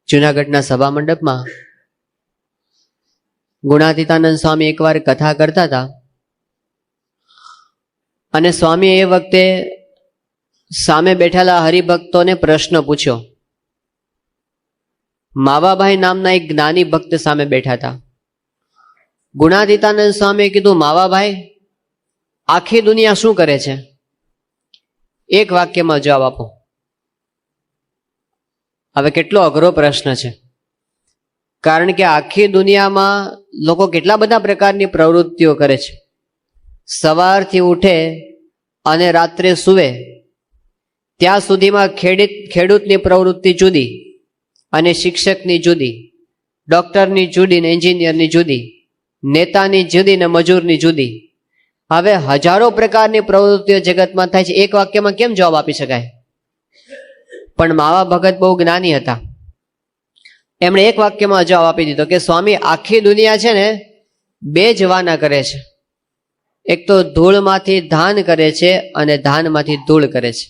જુનાગઢના સભા મંડપમાં ગુણાતીતાનંદ સ્વામી એકવાર કથા કરતા હતા અને સ્વામીએ એ વખતે સામે બેઠેલા હરિભક્તોને પ્રશ્ન પૂછ્યો. માવાભાઈ નામના એક જ્ઞાની ભક્ત સામે બેઠા હતા. ગુણાતીતાનંદ સ્વામીએ કીધું, માવાભાઈ, આખી દુનિયા શું કરે છે? એક વાક્યમાં જવાબ આપો. હવે કેટલો અઘરો પ્રશ્ન છે, કારણ કે આખી દુનિયામાં લોકો કેટલા બધા પ્રકારની પ્રવૃત્તિઓ કરે છે. સવારથી ઉઠે અને રાત્રે સૂવે ત્યાં સુધીમાં ખેડૂતની પ્રવૃત્તિ જુદી અને શિક્ષકની જુદી, ડોક્ટરની જુદી ને એન્જિનિયરની જુદી, નેતાની જુદી ને મજૂરની જુદી. હવે હજારો પ્રકારની પ્રવૃત્તિઓ જગતમાં થાય છે. એક વાક્યમાં કેમ જવાબ આપી શકાય? પણ માવા ભગત બહુ જ્ઞાની હતા. એમણે એક વાક્યમાં જવાબ આપી દીધો કે સ્વામી, આખી દુનિયા છે ને બે જ વાના કરે છે. એક તો ધૂળમાંથી ધાન કરે છે અને ધાનમાંથી ધૂળ કરે છે.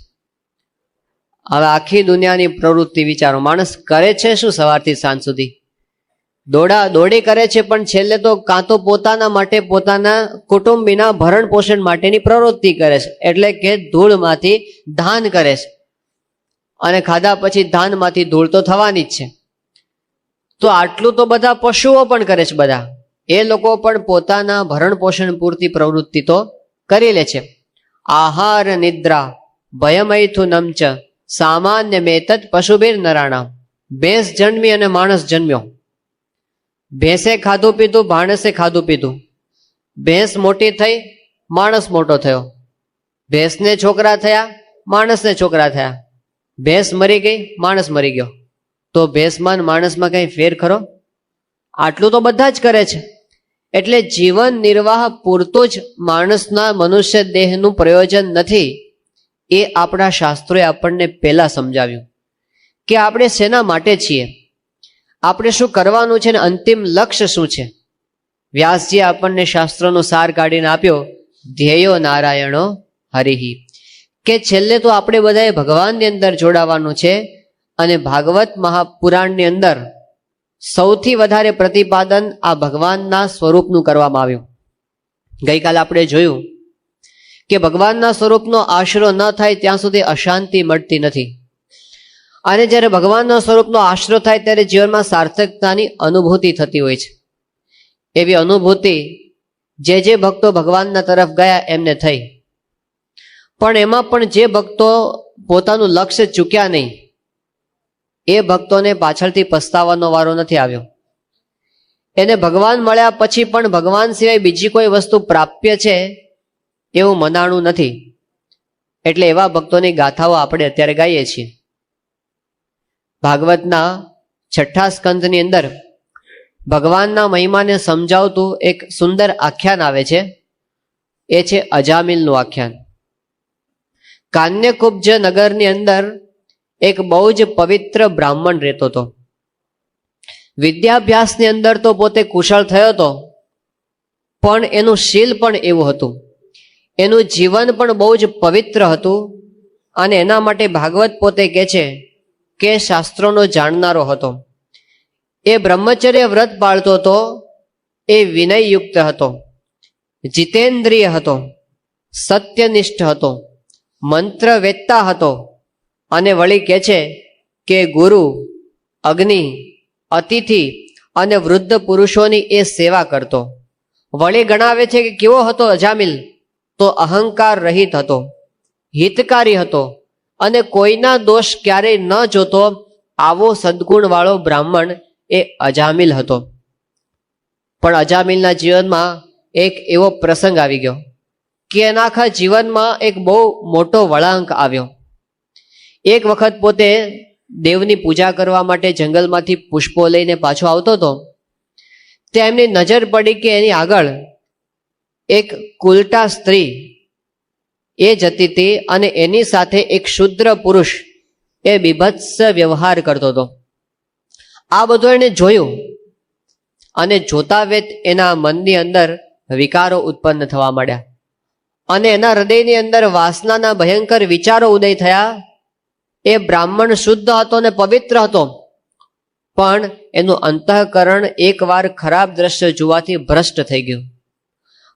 હવે આખી દુનિયાની પ્રવૃત્તિ વિચારો. માણસ કરે છે શું સવારથી સાંજ સુધી? દોડી કરે છે, પણ છેલ્લે તો કાં તો પોતાના માટે, પોતાના કુટુંબીના ભરણ પોષણ માટેની પ્રવૃત્તિ કરે છે, એટલે કે ધૂળમાંથી ધાન કરે છે. અને ખાધા પછી ધાનમાંથી ધૂળ તો થવાની જ છે. તો આટલું તો બધા પશુઓ પણ કરે છે. બધા એ લોકો પણ પોતાના ભરણ પોષણ પૂરતી પ્રવૃત્તિ તો કરી લે છે. આહાર નિદ્રા ભયમૈથુનમ ચ સામાન્ય મેતત પશુભીર નરાણામ. ભેંસ જન્મી અને માણસ જન્મ્યો. ભેંસે ખાધું પીધું, માણસે ખાધું પીધું. ભેંસ મોટી થઈ, માણસ મોટો થયો. ભેંસને છોકરા થયા, માણસને છોકરા થયા. ભેંસ મરી ગઈ, માણસ મરી ગયો. તો ભેંસમાં માણસમાં કઈ ફેર ખરો? આટલું તો બધા જ કરે છે. એટલે જીવન નિર્વાહ પૂરતું જ માણસના મનુષ્ય દેહનું પ્રયોજન નથી. એ આપણા શાસ્ત્રોએ આપણને પહેલા સમજાવ્યું કે આપણે શેના માટે છીએ, આપણે શું કરવાનું છે ને અંતિમ લક્ષ્ય શું છે. વ્યાસજીએ આપણને શાસ્ત્રોનો સાર કાઢીને આપ્યો, ધ્યેયો નારાયણો હરિહી, કે છેલ્લે તો આપણે બધાએ ભગવાનની અંદર જોડાવાનું છે. અને ભાગવત મહાપુરાણની અંદર સૌથી વધારે પ્રતિપાદન આ ભગવાનના સ્વરૂપનું કરવામાં આવ્યું. ગઈકાલે આપણે જોયું કે ભગવાનના સ્વરૂપનો આશરો ન થાય ત્યાં સુધી અશાંતિ મળતી નથી. અને જ્યારે ભગવાનના સ્વરૂપનો આશરો થાય ત્યારે જીવનમાં સાર્થકતાની અનુભૂતિ થતી હોય છે. એવી અનુભૂતિ જે ભક્તો ભગવાનના તરફ ગયા એમને થઈ. પણ એમાં પણ જે ભક્તો પોતાનું લક્ષ્ય ચૂક્યા નહીં, એ ભક્તોને પાછળથી પસ્તાવાનો વારો નથી આવ્યો. એને ભગવાન મળ્યા પછી પણ ભગવાન સિવાય બીજી કોઈ વસ્તુ પ્રાપ્ય છે એવું મનાણું નથી. એટલે એવા ભક્તોની ગાથાઓ આપણે અત્યારે ગાઈએ છીએ. ભાગવતના 6થા સ્કંધની અંદર ભગવાનના મહિમાને સમજાવતું એક સુંદર આખ્યાન આવે છે. એ છે અજામિલનું આખ્યાન. કાન્યકુબ્જ નગરની અંદર એક બહુ જ પવિત્ર બ્રાહ્મણ રહેતો હતો. વિદ્યાભ્યાસની અંદર તો પોતે કુશળ થયો હતો, પણ એનું શીલ પણ એવું હતું, એનું જીવન પણ બહુ જ પવિત્ર હતું. અને એના માટે ભાગવત પોતે કહે છે કે શાસ્ત્રોનો જાણનારો હતો. એ બ્રહ્મચર્ય વ્રત પાળતો હતો, એ વિનયયુક્ત હતો, જીતેન્દ્રિય હતો, સત્યનિષ્ઠ હતો, મંત્રવેત્તા હતો. અને વળી કહે છે કે ગુરુ, અગ્નિ, અતિથિ અને વૃદ્ધ પુરુષોની એ સેવા કરતો. વળી ગણાવે છે કે કેવો હતો અજામિલ? તો અહંકાર રહિત હતો, હિતકારી હતો અને કોઈના દોષ ક્યારેય ન જોતો. આવો સદગુણવાળો બ્રાહ્મણ એ અજામિલ હતો. પણ અજામિલના જીવનમાં એક એવો પ્રસંગ આવી ગયો કે એના આખા જીવનમાં એક બહુ મોટો વળાંક આવ્યો. એક વખત પોતે દેવની પૂજા કરવા માટે જંગલમાંથી પુષ્પો લઈને પાછો આવતો હતો. ત્યાં એમની નજર પડી કે એની આગળ એક કુલટા સ્ત્રી એ જતી હતી અને એની સાથે એક શુદ્ર પુરુષ એ બીભત્સ વ્યવહાર કરતો હતો. આ બધું એણે જોયું અને જોતા વેત એના મનની અંદર વિકારો ઉત્પન્ન થવા માંડ્યા અને એના હૃદયની અંદર વાસનાના ભયંકર વિચારો ઉદય થયા. એ બ્રાહ્મણ શુદ્ધ હતો ને પવિત્ર હતો, પણ એનું અંતઃકરણ એકવાર ખરાબ દ્રશ્ય જોવાથી ભ્રષ્ટ થઈ ગયું.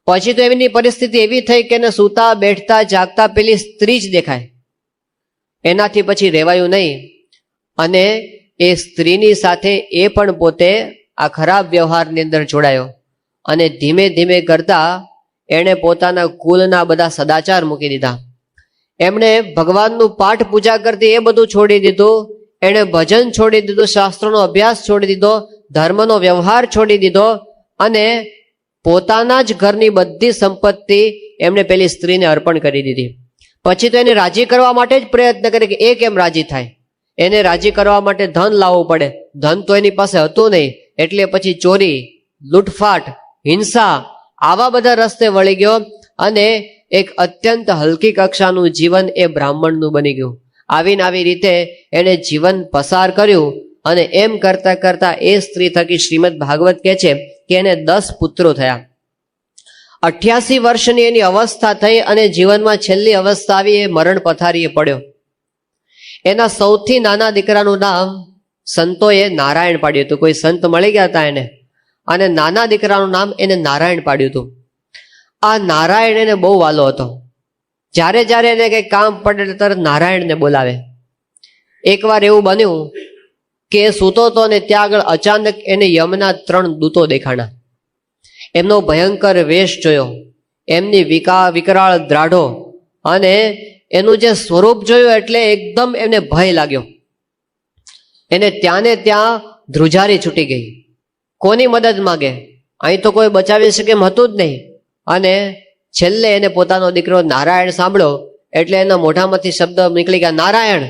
પછી તો એમની પરિસ્થિતિ એવી થઈ કે એને સૂતા બેઠતા જાગતા પેલી સ્ત્રી જ દેખાય. એનાથી પછી રહેવાયું નહીં અને એ સ્ત્રીની સાથે એ પણ પોતે આ ખરાબ વ્યવહારની અંદર જોડાયો અને ધીમે ધીમે કરતા એણે પોતાના કુલના બધા સદાચાર મૂકી દીધા. એમણે ભગવાનનું પાઠ પૂજા કરતી એ બધું છોડી દીધું. એણે ભજન છોડી દીધું, શાસ્ત્રોનો અભ્યાસ છોડી દીધો, ધર્મનો વ્યવહાર છોડી દીધો અને પોતાના જ ઘરની બધી સંપત્તિ એમણે પેલી સ્ત્રીને અર્પણ કરી દીધી. પછી તો એને રાજી કરવા માટે જ પ્રયત્ન કરે કે એ કેમ રાજી થાય. એને રાજી કરવા માટે ધન લાવવું પડે. ધન તો એની પાસે હતું નહીં, એટલે પછી ચોરી, લૂંટફાટ, હિંસા આવા બધા રસ્તે વળી ગયો અને એક અત્યંત હલકી કક્ષાનું જીવન એ બ્રાહ્મણનું બની ગયું. આવીને આવી રીતે એણે જીવન પસાર કર્યું અને એમ કરતા કરતા એ સ્ત્રી થકી શ્રીમદ ભાગવત કહે છે કે એને 10 પુત્રો થયા. 88 વર્ષની એની અવસ્થા થઈ અને જીવનમાં છેલ્લી અવસ્થા આવી, એ મરણ પથારીએ પડ્યો. એના સૌથી નાના દીકરાનું નામ સંતોએ નારાયણ પાડ્યું હતું. કોઈ સંત મળી ગયા હતા એને અને નાના દીકરાનું નામ એને નારાયણ પાડ્યું હતું. આ નારાયણ એને બહુ વાલો હતો. જ્યારે જ્યારે એને કંઈ કામ પડે તરત નારાયણને બોલાવે. એકવાર એવું બન્યું કે એ સૂતો હતો અને ત્યાં આગળ અચાનક એને યમના 3 દૂતો દેખાણા. એમનો ભયંકર વેશ જોયો, એમની વિકરાળ દ્રાઢો અને એનું જે સ્વરૂપ જોયું એટલે એકદમ એને ભય લાગ્યો. એને ત્યાં ને ત્યાં ધ્રુજારી છૂટી ગઈ. કોની મદદ માગે? અહીં તો કોઈ બચાવી શકે એમ હતું જ નહીં. અને છેલ્લે એને પોતાનો દીકરો નારાયણ સાંભળ્યો એટલે એના મોઢામાંથી શબ્દ નીકળી ગયા, નારાયણ.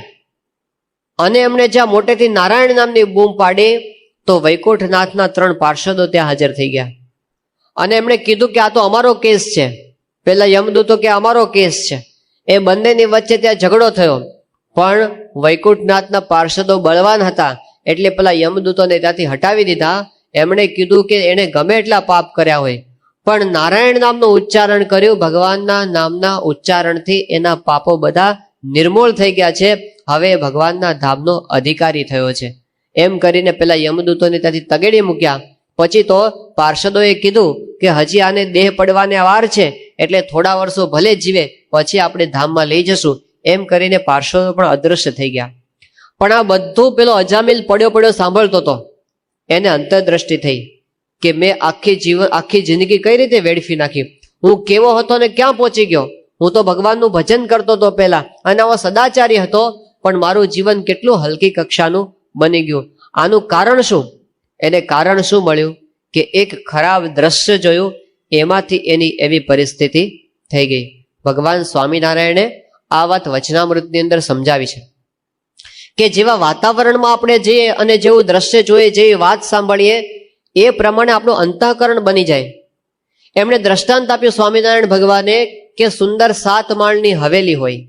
અને એમણે જ્યાં મોટેથી નારાયણ નામની બૂમ પાડી તો વૈકુંઠનાથના 3 પાર્ષદો ત્યાં હાજર થઈ ગયા અને એમણે કીધું કે આ તો અમારો કેસ છે. પેલા યમદૂતો કે અમારો કેસ છે. એ બંનેની વચ્ચે ત્યાં ઝઘડો થયો, પણ વૈકુંઠનાથના પાર્ષદો બળવાન હતા એટલે પેલા યમદૂતોને ત્યાંથી હટાવી દીધા. એમણે કીધું કે એણે ગમે એટલા પાપ કર્યા હોય પણ નારાયણ નામનું ઉચ્ચારણ કર્યું, ભગવાનના નામના ઉચ્ચારણથી એના પાપો બધા નિર્મૂળ થઈ ગયા છે. હવે ભગવાનના ધામનો અધિકારી થયો છે. એમ કરીને પેલા યમદૂતોને ત્યાંથી તગેડી મૂક્યા. પછી તો પાર્ષદોએ કીધું કે હજી આને દેહ પડવાને વાર છે એટલે થોડા વર્ષો ભલે જીવે, પછી આપણે ધામમાં લઈ જશું. એમ કરીને પાર્ષદો પણ અદૃશ્ય થઈ ગયા. પણ આ બધું પેલો અજામિલ પડ્યો સાંભળતો હતો. એને અંતરદ્રષ્ટિ થઈ કે મેં આખી જિંદગી કઈ રીતે વેડફી નાખી. હું કેવો હતો ને ક્યાં પહોંચી ગયો. હું તો ભગવાનનું ભજન કરતો હતો પહેલા અને આવો સદાચારી હતો, પણ મારું જીવન કેટલું હલકી કક્ષાનું બની ગયું. આનું કારણ શું? એને કારણ શું મળ્યું કે એક ખરાબ દ્રશ્ય જોયું, એમાંથી એની એવી પરિસ્થિતિ થઈ ગઈ. ભગવાન સ્વામિનારાયણે આ વાત વચનામૃતની અંદર સમજાવી છે કે જેવા વાતાવરણમાં આપણે જઈએ અને જેવું દ્રશ્ય જોઈએ, જેવી વાત સાંભળીએ એ પ્રમાણે આપણું અંતઃકરણ બની જાય. એમણે દ્રષ્ટાંત આપ્યું સ્વામિનારાયણ ભગવાને કે સુંદર 7 માળની હવેલી હોય.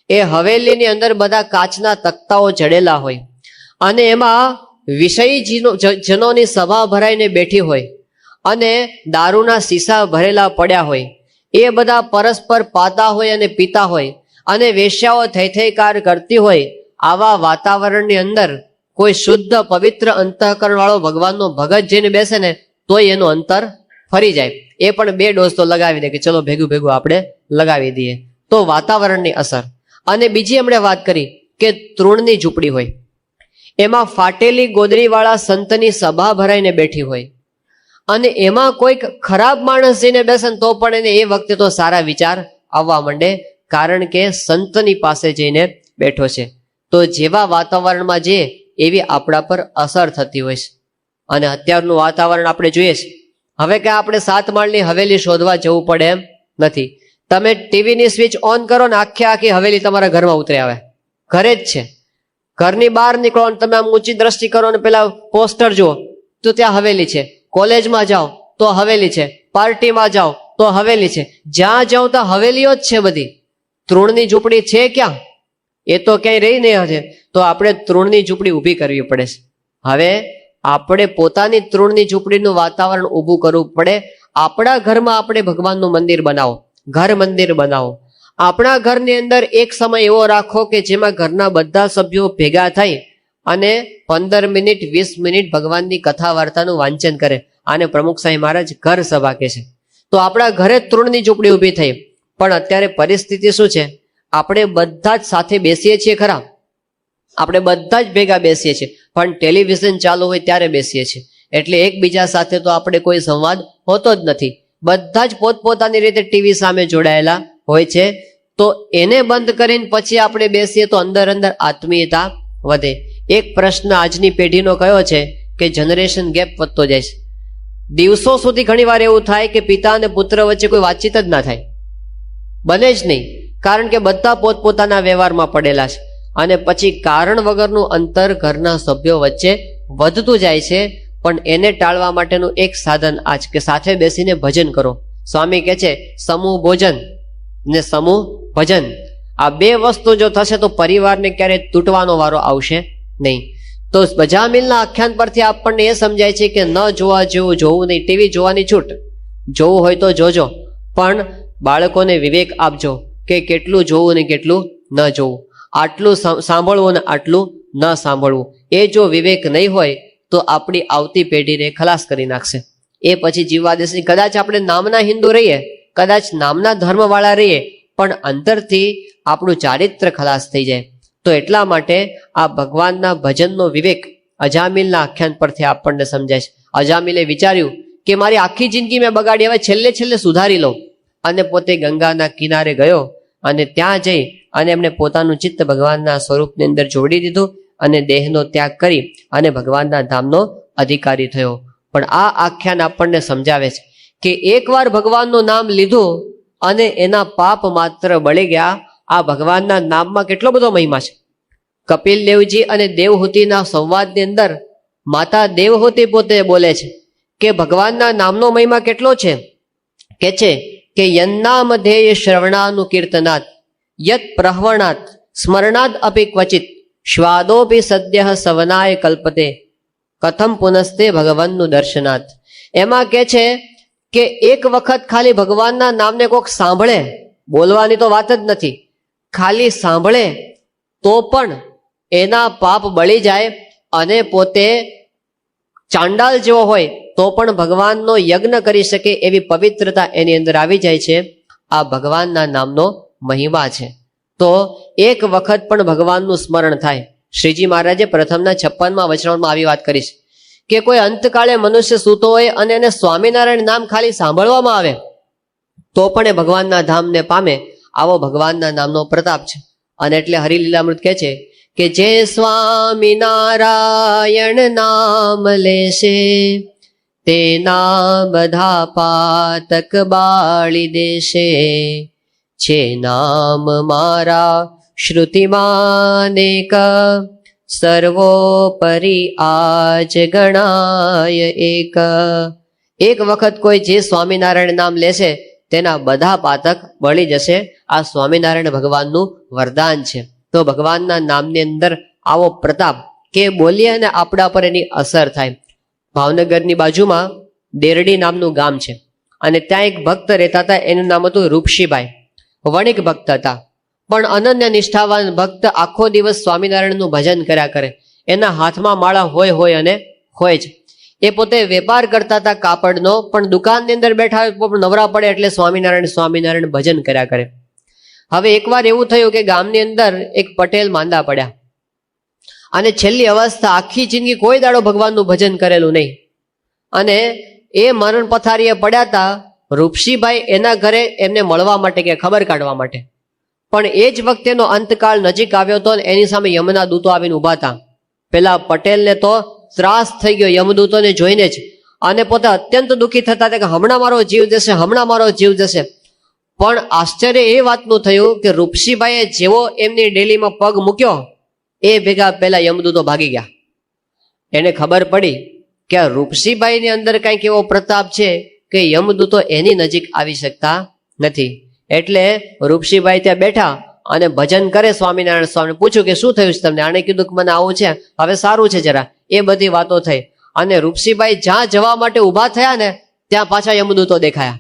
એ હવેલીની અંદર બધા કાચના તખ્તાઓ જડેલા હોય અને એમાં વિષયી જનોની સભા ભરાઈને બેઠી હોય અને દારૂના શીશા ભરેલા પડ્યા હોય. એ બધા પરસ્પર પાતા હોય અને પીતા હોય અને વેશ્યાઓ થઈકાર કરતી હોય. આવા વાતાવરણની અંદર કોઈ શુદ્ધ પવિત્ર અંતઃકરણ વાળો ભગવાનનો ભગત જઈને બેસે ને તોય એનું અંતર ફરી જાય. એ પણ 2 ડોઝ તો લગાવી દે કે ચલો ભેગું આપણે લગાવી દઈએ. તો વાતાવરણની અસર. અને બીજી એમણે વાત કરી કે તૃણની ઝૂંપડી હોય, એમાં ફાટેલી ગોદડીવાળા સંતની સભા ભરાઈને બેઠી હોય અને એમાં કોઈક ખરાબ માણસ જઈને બેસે તો પણ એને એ વખતે તો સારા વિચાર આવવા માંડે, કારણ કે સંતની પાસે જઈને બેઠો છે. તો જેવા વાતાવરણમાં જે એવી આપણા પર અસર થતી હોય છે. અને અત્યારનું વાતાવરણ આપણે જોઈએ છે. હવે કે આપણે 7 માળની હવેલી શોધવા જવું પડે એમ નથી. તમે ટીવીની સ્વિચ ઓન કરો ને આખી હવેલી તમારા ઘરમાં ઉતરી આવે. ઘરે જ છે. ઘરની બહાર નીકળો અને તમે આમ ઊંચી દ્રષ્ટિ કરો અને પેલા પોસ્ટર જુઓ તો ત્યાં હવેલી છે. કોલેજમાં જાઓ તો હવેલી છે. પાર્ટીમાં જાઓ તો હવેલી છે. જ્યાં જાઓ ત્યાં હવેલીઓ જ છે બધી. તૃણની ઝૂંપડી છે ક્યાં? એ તો ક્યાંય રહી નહીં હશે. તો આપણે તૃણની ઝૂંપડી ઊભી કરવી પડે છે. હવે આપણે પોતાની તૃણની ઝૂંપડીનું વાતાવરણ ઊભું કરવું પડે. આપણા ઘરમાં આપણે ભગવાનનું મંદિર બનાવો, ઘર મંદિર બનાવો. આપણા ઘરની અંદર એક સમય એવો રાખો કે જેમાં ઘરના બધા સભ્યો ભેગા થઈ અને 15 મિનિટ 20 મિનિટ ભગવાનની કથા વાર્તાનું વાંચન કરે. આને પ્રમુખ સાંઈ મહારાજ ઘર સભા કહે છે. તો આપણા ઘરે તૃણની ઝૂંપડી ઊભી થઈ, પણ અત્યારે પરિસ્થિતિ શું છે? આપણે બધા જ સાથે બેસીએ છીએ ખરા, આપણે બધા જ ભેગા બેસીએ છીએ, પણ ટેલિવિઝન ચાલુ હોય ત્યારે બેસીએ છીએ. એટલે એકબીજા સાથે તો આપણે કોઈ સંવાદ હોતો જ નથી. બધા જ પોતપોતાની રીતે ટીવી સામે જોડાયેલા હોય છે. તો એને બંધ કરીને પછી આપણે બેસીએ તો અંદર અંદર આત્મીયતા વધે. એક પ્રશ્ન આજની પેઢીનો કયો છે કે જનરેશન ગેપ વધતો જાય છે. દિવસો સુધી ઘણીવાર એવું થાય કે પિતા અને પુત્ર વચ્ચે કોઈ વાતચીત જ ના થાય, બને જ નહીં. કારણ કે બધા પોતપોતાના વ્યવહારમાં પડેલા છે, અને પછી કારણ વગરનું અંતર ઘરના સભ્યો વચ્ચે વધતું જાય છે. પણ એને ટાળવા માટેનું એક સાધન આજ કે સાથે બેસીને ભજન કરો. સ્વામી કહે છે સમૂહ ભોજન ને સમૂહ ભજન, આ બે વસ્તુ જો થશે તો પરિવારને ક્યારેય તૂટવાનો વારો આવશે નહીં. તો બજામિલના આખ્યાન પરથી આપણને એ સમજાય છે કે ન જોવા જેવું જોવું નહીં. ટીવી જોવાની છૂટ, જોવું હોય તો જોજો, પણ બાળકોને વિવેક આપજો કે કેટલું જોવું ને કેટલું ન જોવું, આટલું સાંભળવું ને આટલું ન સાંભળવું. એ જો વિવેક નહીં હોય તો આપણી આવતી પેઢીને ખલાસ કરી નાખશે. એ પછી જીવવા દેશે. કદાચ આપણે નામના હિન્દુ રહીએ, કદાચ નામના ધર્મવાળા રહીએ, પણ અંતરથી આપણું ચારિત્ર ખલાસ થઈ જાય. તો એટલા માટે આ ભગવાનના ભજનનો વિવેક અજામિલના આખ્યાન પરથી આપણને સમજાય છે. અજામિલે વિચાર્યું કે મારી આખી જિંદગી મેં બગાડી, હવે છેલ્લે છેલ્લે સુધારી લઉં. અને પોતે ગંગાના કિનારે ગયો અને ત્યાં જઈ અને એમણે પોતાનું ચિત્ત ભગવાનના સ્વરૂપની અંદર જોડી દીધું અને દેહનો ત્યાગ કરી અને ભગવાનના ધામનો અધિકારી થયો. પણ આ આખ્યાન આપણને સમજાવે છે કે એકવાર ભગવાનનું નામ લીધું અને એના પાપ માત્ર બળી ગયા. આ ભગવાનના નામમાં કેટલો બધો મહિમા છે. કપિલ દેવજી અને દેવહૂતિના સંવાદની અંદર માતા દેવહૂતિ પોતે બોલે છે કે ભગવાનના નામનો મહિમા કેટલો છે. કે છે કે યન્નામ ધ્યેય શ્રવણાનું કીર્તનાત યત પ્રહવણાત સ્મરણાદ અપી ક્વચિત શ્વાદોપી સદ્ય સવનાય કલ્પતે કથમ પુનસ્તે ભગવાનનું દર્શનાત. એમાં કે છે કે એક વખત ખાલી ભગવાનના નામને કોઈક સાંભળે, બોલવાની તો વાત જ નથી, ખાલી સાંભળે તો પણ એના પાપ બળી જાય અને પોતે ચાંડાલ જેવો હોય તો પણ ભગવાનનો યજ્ઞ કરી શકે એવી પવિત્રતા એની અંદર આવી જાય છે. આ ભગવાનના નામનો મહિમા છે. તો એક વખત પણ ભગવાનનું સ્મરણ થાય. શ્રીજી મહારાજે પ્રથમના 56માં વચનમાં આવી વાત કરી છે કે કોઈ અંતકાળે મનુષ્ય સૂતો હોય અને એને સ્વામિનારાયણ નામ ખાલી સાંભળવામાં આવે તો પણ એ ભગવાનના ધામને પામે. આવો ભગવાનના નામનો પ્રતાપ છે. અને એટલે હરિલીલામૃત કહે છે કે જે સ્વામિનારાયણ નામ લેશે તેના બધા પાતક બાળી દેશે. છે નામ મારા શ્રુતિમાનેક સર્વોપરી આજ ગણાય એક. એક વખત કોઈ જે સ્વામિનારાયણ નામ લેશે તેના બધા પાતક બળી જશે. આ સ્વામિનારાયણ ભગવાનનું વરદાન છે. તો ભગવાનના નામની અંદર આવો પ્રતાપ કે બોલીએ અને આપણા પર એની અસર થાય. ભાવનગરની બાજુમાં દેરડી નામનું ગામ છે અને ત્યાં એક ભક્ત રહેતા હતા. એનું નામ હતું રૂપસીભાઈ. વણિક ભક્ત હતા, પણ અનન્ય નિષ્ઠાવાન ભક્ત. આખો દિવસ સ્વામિનારાયણનું ભજન કર્યા કરે. એના હાથમાં માળા હોય અને હોય જ. એ પોતે વેપાર કરતા હતા કાપડનો, પણ દુકાનની અંદર બેઠા નવરા પડે એટલે સ્વામિનારાયણ સ્વામિનારાયણ ભજન કર્યા કરે. હવે એકવાર એવું થયું કે ગામની અંદર એક પટેલ માંદા પડ્યા અને છેલ્લી અવસ્થા, આખી જિંદગી કોઈ દાડો ભગવાનનું ભજન કરેલું નહીં અને એ મરણ પથારીએ પડ્યા હતા. રૂપસીભાઈ એના ઘરે એમને મળવા માટે કે ખબર કાઢવા માટે. પણ એ જ વખતેનો અંતકાળ નજીક આવ્યો હતો અને એની સામે યમના દૂતો આવીને ઊભા હતા. પેલા પટેલને તો ત્રાસ થઈ ગયો યમદૂતોને જોઈને જ, અને પોતે અત્યંત દુઃખી થતા હતા કે હમણાં મારો જીવ જશે, હમણાં મારો જીવ જશે. પણ આશ્ચર્ય એ વાતનું થયું કે રૂપસીભાઈએ જેવો એમની ડેલીમાં પગ મૂક્યો એ ભેગા પેલા યમદૂતો ભાગી ગયા. એને ખબર પડી કે આ રૂપસીભાઈની અંદર કંઈક એવો પ્રતાપ છે કે યમદૂતો એની નજીક આવી શકતા નથી. એટલે રૂપસીભાઈ ત્યાં બેઠા અને ભજન કરે સ્વામિનારાયણ સ્વામી. પૂછ્યું કે શું થયું છે તમને? આણે કીધું કે મને આવું છે, હવે સારું છે જરા. એ બધી વાતો થઈ અને રૂપસીભાઈ જ્યાં જવા માટે ઊભા થયા ને ત્યાં પાછા યમદૂતો દેખાયા.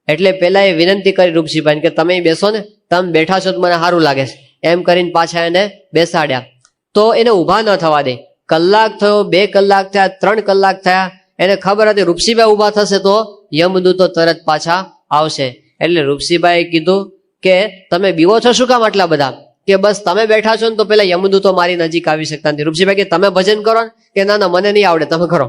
એટલે પેલા એ વિનંતી કરી રૂપસીભાઈને કે તમે બેસો ને, તમે બેઠા છો તો મને સારું લાગે છે, એમ કરીને પાછા એને બેસાડ્યા. તો એને ઊભા ન થવા દે. કલાક થયો, 2 કલાક થયા, 3 કલાક થયા, એને ખબર હતી રૂપસીબાઈ ઊભા થશે તો યમદૂતો તરત પાછા આવશે. એટલે રૂપસીબાઈએ કીધું કે તમે બીવો છો શું કામ આટલા બધા? કે બસ તમે બેઠા છો ને તો પેલા યમદૂતો મારી નજીક આવી શકતા નથી. રૂપસીબાઈ કે તમે ભજન કરો ને? કે ના ના મને નહીં આવડે, તમે કરો.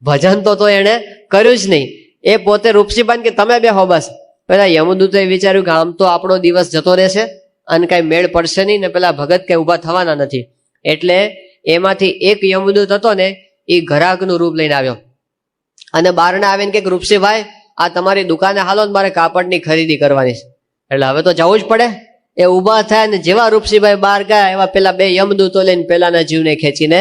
ભજન તો એને કર્યું જ નહીં. એ પોતે રૂપસીબાઈ કે તમે બેહો બસ. પેલા યમદૂતોએ વિચાર્યું કે આમ તો આપણો દિવસ જતો રહેશે અને કઈ મેળ પડશે નહીં ને પેલા ભગત કઈ ઉભા થવાના નથી. એટલે એમાંથી એક યમદૂત હતો ને એ ઘરાકનું રૂપ લઈને આવ્યો અને બારણે આવીને કે રૂપસીભાઈ આ તમારી દુકાને હાલો ને મારે કાપડની ખરીદી કરવાની છે. એટલે હવે તો જવું જ પડે. એ ઊભા થયા ને જેવા રૂપસીભાઈ બહાર ગયા એવા પેલા 2 યમદૂતો લઈને પેલાના જીવને ખેંચીને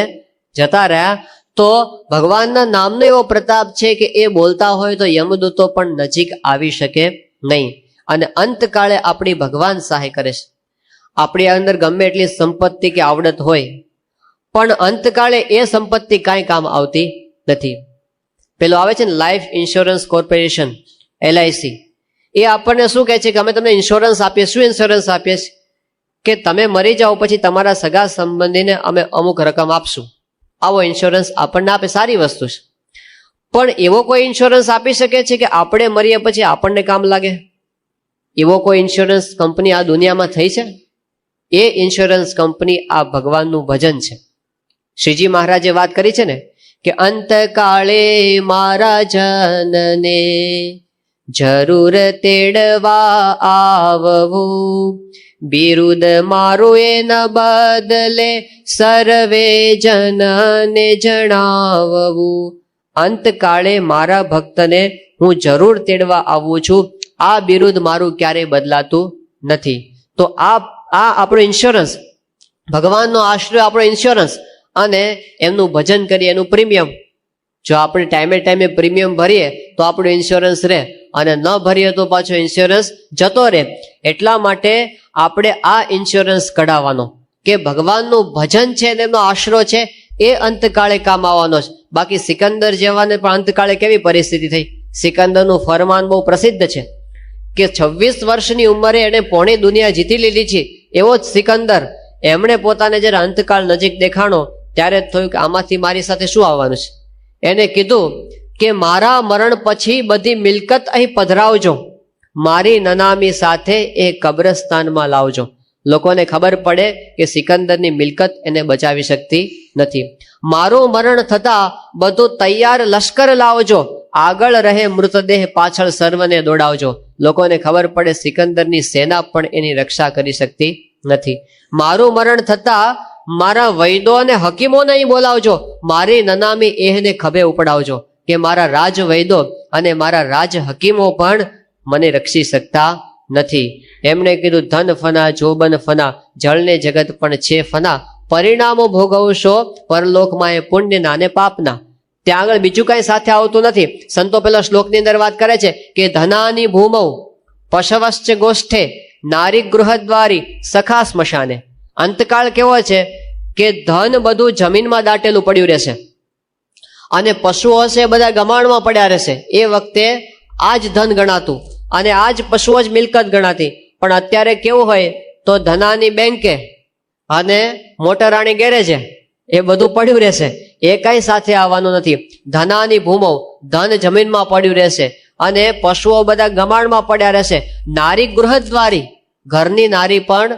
જતા રહ્યા. તો ભગવાનના નામનો એવો પ્રતાપ છે કે એ બોલતા હોય તો યમદૂતો પણ નજીક આવી શકે નહીં. અને અંતકાળે આપણી ભગવાન સહાય કરે છે. આપણી અંદર ગમે એટલી સંપત્તિ કે આવડત હોય પણ અંતકાળે એ સંપત્તિ કાંઈ કામ આવતી નથી. પેલો આવે છે ને લાઈફ ઇન્સ્યોરન્સ કોર્પોરેશન, LIC, એ આપણને શું કહે છે કે અમે તમને ઇન્સ્યોરન્સ આપીએ. શું ઇન્સ્યોરન્સ આપીએ? કે તમે મરી જાઓ પછી તમારા સગા સંબંધીને અમે અમુક રકમ આપશું. આવો ઇન્સ્યોરન્સ આપણને આપે, સારી વસ્તુ છે. પણ એવો કોઈ ઇન્સ્યોરન્સ આપી શકે છે કે આપણે મરીએ પછી આપણને કામ લાગે? એવો કોઈ ઇન્સ્યોરન્સ કંપની આ દુનિયામાં થઈ છે? એ ઇન્સ્યોરન્સ કંપની આ ભગવાનનું ભજન છે. શ્રીજી મહારાજે વાત કરી છે ને કે અંતકાળે મારા જનને જરૂર તેડવા આવવું, બિરુદ મારું એના બદલે સર્વે જનને જણાવવું. અંતકાળે મારા ભક્તને હું જરૂર તેડવા આવું છું. આ બિરુદ મારું ક્યારેય બદલાતું નથી. તો આ આપણો ઇન્સ્યોરન્સ, ભગવાનનો આશ્રય આપણો ઇન્સ્યોરન્સ. અને એમનું ભજન કરીએ એનું પ્રીમિયમ. જો આપણે ટાઈમે ટાઈમે પ્રીમિયમ ભરીએ તો આપણું ઇન્સ્યોરન્સ રહે અને ન ભરીએ તો પાછો ઇન્સ્યોરન્સ જતો રહે. એટલા માટે આપણે આ ઇન્સ્યોરન્સ કઢાવવાનો કે ભગવાનનું ભજન છે અને એમનો આશરો છે એ અંતકાળે કામ આવવાનો છે. બાકી સિકંદર જેવાને પણ અંતકાળે કેવી પરિસ્થિતિ થઈ? સિકંદરનું ફરમાન બહુ પ્રસિદ્ધ છે કે 26 વર્ષની ઉંમરે એણે પોણી દુનિયા જીતી લીધી છે. એવો જ સિકંદર, એમણે પોતાને જ્યારે અંતકાળ નજીક દેખાણો ત્યારે થયું કે આમાંથી મારી સાથે શું આવવાનું છે. એને કીધું કે મારા મરણ પછી બધી મિલકત અહીં પધરાવજો, મારી નનામી સાથે એ કબ્રસ્તાનમાં લાવજો. લોકોને ખબર પડે કે સિકંદરની મિલકત એને બચાવી શકતી નથી. મારું મરણ થતા બધું તૈયાર લશ્કર લાવજો, આગળ રહે મૃતદેહ પાછળ સર્વને દોડાવજો. લોકોને ખબર પડે સિકંદરની સેના પણ એની રક્ષા કરી શકતી નથી. મારું મરણ થતા મારા વૈદો અને હકીમોને અહીં બોલાવજો, મારી નનામી એને ખભે ઉપડાવજો કે મારા રાજ વૈદો અને મારા રાજ હકીમો પણ મને રક્ષી શકતા નથી. એમણે કીધું ધન ફના જોબન ફના, જળને જગત પણ છે ફના, પરિણામો ભોગવશો પરલોકમાં એ પુણ્યના અને પાપના. ત્યાં આગળ બીજું કઈ સાથે આવતું નથી. સંતો પેલા શ્લોકની અંદર વાત કરે છે કે ધનાની ભૂમૌ પશવશ્ચ ગોષ્ઠે નારી ગૃહદ્વારી સખા સ્મશાને. અંતકાળ કેવો છે કે ધન બધું જમીનમાં દાટેલું પડ્યું રહેશે અને પશુઓ હશે બધા ગમાણમાં પડ્યા રહેશે. એ વખતે આ જ ધન ગણાતું અને આ જ પશુઓ જ મિલકત ગણાતી. પણ અત્યારે કેવું હોય તો ધનાની બેંકે અને મોટરાણી ગેરેજે એ બધું પડ્યું રહેશે, એ કઈ સાથે આવવાનું નથી. ધનાની ભૂમો, ધન જમીનમાં પડ્યું રહેશે અને પશુઓ બધા ગમાણમાં પડ્યા રહેશે. નારી ગૃહદ્વારી, ઘરની નારી પણ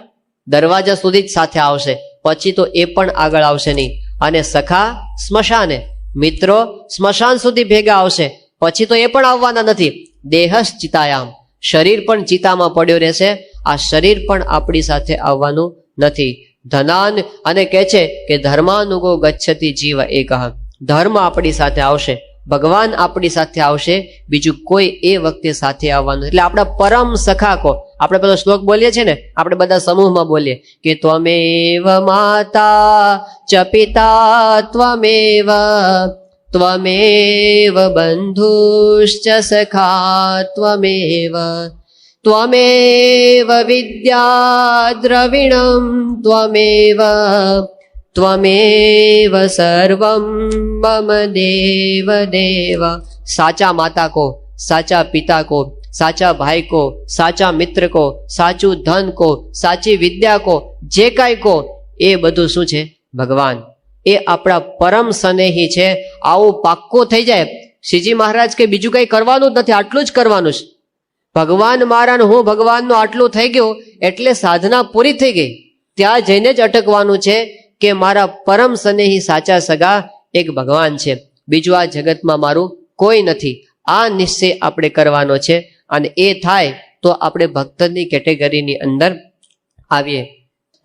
દરવાજા સુધી જ સાથે આવશે, પછી તો એ પણ આગળ આવશે નહીં. અને સખા સ્મશાને, મિત્રો સ્મશાન સુધી ભેગા આવશે, પછી તો એ પણ આવવાના નથી. દેહસ ચિતાયામ, શરીર પણ ચિતામાં પડ્યો રહેશે, આ શરીર પણ આપણી સાથે આવવાનું નથી. ધનાન અને કહે છે કે ધર્માનુગો ગચ્છતિ જીવ એકઃ, ધર્મ આપણી સાથે આવશે, ભગવાન આપણી સાથે આવશે, બીજું કોઈ એ વખતે સાથે આવવાનું. એટલે આપણા પરમ સખા કો, આપણે પેલો શ્લોક બોલીએ છીએ ને, આપણે બધા સમૂહમાં બોલીએ કે ત્વમેવ માતા ચ પિતા ત્વમેવ, ત્વમેવ બંધુશ્ચ સખા ત્વમેવ, ત્વમેવ વિદ્યા દ્રવિણમ ત્વમેવ, ત્વમેવ સર્વમ મમ દેવ દેવ. સાચા માતા કો, સાચા પિતા કો, સાચા ભાઈ કો, સાચા મિત્ર કો, સાચું ધન કો, સાચી વિદ્યા કો, જે કાંઈ કો એ બધું શું છે? ભગવાન એ આપણા પરમ સ્નેહી છે, આવું પાક્કું થઈ જાય. શ્રીજી મહારાજ કે બીજું કંઈ કરવાનું જ નથી, આટલું જ કરવાનું છે. ભગવાન મારા ને હું ભગવાનનું આટલું થઈ ગયું એટલે સાધના પૂરી થઈ ગઈ. ત્યાં જઈને જ અટકવાનું છે કે મારા પરમ સ્નેહી સાચા સગા એક ભગવાન છે, બીજું આ જગતમાં મારું કોઈ નથી. આ નિશ્ચય આપણે કરવાનો છે અને એ થાય તો આપણે ભક્તની કેટેગરીની અંદર આવીએ.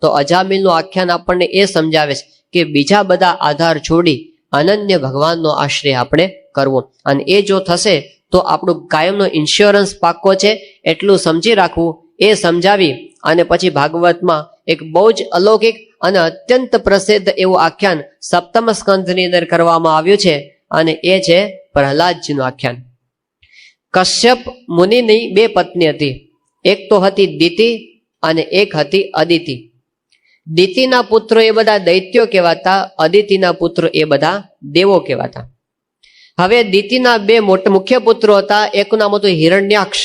તો અજામિલનું આખ્યાન આપણને એ સમજાવે છે કે બીજા બધા આધાર છોડી અનન્ય ભગવાનનો આશ્રય આપણે કરવો, અને એ જો થશે તો આપણું કાયમનો ઇન્સ્યોરન્સ પાક્કો છે એટલું સમજી રાખવું. એ સમજાવી અને પછી ભાગવતમાં એક બહુ જ અલૌકિક અને અત્યંત પ્રસિદ્ધ એવું આખ્યાન સપ્તમ સ્કંધની અંદર કરવામાં આવ્યું છે, અને એ છે પ્રહલાદજીનું આખ્યાન. કશ્યપ મુનિની બે પત્ની હતી, એક તો હતી દિતિ અને એક હતી અદિતિ. દિતિના પુત્રો એ બધા દૈત્યો કહેવાતા, અદિતિના પુત્રો એ બધા દેવો કહેવાતા. હવે દિતિના બે મુખ્ય પુત્રો હતા, એકનું નામ હતું હિરણ્યાક્ષ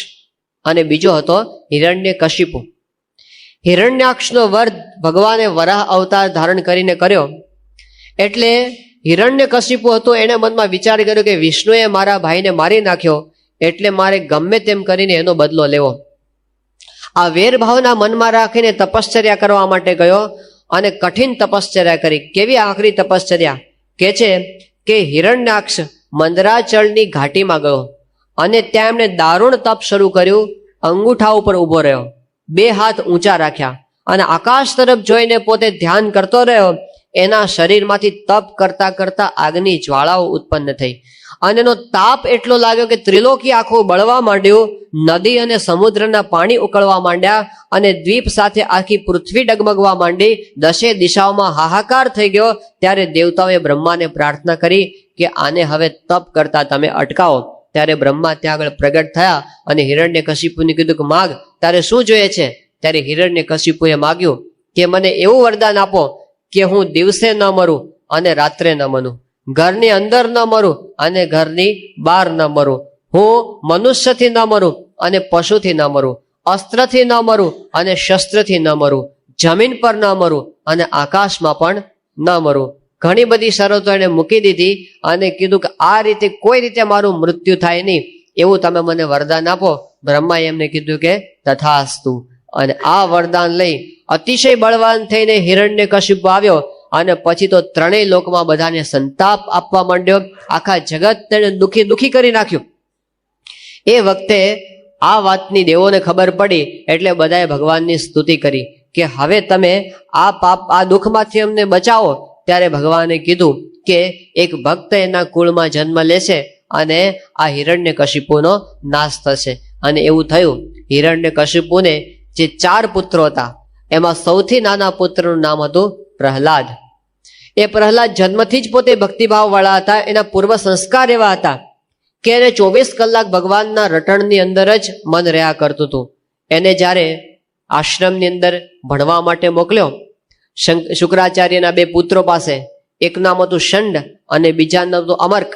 અને બીજો હતો હિરણ્યકશિપુ. હિરણ્યાક્ષનો વધ ભગવાને વરાહ અવતાર ધારણ કરીને કર્યો, એટલે હિરણ્યકશિપુ હતો એણે મનમાં વિચાર કર્યો કે વિષ્ણુએ મારા ભાઈને મારી નાખ્યો એટલે મારે ગમે તેમ કરીને એનો બદલો લેવો. આ વેરભાવના મનમાં રાખીને તપશ્ચર્યા કરવા માટે ગયો અને કઠિન તપશ્ચર્યા કરી. કેવી આખરી તપશ્ચર્યા કે છે કે હિરણ્યાક્ષ મંદરાચળની ઘાટીમાં ગયો અને ત્યાં એમણે દારૂણ તપ શરૂ કર્યું. અંગૂઠા ઉપર ઊભો રહ્યો, બે હાથ ઊંચા રાખ્યા અને આકાશ તરફ જોઈને પોતે ધ્યાન કરતો રહ્યો. એના શરીરમાંથી તપ કરતા કરતા આગની જ્વાળાઓ ઉત્પન્ન થઈ અને એનો તાપ એટલો લાગ્યો કે ત્રિલોકી આખું બળવા માંડ્યું. નદી અને સમુદ્રના પાણી ઉકળવા માંડ્યા અને દ્વીપ સાથે આખી પૃથ્વી ડગમગવા માંડી. દશે દિશાઓમાં હાહાકાર થઈ ગયો. ત્યારે દેવતાઓએ બ્રહ્માને પ્રાર્થના કરી કે આને હવે તપ કરતા તમે અટકાવો. ત્યારે બ્રહ્મા ત્યાં આગળ પ્રગટ થયા અને હિરણ્યકશિપુને કીધું કે માગ, તારે શું જોઈએ છે? ત્યારે હિરણ્યકશિપુએ માગ્યું કે મને એવું વરદાન આપો કે હું દિવસે ન મરું અને રાત્રે ન મરું, ઘરની અંદર ન મરું અને ઘરની બહાર ન મરું, હું મનુષ્યથી ન મરું અને પશુથી ન મરું, અસ્ત્રથી ન મરું અને શસ્ત્રથી ન મરું, જમીન પર ન મરું અને આકાશમાં પણ ન મરું. ઘણી બધી શરતો એને મૂકી દીધી અને કીધું કે આ રીતે કોઈ રીતે મારું મૃત્યુ થાય નહીં એવું તમે મને વરદાન આપો. બ્રહ્માએ એમને કીધું કે તથાસ્તુ. અને આ વરદાન લઈ અતિશય બળવાન થઈને હિરણ્યકશિપુ આવ્યો અને પછી તો ત્રણેય લોકમાં બધાને સંતાપ આપવા માંડ્યો. આખા જગત તેને દુખી કરી નાખ્યું. એ વખતે આ વાતની દેવોને ખબર પડી એટલે બધાએ ભગવાનની સ્તુતિ કરી કે હવે તમે આ દુઃખમાંથી અમને બચાવો. ત્યારે ભગવાને કીધું કે એક ભક્ત એના કુળમાં જન્મ લેશે અને આ હિરણ્યકશિપુનો નાશ થશે. અને એવું થયું. હિરણ્યકશિપુને જે 4 પુત્રો હતા એમાં સૌથી નાના પુત્રનું નામ હતું પ્રહલાદ. એ પ્રહલાદ જન્મથી જ પોતે ભક્તિભાવ વાળા હતા. એના પૂર્વ સંસ્કાર એવા હતા કે એને 24 કલાક ભગવાનના રટણની અંદર જ મન રહ્યા કરતું હતું. એને જ્યારે આશ્રમની અંદર ભણવા માટે મોકલ્યો શુક્રાચાર્યના 2 પુત્રો પાસે, એક નામ હતું શંડ અને બીજા નામ હતું અમર્ક.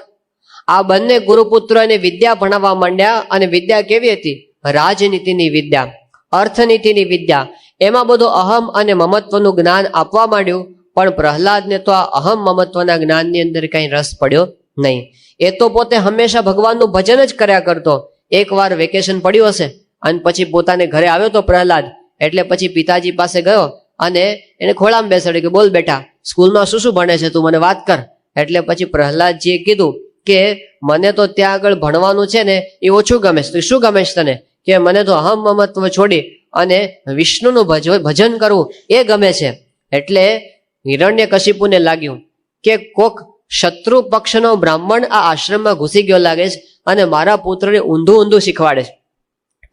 આ બંને ગુરુપુત્રો એને વિદ્યા ભણાવવા માંડ્યા. અને વિદ્યા કેવી હતી? રાજનીતિની વિદ્યા, અર્થનીતિની વિદ્યા. એમાં બધું અહમ અને મમત્વનું જ્ઞાન આપવા માંડ્યું. પણ પ્રહલાદને તો આ અહમ મમત્વના જ્ઞાનની અંદર કઈ રસ પડ્યો નહીં. એ તો પોતે હંમેશા ભગવાનનું ભજન જ કર્યા કરતો. એકવાર વેકેશન પડ્યું હશે અને પછી પોતાને ઘરે આવ્યો તો પ્રહલાદ, એટલે પછી પિતાજી પાસે ગયો અને એને ખોળામાં બેસાડ્યો કે બોલ બેટા, સ્કૂલમાં શું શું ભણે છે તું, મને વાત કર. એટલે પછી પ્રહલાદજીએ કીધું કે મને તો ત્યાં આગળ ભણવાનું છે ને એ ઓછું ગમે છે. શું ગમે છે તને? કે મને તો અહમ મમત્વ છોડી અને વિષ્ણુનું ભજન કરવું એ ગમે છે. એટલે હિરણ્યકશિપુને લાગ્યું કે કોક શત્રુ પક્ષનો બ્રાહ્મણ આ આશ્રમમાં ઘૂસી ગયો લાગે છે અને મારા પુત્રને ઊંધું શીખવાડે છે.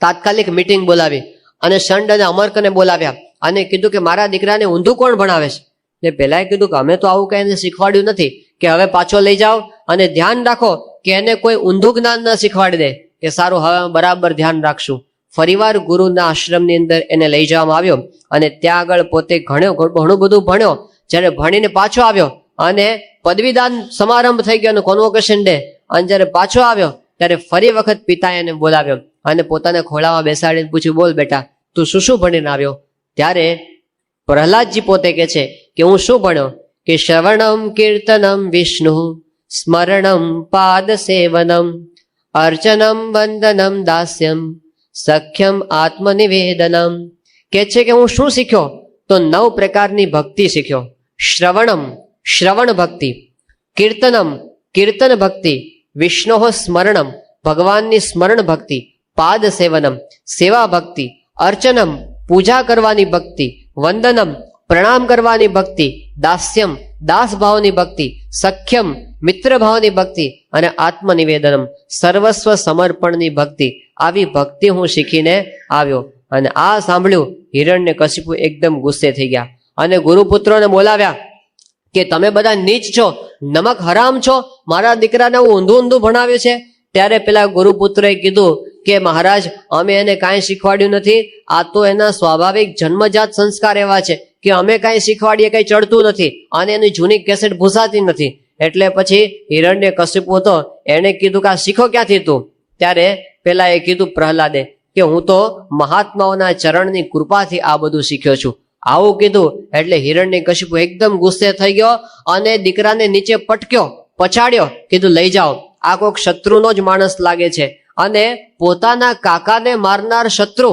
તાત્કાલિક મીટિંગ બોલાવી અને શંડ અને અમર્કને બોલાવ્યા અને કીધું કે મારા દીકરાને ઊંધું કોણ ભણાવે છે? ને પહેલાએ કીધું કે અમે તો આવું કઈ એને શીખવાડ્યું નથી, કે હવે પાછો લઈ જાઓ અને ધ્યાન રાખો કે એને કોઈ ઊંધું જ્ઞાન ન શીખવાડી દે. કે સારું, હવે બરાબર ધ્યાન રાખશું. ફરીવાર ગુરુના આશ્રમની અંદર એને લઈ જવામાં આવ્યો અને ત્યાં આગળ પોતે ઘણું બધું ભણ્યો. જ્યારે ભણીને પાછો આવ્યો અને પદવીદાન સમારંભ થઈ ગયો, કોન્વોકેશન ડે, અને જ્યારે પાછો આવ્યો ત્યારે ફરી વખત પિતાએ એને બોલાવ્યો અને પોતાને ખોળામાં બેસાડીને પૂછ્યું, બોલ બેટા, તું શું ભણીને આવ્યો? ત્યારે પ્રહલાદજી પોતે કહે છે કે હું શું ભણ્યો? કે શ્રવણમ કીર્તનમ વિષ્ણુ સ્મરણમ પાદ સેવનમ અર્ચનમ વંદનમ દાસ્યમ સખ્યમ આત્મનિવેદનમ. કે છે કે હું શું શીખ્યો? તો 9 પ્રકારની ભક્તિ શીખ્યો. શ્રવણમ શ્રવણ ભક્તિ, કીર્તનમ કીર્તન ભક્તિ, વિષ્ણુ સ્મરણમ ભગવાનની સ્મરણ ભક્તિ, પાદ સેવનમ સેવા ભક્તિ, અર્ચનમ પૂજા કરવાની ભક્તિ, વંદનમ પ્રણામ કરવાની ભક્તિ, દાસ્યમ દાસ ભાવની ભક્તિ, સખ્યમ મિત્ર ભાવની ભક્તિ અને આત્મનિવેદનમ સર્વસ્વ સમર્પણની ભક્તિ. આવી ભક્તિ હું શીખીને આવ્યો. અને આ સાંભળ્યું હિરણ્યકશિપુ એકદમ ગુસ્સે થઈ ગયા અને ગુરુપુત્રોને બોલાવ્યા કે તમે બધા નીચ છો, નમક હરામ છો, મારા દીકરાને હું ઊંધું ઊંધું ભણાવ્યું છે. ત્યારે પેલા ગુરુપુત્રએ કીધું કે મહારાજ, અમે એને કાંઈ શીખવાડ્યું નથી, આ તો એના સ્વાભાવિક જન્મજાત સંસ્કાર એવા છે કે અમે કાંઈ શીખવાડીએ કંઈ ચડતું નથી અને એની જૂની કેસેટ ભૂસાતી નથી. એટલે પછી હિરણ્યકશિપુ હતો, એણે કીધું કે આ શીખો ક્યાંથી તું? ત્યારે પેલા એ કીધું પ્રહલાદે કે હું તો મહાત્માઓના ચરણની કૃપાથી આ બધું શીખ્યો છું. આવું કીધું એટલે હિરણ્યકશિપુ એકદમ ગુસ્સે થઈ ગયો અને દીકરાને નીચે પટક્યો, પછાડ્યો, કીધું લઈ જાઓ, આ કોઈક શત્રુનો જ માણસ લાગે છે અને પોતાના કાકાને મારનાર શત્રુ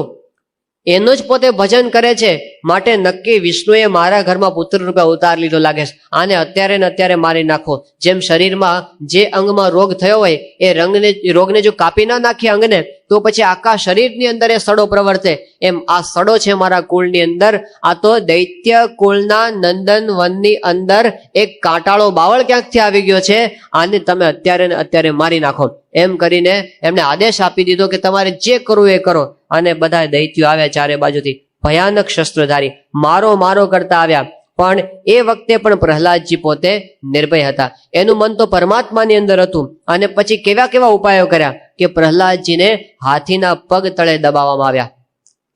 એનું જ પોતે ભજન કરે છે, માટે નક્કી વિષ્ણુએ મારા ઘરમાં પુત્ર રૂપે અવતાર લીધો લાગે છે. આને અત્યારે ને અત્યારે મારી નાખો. જેમ શરીરમાં જે અંગમાં રોગ થયો હોય એ રોગને જો કાપી ના નાખીએ અંગને, તો પછી આખા શરીરની અંદર એ સડો પ્રવર્તે. એમ આ સડો છે મારા કુળની અંદર. આ તો દૈત્ય કુળના નંદન વનની અંદર એક કાંટાળો બાવળ ક્યાંકથી આવી ગયો છે, આને તમે અત્યારે ને અત્યારે મારી નાખો. એમ કરીને એમને આદેશ આપી દીધો કે તમારે જે કરવું એ કરો. અને બધા દૈત્યો આવ્યા ચારે બાજુથી, ભયાનક શસ્ત્રધારી, મારો મારો કરતા આવ્યા. પણ એ વખતે પણ પ્રહલાદજી પોતે નિર્ભય હતા. એનું મન તો પરમાત્માની અંદર હતું. અને પછી કેવા કેવા ઉપાયો કર્યા કે પ્રહલાદજીને હાથીના પગ તળે દબાવવામાં આવ્યા.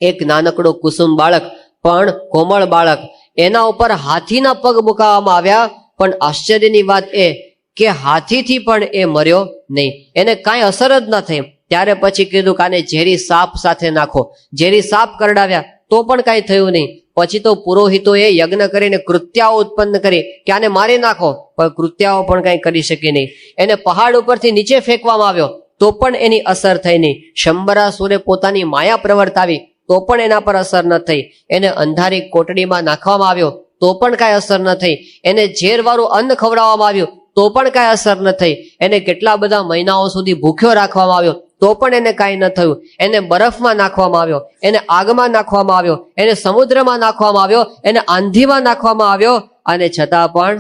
એક નાનકડો કુસુમ બાળક, પણ કોમળ બાળક, એના ઉપર હાથીના પગ મુકાવવામાં આવ્યા. પણ આશ્ચર્યની વાત એ કે હાથીથી પણ એ મર્યો નહીં, એને કાંઈ અસર જ ન થઈ. ત્યારે પછી કીધું કે આને ઝેરી સાપ સાથે નાખો. ઝેરી સાપ કરડાવ્યા તો પણ કાંઈ થયું નહીં. પછી તો પુરોહિતોએ યજ્ઞ કરીને કૃત્યાઓ ઉત્પન્ન કરી કે આને મારી નાખો, પણ કૃત્યાઓ પણ કાંઈ કરી શકી નહીં. એને પહાડ ઉપરથી નીચે ફેંકવામાં આવ્યો તો પણ એની અસર થઈ નહીં. શંબરાસુરે પોતાની માયા પ્રવર્તાવી તો પણ એના પર અસર ન થઈ. એને અંધારી કોટડીમાં નાખવામાં આવ્યો તો પણ કાંઈ અસર ન થઈ. એને ઝેરવાળું અન્ન ખવડાવવામાં આવ્યું તો પણ કાંઈ અસર ન થઈ. એને કેટલા બધા મહિનાઓ સુધી ભૂખ્યો રાખવામાં આવ્યો તો પણ એને કાંઈ ન થયું. એને બરફમાં નાખવામાં આવ્યો, એને આગમાં નાખવામાં આવ્યો, એને સમુદ્રમાં નાખવામાં આવ્યો, એને આંધીમાં નાખવામાં આવ્યો, અને છતાં પણ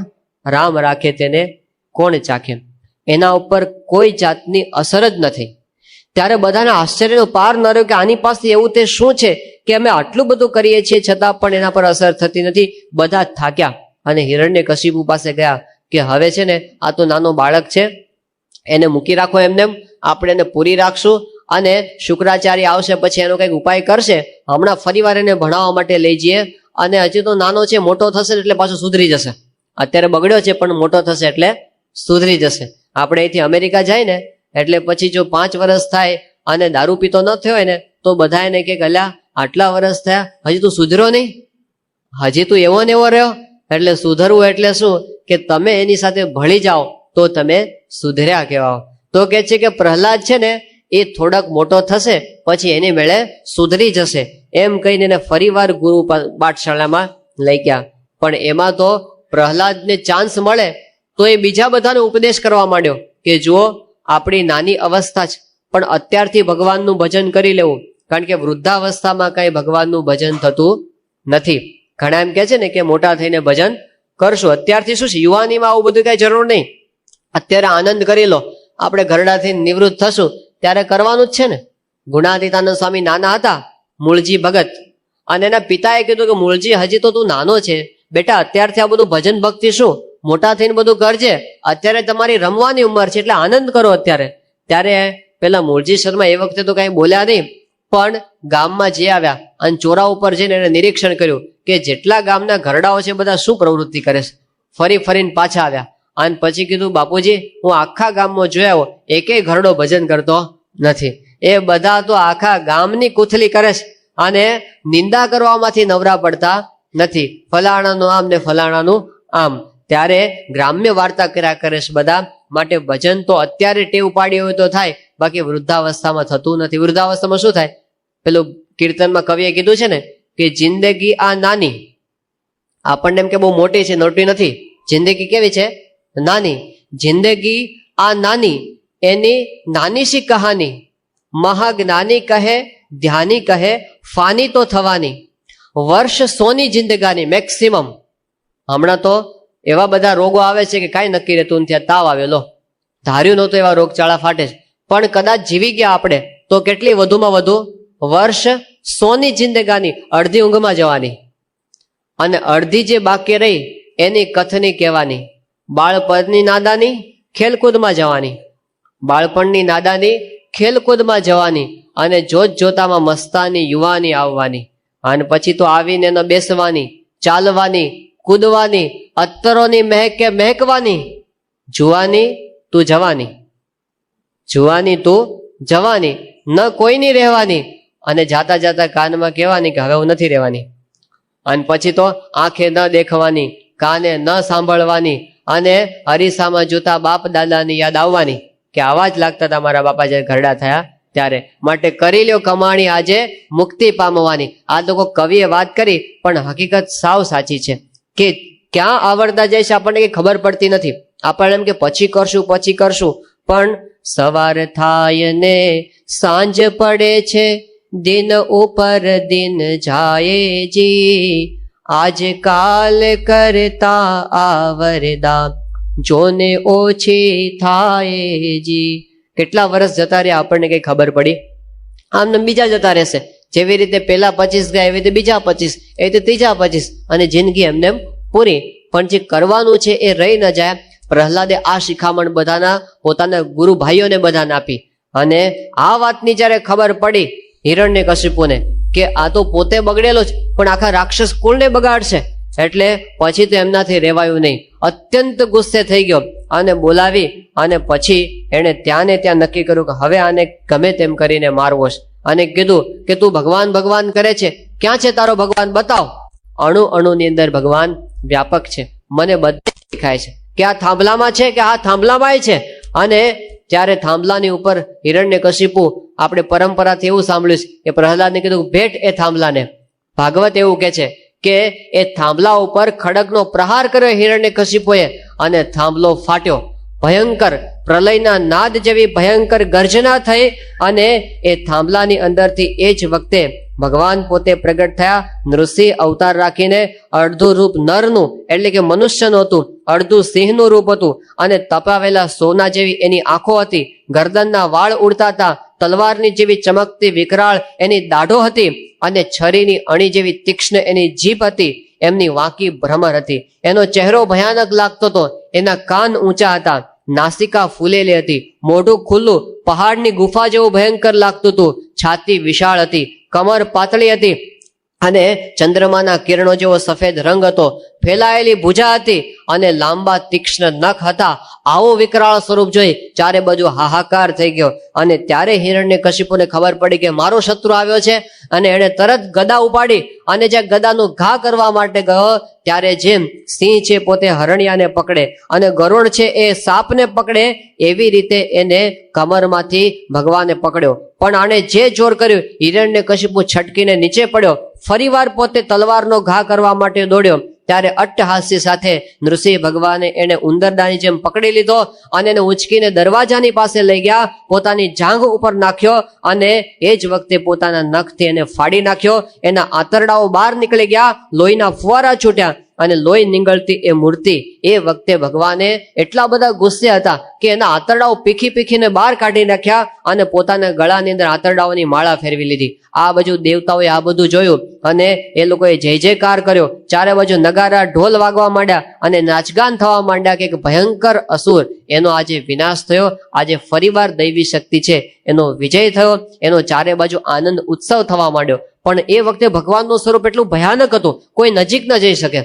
રામ રાખે તેને કોણ ચાખે? એના ઉપર કોઈ જાતની અસર જ નથી. ત્યારે બધાને આશ્ચર્યનો પાર ન રહ્યો કે આની પાસે એવું તે શું છે કે અમે આટલું બધું કરીએ છીએ છતાં પણ એના પર અસર થતી નથી. બધા થાક્યા અને હિરણ્યકશિપુ પાસે ગયા કે હવે છે ને આ તો નાનો બાળક છે, એને મૂકી રાખો એમને, આપણે એને પૂરી રાખશું અને શુક્રાચાર્ય આવશે પછી એનો કંઈક ઉપાય કરશે. હમણાં ફરીવાર એને ભણાવવા માટે લઈ જઈએ અને હજી તો નાનો છે, મોટો થશે એટલે પાછો સુધરી જશે. અત્યારે બગડ્યો છે પણ મોટો થશે એટલે સુધરી જશે. આપણે અહીંથી અમેરિકા જાય ને એટલે પછી જો 5 વર્ષ થાય અને દારૂ પીતો ન થયો હોય ને તો બધા એને કે અલ્યા આટલા વર્ષ થયા હજી તું સુધર્યો નહીં, હજી તું એવો ને એવો રહ્યો. એટલે સુધરવું એટલે શું કે તમે એની સાથે ભળી જાઓ તો તમે સુધર્યા કહેવાઓ. તો કે છે કે પ્રહલાદ છે ને એ થોડાક મોટો થશે પછી એની મેળે સુધરી જશે. એમ કહીને એને ફરીવાર ગુરુ પાઠશાળામાં લઈ ગયા. પણ એમાં તો પ્રહલાદને ચાન્સ મળે તો એ બીજા બધાને ઉપદેશ કરવા માંડ્યો કે જુઓ આપણી નાની અવસ્થા છે પણ અત્યારથી ભગવાનનું ભજન કરી લેવું, કારણ કે વૃદ્ધાવસ્થામાં કઈ ભગવાનનું ભજન થતું નથી. ઘણા એમ કે છે ને કે મોટા થઈને ભજન કરશું, અત્યારથી શું છે યુવાનીમાં આવું બધું કઈ જરૂર નહીં. અત્યારે આનંદ કરી લો, આપણે ઘરડાથી નિવૃત્ત થશું ત્યારે કરવાનું જ છે ને. ગુણાતીતાનંદ સ્વામી નાના હતા, મૂળજી ભગત, અને એના પિતાએ કીધું કે મૂળજી હજી તો તું નાનો છે બેટા, અત્યારથી આ બધું ભજન ભક્તિ શું, મોટા થઈને બધું કરજે, અત્યારે તમારી રમવાની ઉંમર છે એટલે આનંદ કરો અત્યારે. ત્યારે પેલા મૂળજી શર્મા એ વખતે તો કઈ બોલ્યા નહીં, પણ ગામમાં જે આવ્યા અને ચોરા ઉપર જઈને એને નિરીક્ષણ કર્યું કે જેટલા ગામના ઘરડાઓ છે બધા શું પ્રવૃત્તિ કરે છે. ફરી ફરીને પાછા આવ્યા અને પછી કીધું બાપુજી હું આખા ગામમાં જોયા એકેય ઘરડો ભજન કરતો નથી, એ બધા તો આખા ગામની કુથલી કરે છે અને નિંદા કરવામાંથી નવરા પડતા નથી. ફલાણાનું આમ ને ફલાણાનું આમ. ત્યારે ગ્રામ્ય વાર્તા કર્યા કરે છે બધા. માટે ભજન તો અત્યારે ટેવ પાડી હોય તો થાય, બાકી વૃદ્ધાવસ્થામાં થતું નથી. વૃદ્ધાવસ્થામાં શું થાય? પેલું કીર્તનમાં કવિએ કીધું છે ને કે જિંદગી આ નાની, આપણને એમ કે બહુ મોટી છે, મોટી નથી. જિંદગી કેવી છે? નાની. જિંદગી આ નાની, એની નાની સી કહાની, મહાજ્ઞાની કહે ધ્યાની કહે ફાની તો થવાની, વર્ષ સોની જિંદગાની મેક્સિમમ. હમણાં તો એવા બધા રોગો આવે છે કે કાંઈ નક્કી રહેતું નથી. તાવ આવેલો, ધાર્યું નહોતું એવા રોગચાળા ફાટે છે. પણ કદાચ જીવી ગયા આપણે તો કેટલી વધુમાં વધુ વર્ષ સોની જિંદગાની, અડધી ઊંઘમાં જવાની, અને અડધી જે બાકી રહી એની કથની કહેવાની. બાળપણની નાદાની ખેલકૂદમાં જવાની, બાળપણની નાદાની ખેલકૂદમાં જવાની, અને જોત જોતામાં મસ્તાની યુવાની આવવાની. અને પછી તો આવીને ન બેસવાની, ચાલવાની, કૂદવાની, અત્તરોની મહેકે મહેકવાની. જુવાની તું જવાની, જુવાની તું જવાની, ન કોઈની રહેવાની. અને જાતા જાતા કાનમાં કહેવાની કે હવે હું નથી રહેવાની. અને પછી તો આંખે ન દેખવાની, કાને ન સાંભળવાની, અને અરીસામાં જોતા બાપ દાદાની યાદ આવવાની કે આવા જ લાગતા હતા મારા બાપા જ્યારે ઘરડા થયા ત્યારે. માટે કરી લ્યો કમાણી આજે મુક્તિ પામવાની. આ લોકો કવિએ વાત કરી, પણ હકીકત સાવ સાચી છે કે ક્યાં આવડતા જાય છે આપણને કંઈ ખબર પડતી નથી. આપણને એમ કે પછી કરશું પછી કરશું, પણ સવાર થાય ને સાંજ પડે છે, દિન ઉપર દિન જાય જી, આજ કાલ કરતા આવરદા જોને ઓછી થાય જી. કેટલા વર્ષ જતા રહ્યા આપણને કઈ ખબર પડી? આમ બીજા જતા રહેશે. જેવી રીતે પેલા 25 ગયા એવી રીતે બીજા 25, એવી રીતે ત્રીજા 25, અને જિંદગી એમને પૂરી. પણ જે કરવાનું છે એ રહી ન જાય. પ્રહલાદે આ શિખામણ બધાના પોતાના ગુરુ ભાઈઓને બધાને આપી. અને આ વાતની જ્યારે ખબર પડી હિરણ્યકશિપુને કે આ તો પોતે બગડેલો જ પણ આખા રાક્ષસ કુળને બગાડશે, એટલે પછી તો એમનાથી રહેવાયું નહીં. અત્યંત ગુસ્સે થઈ ગયો અને બોલાવી, અને પછી એણે ત્યાં ને ત્યાં નક્કી કર્યું કે હવે આને ગમે તેમ કરીને મારવો છે. અને કીધું કે તું ભગવાન ભગવાન કરે છે, ક્યાં છે તારો ભગવાન બતાવ. અણુ અણુની અંદર ભગવાન વ્યાપક છે, મને બધે દેખાય છે કે આ થાંભલામાં છે કે આ થાંભલામાં છે. અને ત્યારે થાંભલાની ઉપર હિરણ્યકશિપુ, આપણે પરંપરાથી એવું સાંભળ્યું છે કે પ્રહલાદને કીધું ભેટ એ થાંભલાને. ભાગવત એવું કહે છે કે એ થાંભલા ઉપર ખડગનો પ્રહાર કર્યો હિરણ્યકશિપુએ, અને થાંભલો ફાટ્યો. ભયંકર પ્રલયના નાદ જેવી ભયંકર ગર્જના થઈ, અને એ થાંભલાની અંદરથી એ જ વખતે ભગવાન પોતે પ્રગટ થયા. નૃસિંહ અવતાર રાખીને અડધું રૂપ નરનું એટલે કે મનુષ્યનું હતું, અડધું સિંહનું રૂપ હતું, અને તપાવેલા સોના જેવી એની આંખો હતી, ગરદનના વાળ ઉડતા હતા, તલવારની જેવી ચમકતી વિકરાળ એની દાઢો હતી, અને છરીની અણી જેવી તીક્ષ્ણ એની જીભ હતી. એમની વાંકી ભ્રમર હતી, એનો ચહેરો ભયાનક લાગતો હતો, એના કાન ઊંચા હતા, નાસિકા ફૂલેલી હતી, મોઢું ખુલ્લું પહાડની ગુફા જેવું ભયંકર લાગતું હતું, છાતી વિશાળ હતી, કમર પાતળી હતી, અને ચંદ્રમાના કિરણો જેવો સફેદ રંગ હતો, ફેલાયેલી ભુજા હતી, અને લાંબા તીક્ષ્ણ નખ હતા. આવો વિકરાળ સ્વરૂપ જોઈ ચારે બાજુ હાહાકાર થઈ ગયો. અને ત્યારે હિરણ્યકશિપુને ખબર પડી કે મારો શત્રુ આવ્યો છે, અને એણે તરત ગદા ઉપાડી અને જ્યાં ગદાનું ઘા કરવા માટે ગયો, ત્યારે જેમ સિંહ છે પોતે હરણિયાને પકડે અને ગરુડ છે એ સાપને પકડે, એવી રીતે એને કમરમાંથી ભગવાને પકડ્યો. પણ આને જે જોર કર્યું, હિરણ્યકશિપુ છટકીને નીચે પડ્યો. ફરીવાર પોતે તલવારનો ઘા કરવા માટે દોડ્યો. ત્યારે અટ્ટહાસ્ય સાથે નૃસિંહ ભગવાને એને ઉંદરડાની જેમ પકડી લીધો, અને એને ઉંચકીને દરવાજાની પાસે લઈ ગયા, પોતાની જાંઘ ઉપર નાખ્યો, અને એ જ વખતે પોતાના નખથી એને ફાડી નાખ્યો. એના આંતરડાઓ બહાર નીકળી ગયા, લોહીના ફુવારા છૂટ્યા, અને લોહી નીંગળતી એ મૂર્તિ એ વખતે ભગવાને એટલા બધા ગુસ્સે હતા કે એના આંતરડાઓ પીખી પીખીને બહાર કાઢી નાખ્યા, અને પોતાના ગળાની અંદર આંતરડાઓની માળા ફેરવી લીધી. આ બાજુ દેવતાઓએ આ બધું જોયું, અને એ લોકોએ જય જયકાર કર્યો. ચારે બાજુ નગારા ઢોલ વાગવા માંડ્યા, અને નાચગાન થવા માંડ્યા કે ભયંકર અસુર એનો આજે વિનાશ થયો. આજે ફરીવાર દૈવી શક્તિ છે એનો વિજય થયો, એનો ચારે બાજુ આનંદ ઉત્સવ થવા માંડ્યો. પણ એ વખતે ભગવાનનું સ્વરૂપ એટલું ભયાનક હતું, કોઈ નજીક ન જઈ શકે.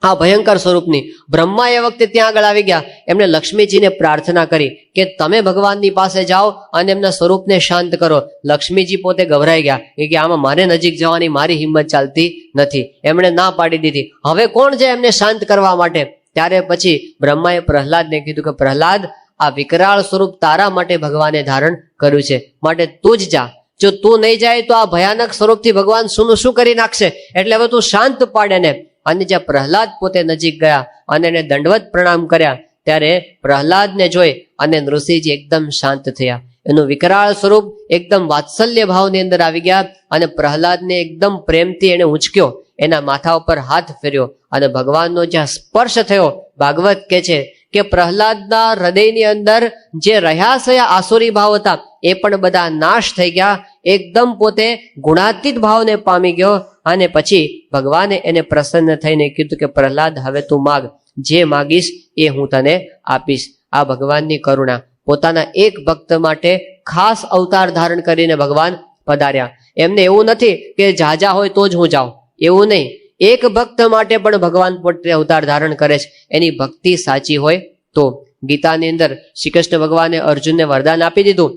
આ ભયંકર સ્વરૂપની બ્રહ્મા એ વખતે ત્યાં આગળ આવી ગયા. એમણે લક્ષ્મીજીને પ્રાર્થના કરી કે તમે ભગવાનની પાસે જાઓ અને એમના સ્વરૂપને શાંત કરો. લક્ષ્મીજી પોતે ગભરાઈ ગયા કે આમાં મારે નજીક જવાની મારી હિંમત ચાલતી નથી. એમણે ના પાડી દીધી. હવે કોણ છે એમને શાંત કરવા માટે? ત્યારે પછી બ્રહ્માએ પ્રહલાદને કીધું કે પ્રહલાદ, આ વિકરાળ સ્વરૂપ તારા માટે ભગવાને ધારણ કર્યું છે, માટે તું જ જા. જો તું નહીં જાય તો આ ભયાનક સ્વરૂપથી ભગવાન શું કરી નાખશે, એટલે હવે તું શાંત પાડે ને. અને જ્યાં પ્રહલાદ પોતે નજીક ગયા અને એને દંડવત પ્રણામ કર્યા, ત્યારે પ્રહલાદને જોઈ અને નૃસિંહજી એકદમ શાંત થયા. એનું વિકરાળ સ્વરૂપ એકદમ વાત્સલ્ય ભાવની અંદર આવી ગયા અને પ્રહલાદને એકદમ પ્રેમથી એને ઉંચક્યો, એના માથા ઉપર હાથ ફેર્યો અને ભગવાનનો જ્યાં સ્પર્શ થયો, ભાગવત કહે છે કે પ્રહલાદના હૃદયની અંદર જે રહ્યા સયા આસુરી ભાવ હતા એ પણ બધા નાશ થઈ ગયા. એકદમ પોતે ગુણાતીત ભાવને પામી ગયો. અને પછી ભગવાને એને પ્રસન્ન થઈને કીધું કે પ્રહલાદ, હવે તું માગ, જે માગીશ એ હું તને આપીશ. આ ભગવાનની કરુણા. પોતાના એક ભક્ત માટે ખાસ અવતાર ધારણ કરીને ભગવાન પધાર્યા. એમને એવું નથી કે જાજા હોય તો જ હું જાઉં, એવું નહીં. એક ભક્ત માટે પણ ભગવાન પોતે અવતાર ધારણ કરે છે, એની ભક્તિ સાચી હોય તો. ગીતાની અંદર શ્રી કૃષ્ણ ભગવાને અર્જુનને વરદાન આપી દીધું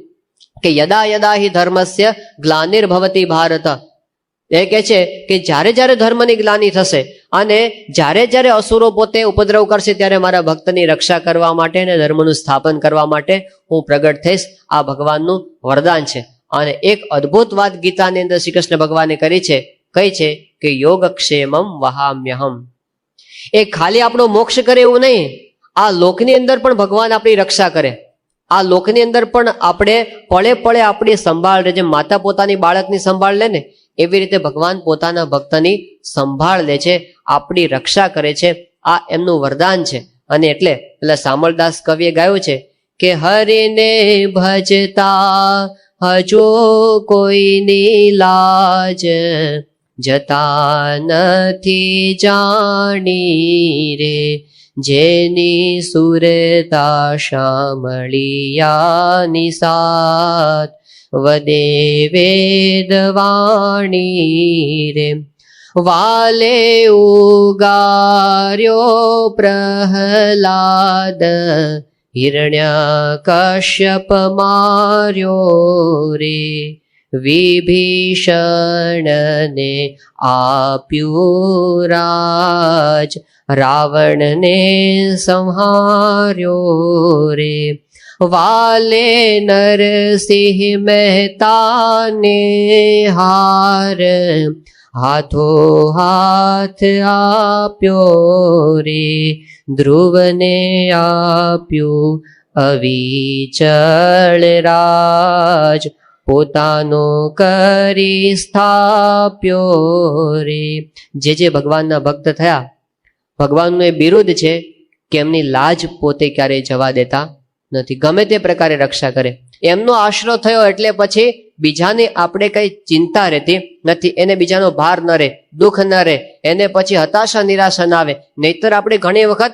કે યદા યદા હિ ધર્મસ્ય ગ્લાનિર્ભવતિ ભારત. એ કહે છે કે જ્યારે જ્યારે ધર્મની ગ્લાનિ થશે અને જ્યારે જ્યારે અસુરો પોતે ઉપદ્રવ કરશે, ત્યારે મારા ભક્તની રક્ષા કરવા માટે અને ધર્મનું સ્થાપન કરવા માટે હું પ્રગટ થઈશ. આ ભગવાનનું વરદાન છે. અને એક અદ્ભુત વાત ગીતાની અંદર શ્રી કૃષ્ણ ભગવાને કરી છે, કઈ છે કે યોગક્ષેમમ વહામ્યહમ. એ ખાલી આપણો મોક્ષ કરે એવું નહીં, આ લોકની અંદર પણ ભગવાન આપણી રક્ષા કરે. આ લોકની અંદર પણ આપણે પળે પળે આપણી સંભાળ લે. જેમ માતા પોતાની બાળકની સંભાળ લે ને, એવી રીતે ભગવાન પોતાના ભક્તની સંભાળ લે છે, આપણી રક્ષા કરે છે. આ એમનું વરદાન છે. અને એટલે પેલા સામળદાસ કવિએ ગાયું છે કે હરિને ભજતા હજો કોઈની લાજ, જતા નથી જાણી રે, જેની સુરતા શામળિયાની સાથ, વદે વેદવાણી રે. વાલે ઉગાર્યો પ્રહલાદ, હિરણ્યકશ્યપ માર્યો રે, વિભીષણને આપ્યું રાજ, રાવણને સંહાર્યો રે. વાલે નરસિંહ મહેતાને હાર, હાથો હાથ આપ્યો રે, ધ્રુવને આપ્યું અવિચળ રાજ, પોતાનો કરી સ્થાપ્યો રે. જે ભગવાનના ભક્ત થયા, ભગવાનનું એ બિરુદ છે કે એમની લાજ પોતે ક્યારેય જવા દેતા નથી, ગમે તે પ્રકારે રક્ષા કરે. એમનો આશરો થયો એટલે પછી બીજાની આપણે કઈ ચિંતા રહેતી નથી, એને બીજાનો ભાર ન રહે, દુઃખ ન રહે, એને પછી હતાશા નિરાશા ના આવે. નહીતર આપણે ઘણી વખત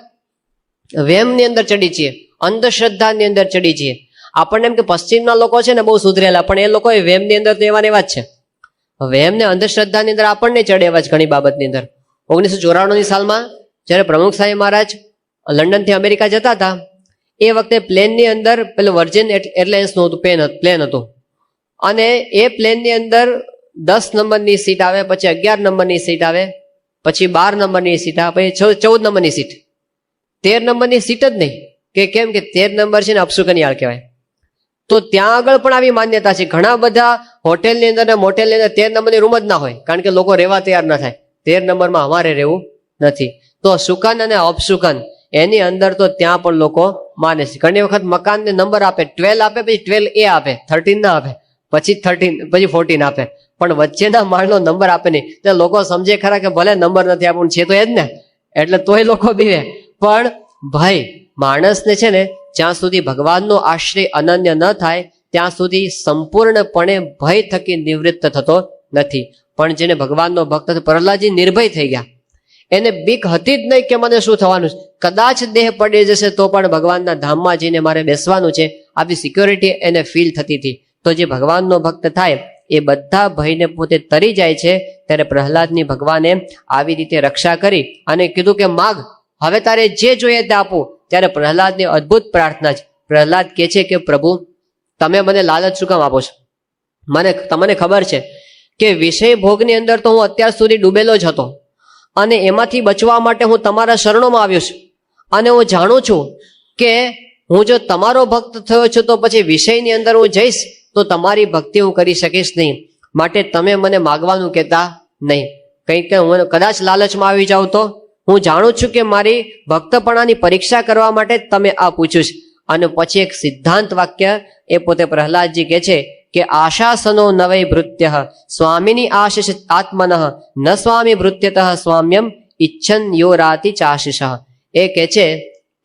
વેમની અંદર ચડી છીએ, અંધશ્રદ્ધાની અંદર ચડી છીએ. આપણને એમ કે પશ્ચિમના લોકો છે ને બહુ સુધરેલા, પણ એ લોકો વેમની અંદર તો એવા જ છે. વેમ ને અંધશ્રદ્ધાની અંદર આપણને ચડે એવા જ ઘણી બાબતની અંદર. 1994ની સાલમાં જ્યારે પ્રમુખ સાહેબ મહારાજ લંડનથી અમેરિકા જતા હતા, એ વખતે પ્લેનની અંદર પેલું વર્જિન એરલાઇન્સનું પ્લેન હતું અને એ પ્લેનની અંદર 10 નંબરની સીટ આવે, પછી 11 નંબરની સીટ આવે, પછી 12 નંબરની સીટ આવે, પછી 14 નંબરની સીટ. 13 નંબરની સીટ જ નહીં. કે કેમ કે 13 નંબર છે ને અપશુકનિયાળ કહેવાય. તો ત્યાં આગળ પણ આવી માન્યતા છે. ઘણા બધા હોટેલની અંદર ને મોટેલની અંદર 13 નંબરની રૂમ જ ના હોય, કારણ કે લોકો રહેવા તૈયાર ના થાય. 13 નંબરમાં અમારે રહેવું નથી. તો શુકન અને અપશુકન એની અંદર તો ત્યાં પણ લોકો માને છે. ઘણી વખત મકાનને નંબર આપે, 12 આપે, પછી 12A આપે, 13 ના આપે, પછી 13, પછી 14 આપે, પણ વચ્ચેના માળનો નંબર આપે નહીં. તો લોકો સમજે ખરા કે ભલે નંબર નથી આપણું છે તો એ જ ને, એટલે તોય લોકો બીવે. પણ ભાઈ, માણસને છે ને જ્યાં સુધી ભગવાનનો આશ્રય અનન્ય ન થાય ત્યાં સુધી સંપૂર્ણપણે ભય થકી નિવૃત્ત થતો નથી. પણ જેને ભગવાનનો ભક્ત, પ્રહલાદજી નિર્ભય થઈ ગયા. એને બીક હતી જ નહીં કે મને શું થવાનું છે, કદાચ દેહ પડી જશે તો પણ ભગવાનના ધામમાં જઈને મારે બેસવાનું છે, આવી સિક્યોરિટી એને ફીલ થતી હતી. તો જે ભગવાનનો ભક્ત થાય એ બધા ભયને પોતે તરી જાય છે. ત્યારે પ્રહલાદની ભગવાને આવી રીતે રક્ષા કરી અને કીધું કે માગ, હવે તારે જે જોઈએ તે આપું. ત્યારે પ્રહલાદની અદ્ભુત પ્રાર્થના છે. પ્રહલાદ કહે છે કે પ્રભુ, તમે મને લાલચ શું કામ આપો છો? તમને ખબર છે કે વિષય ભોગની અંદર તો હું અત્યાર સુધી ડૂબેલો જ હતો અને એમાંથી બચવા માટે હું તમારા શરણોમાં આવ્યો છું. અને હું જાણું છું કે હું જો તમારો ભક્ત થયો છું તો પછી વિષયની અંદર હું જઈશ તો તમારી ભક્તિ હું કરી શકીશ નહીં, માટે તમે મને માગવાનું કહેતા નહીં. કંઈક હું કદાચ લાલચમાં આવી જાઉં તો હું જાણું છું કે મારી ભક્તપણાની પરીક્ષા કરવા માટે તમે આ પૂછ્યું છે. અને પછી એક સિદ્ધાંત વાક્ય એ પોતે પ્રહલાદજી કહે છે કે આશાસનો નવૈ ભૃત્ય સ્વામીની આશિષ આત્મન ન સ્વામી ભૃત્યતઃ સ્વામ્યમ ઈચ્છન યો રાતિ ચાશિષ. એ કહે છે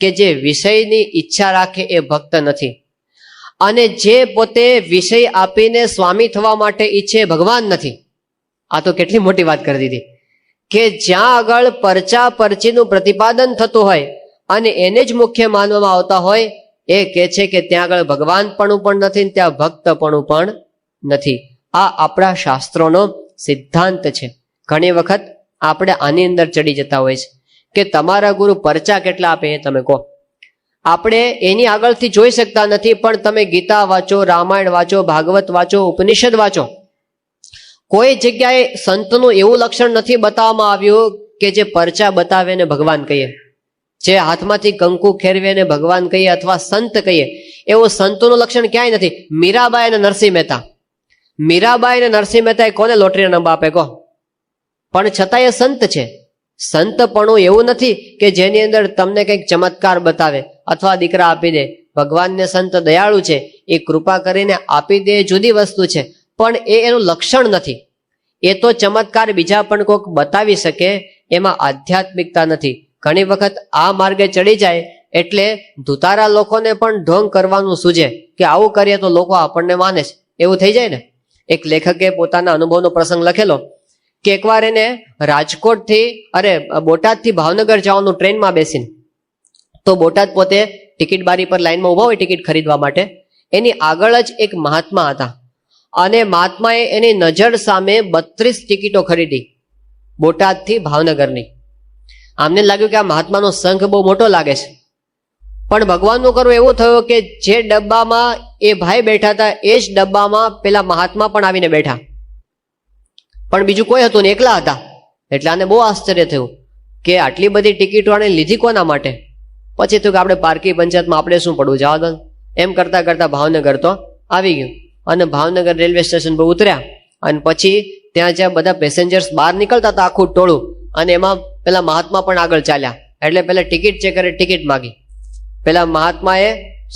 કે જે વિષયની ઈચ્છા રાખે એ ભક્ત નથી, અને જે પોતે વિષય આપીને સ્વામી થવા માટે ઈચ્છે ભગવાન નથી. આ તો કેટલી મોટી વાત કરી દીધી કે જ્યાં આગળ પરચા પરચીનું પ્રતિપાદન થતું હોય અને એને જ મુખ્ય માનવામાં આવતા હોય એ કહે છે કે ત્યાં આગળ ભગવાનપણું પણ નથી ને ત્યાં ભક્તપણું પણ નથી. આ આપણા શાસ્ત્રોનો સિદ્ધાંત છે. ઘણી વખત આપણે આની અંદર ચડી જતા હોય છે કે તમારા ગુરુ પરચા કેટલા આપે એ તમે કહો. આપણે એની આગળથી જોઈ શકતા નથી, પણ તમે ગીતા વાંચો, રામાયણ વાંચો, ભાગવત વાંચો, ઉપનિષદ વાંચો, કોઈ જગ્યાએ સંતનું એવું લક્ષણ નથી બતાવવામાં આવ્યું કે જે પરચા બતાવે ને ભગવાન કહીએ, જે હાથમાંથી કંકુ ખેરવે ને ભગવાન કહીએ અથવા સંત કહીએ. એવું સંતોનું લક્ષણ ક્યાંય નથી. મીરાબાઈ અને નરસિંહ મહેતા, મીરાબાઈ અને નરસિંહ મહેતા કોને લોટરીના નંબર આપે કહો? પણ છતાં એ સંત છે. સંતપણું એવું નથી કે જેની અંદર તમને કંઈક ચમત્કાર બતાવે અથવા દીકરા આપી દે. ભગવાનને સંત દયાળુ છે, એ કૃપા કરીને આપી દે જુદી વસ્તુ છે, પણ એ એનું લક્ષણ નથી. એ તો ચમત્કાર બીજા પણ કોઈક બતાવી શકે, એમાં આધ્યાત્મિકતા નથી. ઘણી વખત આ માર્ગે ચડી જાય એટલે ધુતારા લોકોને પણ ઢોંગ કરવાનું સૂજે કે આવું કરીએ તો લોકો આપણને માને છે, એવું થઈ જાય ને. એક લેખકે પોતાના અનુભવનો પ્રસંગ લખેલો કે એકવાર એને બોટાદથી ભાવનગર જવાનું ટ્રેનમાં બેસીને, તો બોટાદ પોતે ટિકિટ બારી પર લાઈનમાં ઉભા હોય ટિકિટ ખરીદવા માટે. એની આગળ જ એક મહાત્મા હતા અને મહાત્માએ એની નજર સામે 32 ટિકિટો ખરીદી બોટાદથી ભાવનગરની. આમને લાગ્યું કે આ મહાત્માનો સંઘ બહુ મોટો લાગે છે, પણ ભગવાનનું કરવું એવું થયું કે જે ડબ્બામાં એ ભાઈ બેઠા હતા એ જ ડબ્બામાં પેલા મહાત્મા પણ આવીને બેઠા, પણ બીજું કોઈ હતું ને, એકલા હતા. એટલે આને બહુ આશ્ચર્ય થયું કે આટલી બધી ટિકિટો આને લીધી કોના માટે? પછી થયું કે આપણે પારકી પંચાયતમાં આપણે શું પડવું, જવા દો. એમ કરતા કરતા ભાવનગર તો આવી ગયું અને ભાવનગર રેલવે સ્ટેશન પર ઉતર્યા અને પછી ત્યાં જ્યાં બધા પેસેન્જર્સ બહાર નીકળતા હતા આખું ટોળું, અને એમાં પેલા મહાત્મા પણ આગળ ચાલ્યા. એટલે પેલા ટિકિટ ચેકરે ટિકિટ માગી. પેલા મહાત્માએ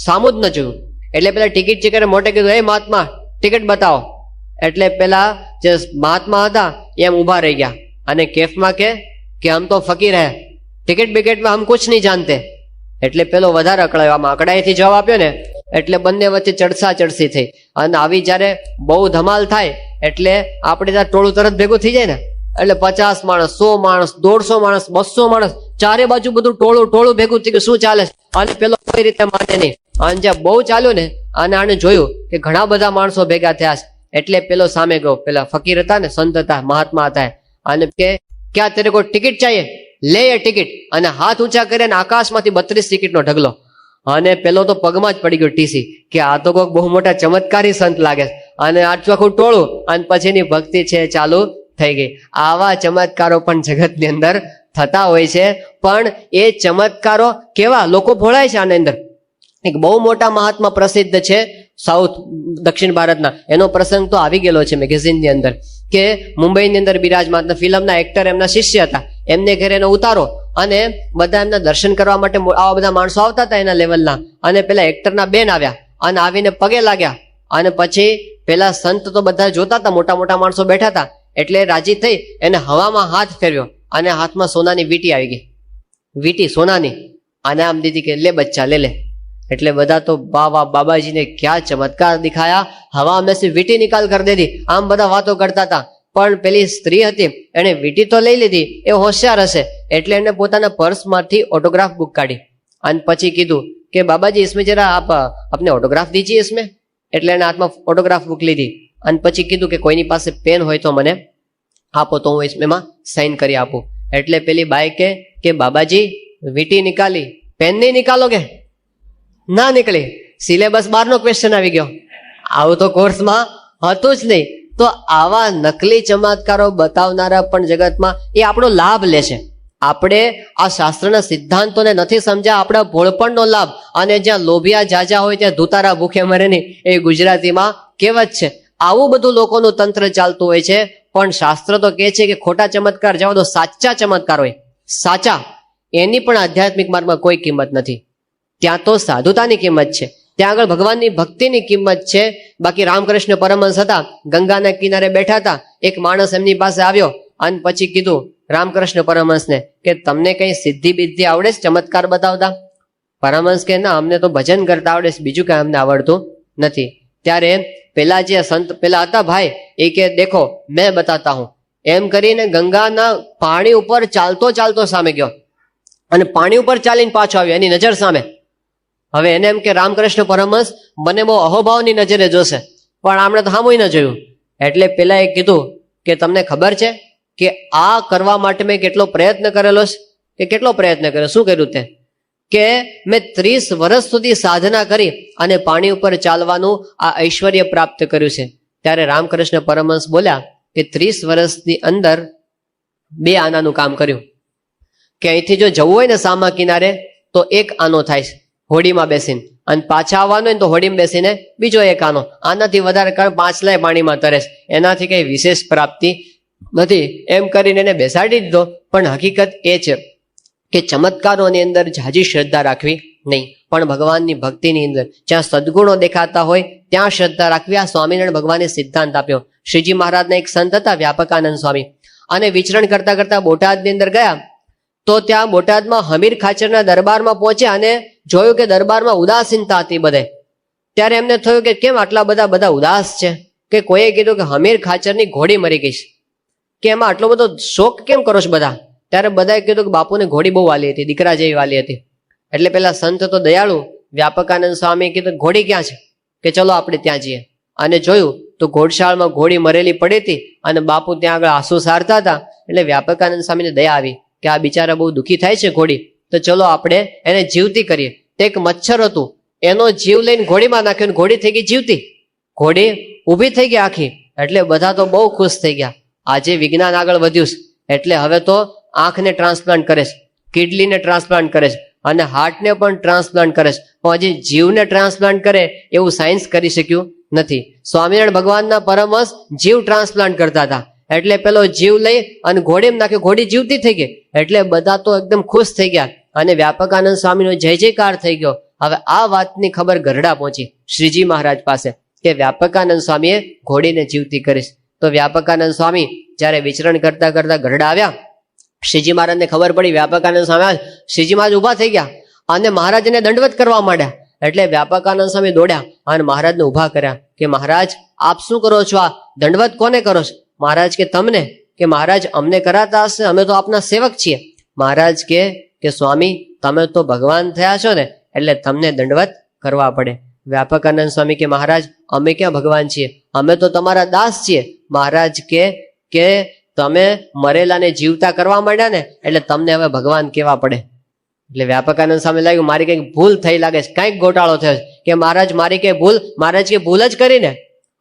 સામું જ ન જોયું એટલે પેલા ટિકિટ ચેકરે મોટે કીધું, હે મહાત્મા ટિકિટ બતાવો. એટલે પેલા જે મહાત્મા હતા એમ ઉભા રહી ગયા અને કેફમાં કે હમ તો ફકીર હે, ટિકિટ બિકેટમાં હમ કુછ નહીં જાનતે. એટલે પેલો વધારે અકળાયો. આમાં અકળાઈથી જવાબ આપ્યો ને એટલે બંને વચ્ચે ચડસા ચડસી થઈ. અને આવી જયારે બહુ ધમાલ થાય એટલે આપણે ત્યાં ટોળું તરત ભેગું થઈ જાય ને, એટલે 50 માણસ, 100 માણસ, 150 માણસ, 200 માણસ, ચારે બાજુ બધું ટોળું ભેગું થઈ ગયું. શું ચાલે? અને પેલો કોઈ રીતે માને નહીં. અને જ્યાં બહુ ચાલ્યું ને અને આને જોયું કે ઘણા બધા માણસો ભેગા થયા છે એટલે પેલો સામે ગયો. પેલા ફકીર હતા ને, સંત હતા, મહાત્મા હતા, અને કે ક્યાં તેરે કોઈ ટિકિટ ચાહીએ, લે એ ટિકિટ. અને હાથ ઊંચા કરીને આકાશમાંથી 32 ટિકિટનો ઢગલો. અને પેલો તો પગમાં જ પડી ગયો ટીસી કે આ તો કોઈક બહુ મોટા ચમત્કારી સંત લાગે છે. અને આટલું આખું ટોળું અને પછીની ભક્તિ છે ચાલુ થઈ ગઈ. આવા ચમત્કારો પણ જગતની અંદર થતા હોય છે, પણ એ ચમત્કારો કેવા લોકો ભોળાય છે આની અંદર. એક બહુ મોટા મહાત્મા પ્રસિદ્ધ છે સાઉથ દક્ષિણ ભારતના, એનો પ્રસંગ તો આવી ગયેલો છે મેગેઝિનની અંદર કે મુંબઈની અંદર બિરાજમાન ફિલ્મના એક્ટર એમના શિષ્ય હતા, એમને ઘરે એનો ઉતારો અને બધા એમના દર્શન કરવા માટે આવા બધા માણસો આવતા હતા એના લેવલના. અને પેલા એક્ટરના બેન આવ્યા અને આવીને પગે લાગ્યા. અને પછી પેલા સંત તો બધા જોતા હતા, મોટા મોટા માણસો બેઠા હતા એટલે રાજી થઈ એને હવામાં હાથ ફેરવ્યો અને હાથમાં સોનાની વીંટી આવી ગઈ, વીંટી સોનાની. અને આમ દીધી કે લે બચ્ચા લે. એટલે બધા તો વાહ બાબાજીને ક્યાં ચમત્કાર દિખાયા, હવા में से વીંટી નિકાલ કરી દીધી. આમ બધા વાતો કરતા હતા, પણ પેલી સ્ત્રી હતી એને વીંટી તો લઈ લીધી, એ હોશિયાર હશે એટલે એને પોતાના પર્સમાંથી ઓટોગ્રાફ બુક કાઢી અને પછી કીધું કે બાબાજી इसमें जरा आप अपने ऑटोग्राफ दीजिए इसमें. એટલે એને હાથમાં ઓટોગ્રાફ બુક લીધી અને પછી કીધું કે કોઈની પાસે પેન હોય તો મને આપો તો હું એમાં સાઇન કરી આપું. એટલે પેલી બાઈ કે બાબાજી વીંટી નિકાલી, પેન નહીં નિકાલોગે? ના નીકળી. સિલેબસ 12નો ક્વેશ્ચન આવી ગયો. આવું તો કોર્સમાં હતું જ નહીં. તો આવા નકલી ચમત્કારો બતાવનારા પણ જગતમાં એ આપણો લાભ લે છે. આપણે આ શાસ્ત્રના સિદ્ધાંતોને નથી સમજ્યા, આપણા ભોળપણનો લાભ. અને જ્યાં લોભિયા જાજા હોય ત્યાં ધુતારા ભૂખે મરે નહીં, એ ગુજરાતીમાં કહેવત છે. આવું બધું લોકોનું તંત્ર ચાલતું હોય છે. પણ શાસ્ત્ર તો કહે છે કે ખોટા ચમત્કાર જવા દો, સાચા ચમત્કાર હોય, સાચા, એની પણ આધ્યાત્મિક માર્ગમાં કોઈ કિંમત નથી. ત્યાં તો સાધુતાની કિંમત છે, ત્યાં આગળ ભગવાનની ભક્તિની કિંમત છે. બાકી રામકૃષ્ણ પરમહંસ હતા, ગંગાના કિનારે બેઠા હતા. એક માણસ એમની પાસે આવ્યો અને પછી કીધું રામકૃષ્ણ પરમહંસને કે તમને કઈ સિદ્ધિ બિદ્ધિ આવડે છે ચમત્કાર બતાવતા? પરમહંસ કે ના, અમને તો ભજન કરતા આવડે છે, બીજું કઈ અમને આવડતું નથી. ત્યારે પેલા જે સંત પેલા હતા ભાઈ, એ કે દેખો મેં બતાતા હું, એમ કરીને ગંગાના પાણી ઉપર ચાલતો ચાલતો સામે ગયો અને પાણી ઉપર ચાલીને પાછો આવ્યો એની નજર સામે. હવે એને એમ કે રામકૃષ્ણ પરમહંસ મને બહુ અહોભાવની નજરે જોશે, પણ આમણે તો સામું ન જોયું. એટલે પેલા એ કીધું કે તમને ખબર છે કે આ કરવા માટે મેં કેટલો પ્રયત્ન કરેલો છે? કે કેટલો પ્રયત્ન કર્યો? શું કર્યું તે? કે મેં 30 વર્ષ સુધી સાધના કરી અને પાણી ઉપર ચાલવાનું આ ઐશ્વર્ય પ્રાપ્ત કર્યું છે. ત્યારે રામકૃષ્ણ પરમહંસ બોલ્યા કે 30 વર્ષની અંદર 2 આનાનું કામ કર્યું. કે અહીંથી જો જવું હોય ને સામા કિનારે તો 1 આનો થાય છે હોડીમાં બેસીને, અને પાછા આવવાનું હોય ને તો હોડીમાં બેસીને બીજો 1 આનો. આનાથી વધારે 5 લાય પાણીમાં તરે છે, એનાથી કઈ વિશેષ પ્રાપ્તિ નથી. એમ કરીને એને બેસાડી દીધો. પણ હકીકત એ છે કે ચમત્કારોની અંદર ઝાઝી શ્રદ્ધા રાખવી નહીં, પણ ભગવાનની ભક્તિની અંદર જ્યાં સદગુણો દેખાતા હોય ત્યાં શ્રદ્ધા રાખવી. આ સ્વામિનારાયણ ભગવાને સિદ્ધાંત આપ્યો. શ્રીજી મહારાજના એક સંત હતા વ્યાપકાનંદ સ્વામી, અને વિચરણ કરતા કરતા બોટાદની અંદર ગયા. તો ત્યાં બોટાદમાં હમીર ખાચરના દરબારમાં પહોંચ્યા અને જોયું કે દરબારમાં ઉદાસીનતા હતી બધે. ત્યારે એમને થયું કે કેમ આટલા બધા ઉદાસ છે? કે કોઈએ કીધું કે હમીર ખાચરની ઘોડી મરી ગઈ છે. કે એમાં આટલો બધો શોક કેમ કરો છો બધા? ત્યારે બધાએ કીધું કે બાપુને ઘોડી બહુ વાલી હતી, દીકરા જેવી વાલી હતી. એટલે પેલા સંત તો દયાળુ વ્યાપકાનંદ સ્વામી કીધું ઘોડી ક્યાં છે? કે ચલો આપણે ત્યાં જઈએ. અને જોયું તો ઘોડશાળમાં ઘોડી મરેલી પડી હતી અને બાપુ ત્યાં આગળ આંસુ સારતા હતા. એટલે વ્યાપકાનંદ સ્વામીને દયા આવી કે આ બિચારા બહુ દુઃખી થાય છે ઘોડી, તો ચલો આપણે એને જીવતી કરીએ. તો એક મચ્છર હતું, એનો જીવ લઈને ઘોડીમાં નાખ્યો, ઘોડી થઈ ગઈ જીવતી, ઘોડી ઊભી થઈ ગઈ આખી. એટલે બધા તો બહુ ખુશ થઈ ગયા. આજે વિજ્ઞાન આગળ વધ્યું છે, એટલે હવે તો આંખને ટ્રાન્સપ્લાન્ટ કરે છે, કિડનીને ટ્રાન્સપ્લાન્ટ કરે છે, અને હાર્ટને પણ ટ્રાન્સપ્લાન્ટ કરે છે. પણ હજી જીવને ટ્રાન્સપ્લાન્ટ કરે એવું સાયન્સ કરી શક્યું નથી. સ્વામિનારાયણ ભગવાનના પરમહંસ જીવ ટ્રાન્સપ્લાન્ટ કરતા હતા. એટલે પેલો જીવ લઈ અને ઘોડીમાં નાખ્યો, ઘોડી જીવતી થઈ ગઈ. એટલે બધા તો એકદમ ખુશ થઈ ગયા અને વ્યાપકાનંદ સ્વામીનો જય જયકાર થઈ ગયો. હવે આ વાતની ખબર ગરડા પહોંચી શ્રીજી મહારાજ પાસે કે વ્યાપકાનંદ સ્વામીએ ઘોડીને જીવતી કરીશ. તો વ્યાપકાનંદ સ્વામી જયારે વિચરણ કરતા કરતા ગરડા આવ્યા, શ્રીજી મહારાજને ખબર પડી વ્યાપકાનંદ સ્વામી, શ્રીજી મહારાજ ઉભા થઈ ગયા અને મહારાજને દંડવત કરવા માંડ્યા. એટલે વ્યાપકાનંદ સ્વામી દોડ્યા અને મહારાજને ઉભા કર્યા કે મહારાજ આપ શું કરો છો? આ દંડવત કોને કરો છો? મહારાજ કે તમને. કે મહારાજ અમને કરાતા હશે, અમે તો આપના સેવક છીએ. મહારાજ કે સ્વામી તમે તો ભગવાન થયા છો ને, એટલે તમને દંડવત કરવા પડે. વ્યાપકાનંદ સ્વામી કે મહારાજ અમે ક્યાં ભગવાન છીએ, અમે તો તમારા દાસ છીએ. મહારાજ કે તમે મરેલાને જીવતા કરવા માંડ્યા ને, એટલે તમને હવે ભગવાન કેવા પડે. એટલે વ્યાપકાનંદ સ્વામી લાગ્યું મારી કઈક ભૂલ થઈ લાગે છે, કઈક ગોટાળો થયો છે. કે મહારાજ મારી કઈ ભૂલ? મહારાજ કે ભૂલ જ કરીને,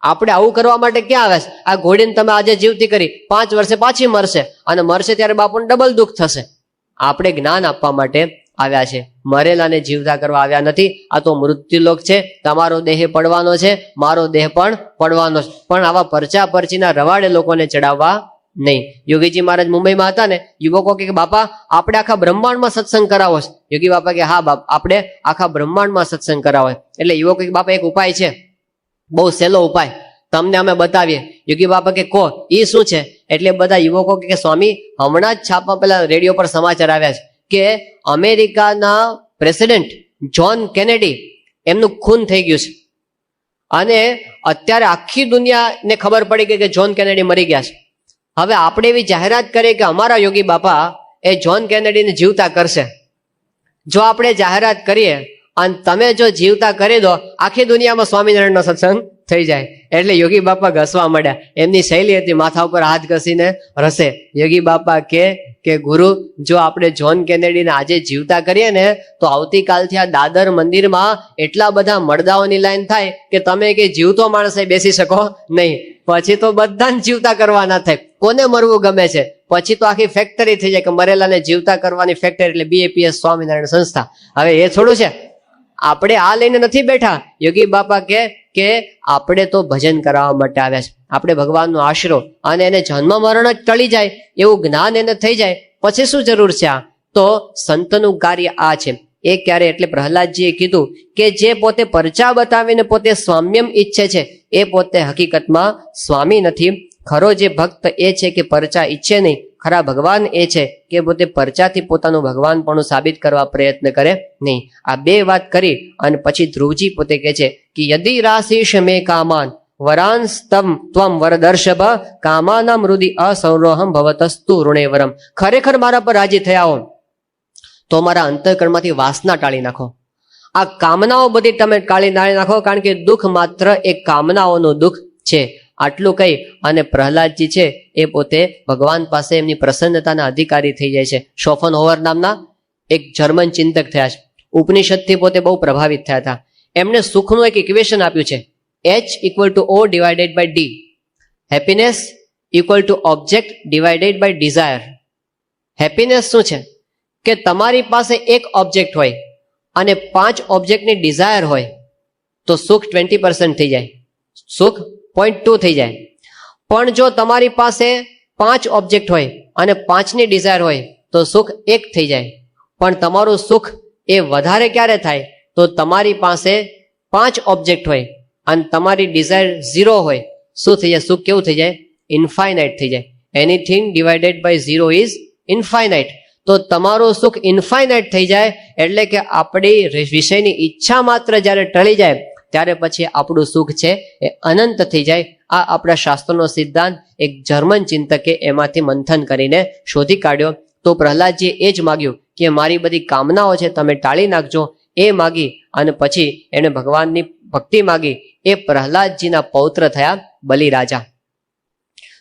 આપણે આવું કરવા માટે ક્યાં આવે છે? આ ઘોડીને તમે આજે જીવતી કરી, 5 વર્ષે પાછી મરશે, અને મરશે ત્યારે બાપુને ડબલ દુઃખ થશે. આપણે જ્ઞાન આપવા માટે આવ્યા છે, મરેલાને જીવતા કરવા આવ્યા નથી. આ તો મૃત્યુલોક છે, તમારો દેહ પડવાનો છે, મારો દેહ પણ પડવાનો છે. પણ આવા પરચા પરચીના રવાડે લોકોને ચડાવવા નહીં. યોગીજી મહારાજ મુંબઈમાં હતા ને, યુવકો કે બાપા આપણે આખા બ્રહ્માંડમાં સત્સંગ કરાવો છે. યોગી બાપા કે હા બાપ આપણે આખા બ્રહ્માંડમાં સત્સંગ કરાવો. એટલે યુવકો કે બાપા એક ઉપાય છે, બહુ સહેલો ઉપાય, તમને અમે બતાવીએ. યોગી બાપા કે કહો એ શું છે? એટલે બધા યુવકો કે સ્વામી હમણાં જ છાપમાં પેલા રેડિયો પર સમાચાર આવ્યા છે કે અમેરિકાના પ્રેસિડેન્ટ જ્હોન કેનેડી એમનું ખૂન થઈ ગયું છે. અને અત્યારે આખી દુનિયાને ખબર પડી ગઈ કે જ્હોન કેનેડી મરી ગયા છે. હવે આપણે એવી જાહેરાત કરીએ કે અમારા યોગી બાપા એ જ્હોન કેનેડીને જીવતા કરશે. જો આપણે જાહેરાત કરીએ અને તમે જો જીવતા કરી દો, આખી દુનિયામાં સ્વામિનારાયણનો સત્સંગ થઈ જાય. એટલે યોગી બાપા ઘસવા માંડ્યા. એમની શૈલી હતી માથા ઉપર હાથ ઘસીને રસે. યોગી બાપા કે ગુરુ જો આપણે જ્હોન કેનેડીને આજે જીવતા કરીએ ને, તો આવતીકાલથી આ દાદર મંદિરમાં એટલા બધા મળદાઓની લાઈન થાય કે તમે કે જીવતો માણસ બેસી શકો નહીં. પછી તો બધાને જીવતા કરવાના થાય. કોને મરવું ગમે છે? પછી તો આખી ફેક્ટરી થઈ જાય કે મરેલાને જીવતા કરવાની ફેક્ટરી, એટલે BAPS સ્વામિનારાયણ સંસ્થા. હવે એ થોડું છે? આપણે આ લઈને નથી બેઠા. યોગી બાપા કે આપણે તો ભજન કરાવવા માટે આવ્યા છે. આપણે ભગવાનનો આશરો, અને એને જન્મ મરણ જ ટળી જાય એવું જ્ઞાન એને થઈ જાય પછી શું જરૂર છે? આ તો સંતનું કાર્ય આ છે. એ ક્યારે? એટલે પ્રહલાદજીએ કીધું કે જે પોતે પરચા બતાવીને પોતે સ્વામ્યમ ઈચ્છે છે એ પોતે હકીકતમાં સ્વામી નથી. ખરો જે ભક્ત એ છે કે પરચા ઈચ્છે નહીં. ખરા ભગવાન એ છે કે પોતે પરચાથી પોતાનું ભગવાનપણું સાબિત કરવા પ્રયત્ન કરે નહીં. આ બે વાત કરી અને પછી ધ્રુવજી પોતે કહે છે કે યદિ રાશિષ મે કામાન વરાંસ્તમ ત્વમ વરદર્શભ કામાના મૃદિ અસૌરોહમ ભવતસ્તુ ઋણેવરમ. ખરેખર મારા પર રાજી થયા હો તો મારા અંતઃકરણમાંથી વાસના ટાળી નાખો. આ કામનાઓ બધી તમે ટાળી નાખો, કારણ કે દુઃખ માત્ર એ કામનાઓનું દુઃખ છે. આટલું કહી અને પ્રહલાદજી છે એ પોતે ભગવાન પાસે એમની પ્રસન્નતાના અધિકારી થઈ જાય છે. શોફનહોવર નામના એક જર્મન ચિંતક થયા છે. ઉપનિષદથી પોતે બહુ પ્રભાવિત થયા હતા. એમણે સુખનું એક ઇક્વેશન આપ્યું છે, H=O/D. Happiness =object divided by desire. Happiness શું છે? કે તમારી પાસે એક ઓબ્જેક્ટ હોય અને 5 ઓબ્જેક્ટની ડિઝાયર હોય તો સુખ 20% થઈ જાય, સુખ 0.2 થઈ જાય. પણ જો તમારી પાસે 5 ઓબ્જેક્ટ હોય અને 5ની ડિઝાયર હોય તો સુખ 1 થઈ જાય. પણ તમારું સુખ એ વધારે ક્યારે થાય? તો તમારી પાસે 5 ઓબ્જેક્ટ હોય અને તમારી ડિઝાયર 0 હોય. શું થઈ જાય? સુખ કેવું થઈ જાય? ઇન્ફાઇનાઇટ થઈ જાય. Anything divided by 0 is infinite. તો તમારું સુખ ઇન્ફાઇનાઇટ થઈ જાય એટલે કે આપણી વિષયની ઈચ્છા માત્ર જ્યારે ટળી જાય ત્યારે પછી આપણું સુખ છે એ અનંત થઈ જાય. આ આપણા શાસ્ત્રોનો સિદ્ધાંત એક જર્મન ચિંતકે એમાંથી મંથન કરીને શોધી કાઢ્યો. તો પ્રહલાદજીએ એ જ માગ્યું કે મારી બધી કામનાઓ છે તમે ટાળી નાખજો. એ માગી અને પછી એણે ભગવાનની ભક્તિ માગી. એ પ્રહલાદજીના પૌત્ર થયા બલિરાજા.